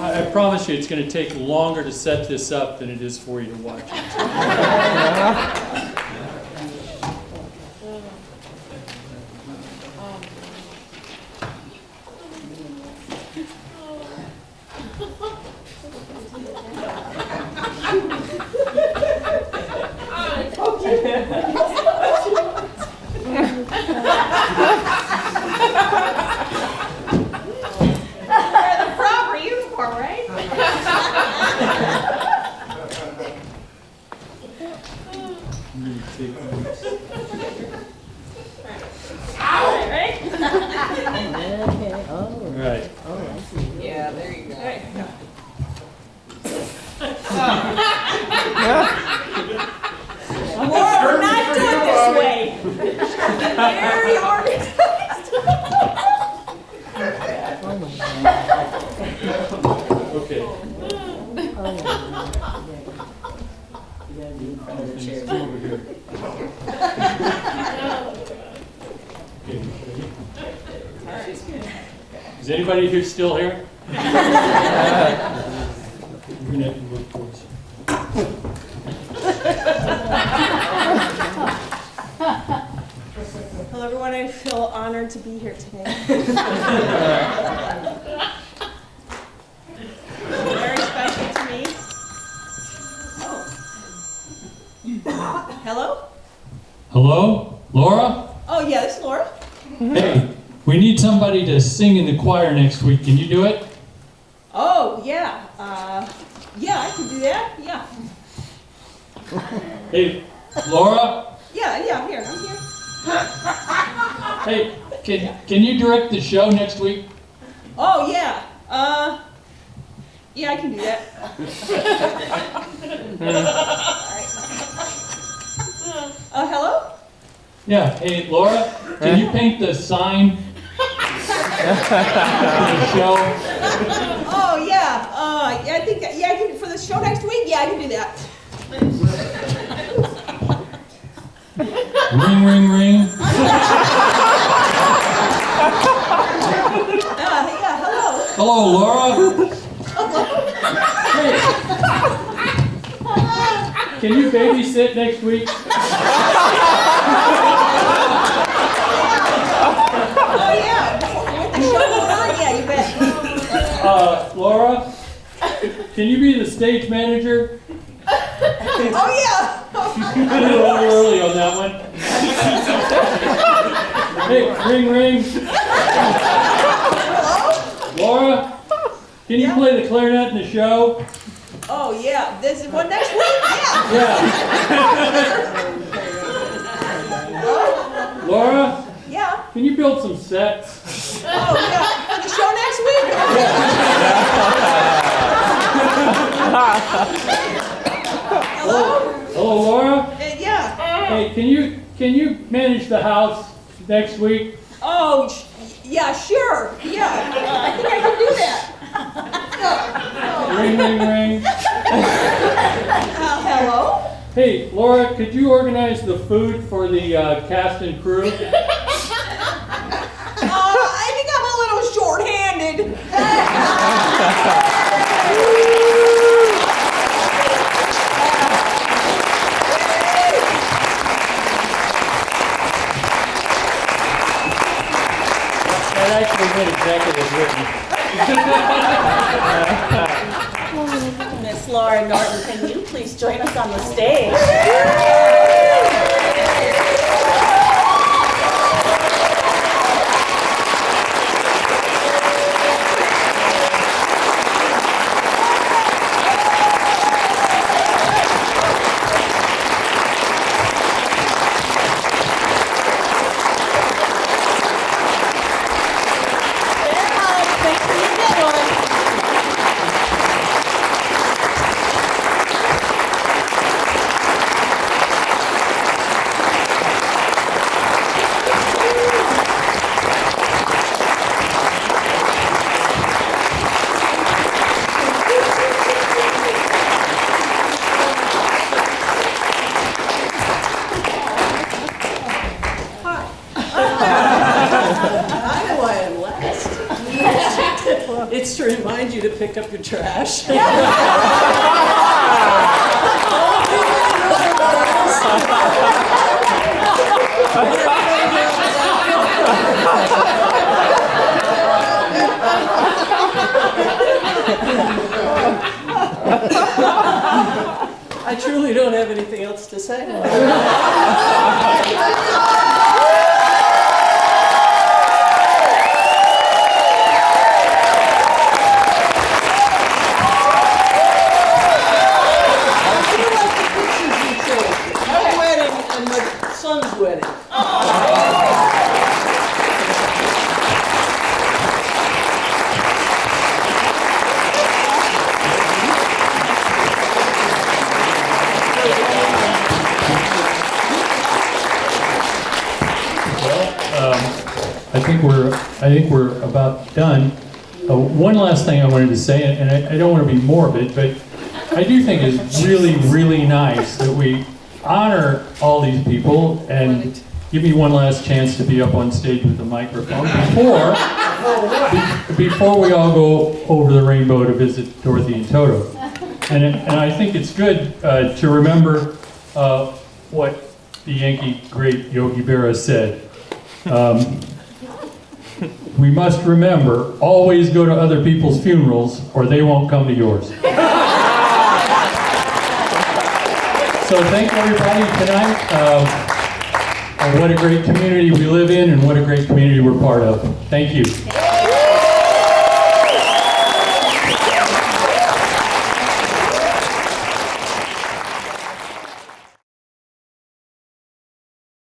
I promise you it's going to take longer to set this up than it is for you to watch it. Is anybody here still here? Hello, everyone. I feel honored to be here today. Very special to me. Oh. Hello? Hello? Laura? Oh, yeah, this is Laura. Hey, we need somebody to sing in the choir next week. Can you do it? Oh, yeah. Yeah, I can do that. Yeah. Hey, Laura? Yeah, I'm here. Hey, can you direct the show next week? Oh, yeah. Yeah, I can do that. Hello? Yeah, hey, Laura, can you paint the sign show? Oh, yeah. I think, yeah, I can, for the show next week, yeah, I can do that. Ring, ring, ring. Yeah, hello. Hello, Laura. Hey. Can you babysit next week? Oh, yeah. With the show going on, yeah, you bet. Laura, can you be the stage manager? Oh, yeah. A little early on that one. Hey, ring, ring. Hello? Laura, can you play the clarinet in the show? Oh, yeah. This is one next week? Yeah. Laura, Yeah. can you build some sets? Oh, yeah. For the show next week? Hello? Hello, Laura. Yeah. Hey, can you manage the house next week? Oh, yeah, sure. Yeah. I think I can do that. Ring, ring, ring. Hello? Hey, Laura, could you organize the food for the cast and crew? I think I'm a little short-handed. That actually went exactly as written. Miss Laura Norton, can you please join us on the stage? It's to remind you to pick up your trash. I truly don't have anything else to say. I think we're about done. One last thing I wanted to say, and I don't want to be morbid, but I do think it's really, really nice that we honor all these people and give me one last chance to be up on stage with the microphone before we all go over the rainbow to visit Dorothy and Toto. And I think it's good to remember what the Yankee great Yogi Berra said. We must remember, always go to other people's funerals or they won't come to yours. So thank everybody tonight. What a great community we live in and what a great community we're part of. Thank you.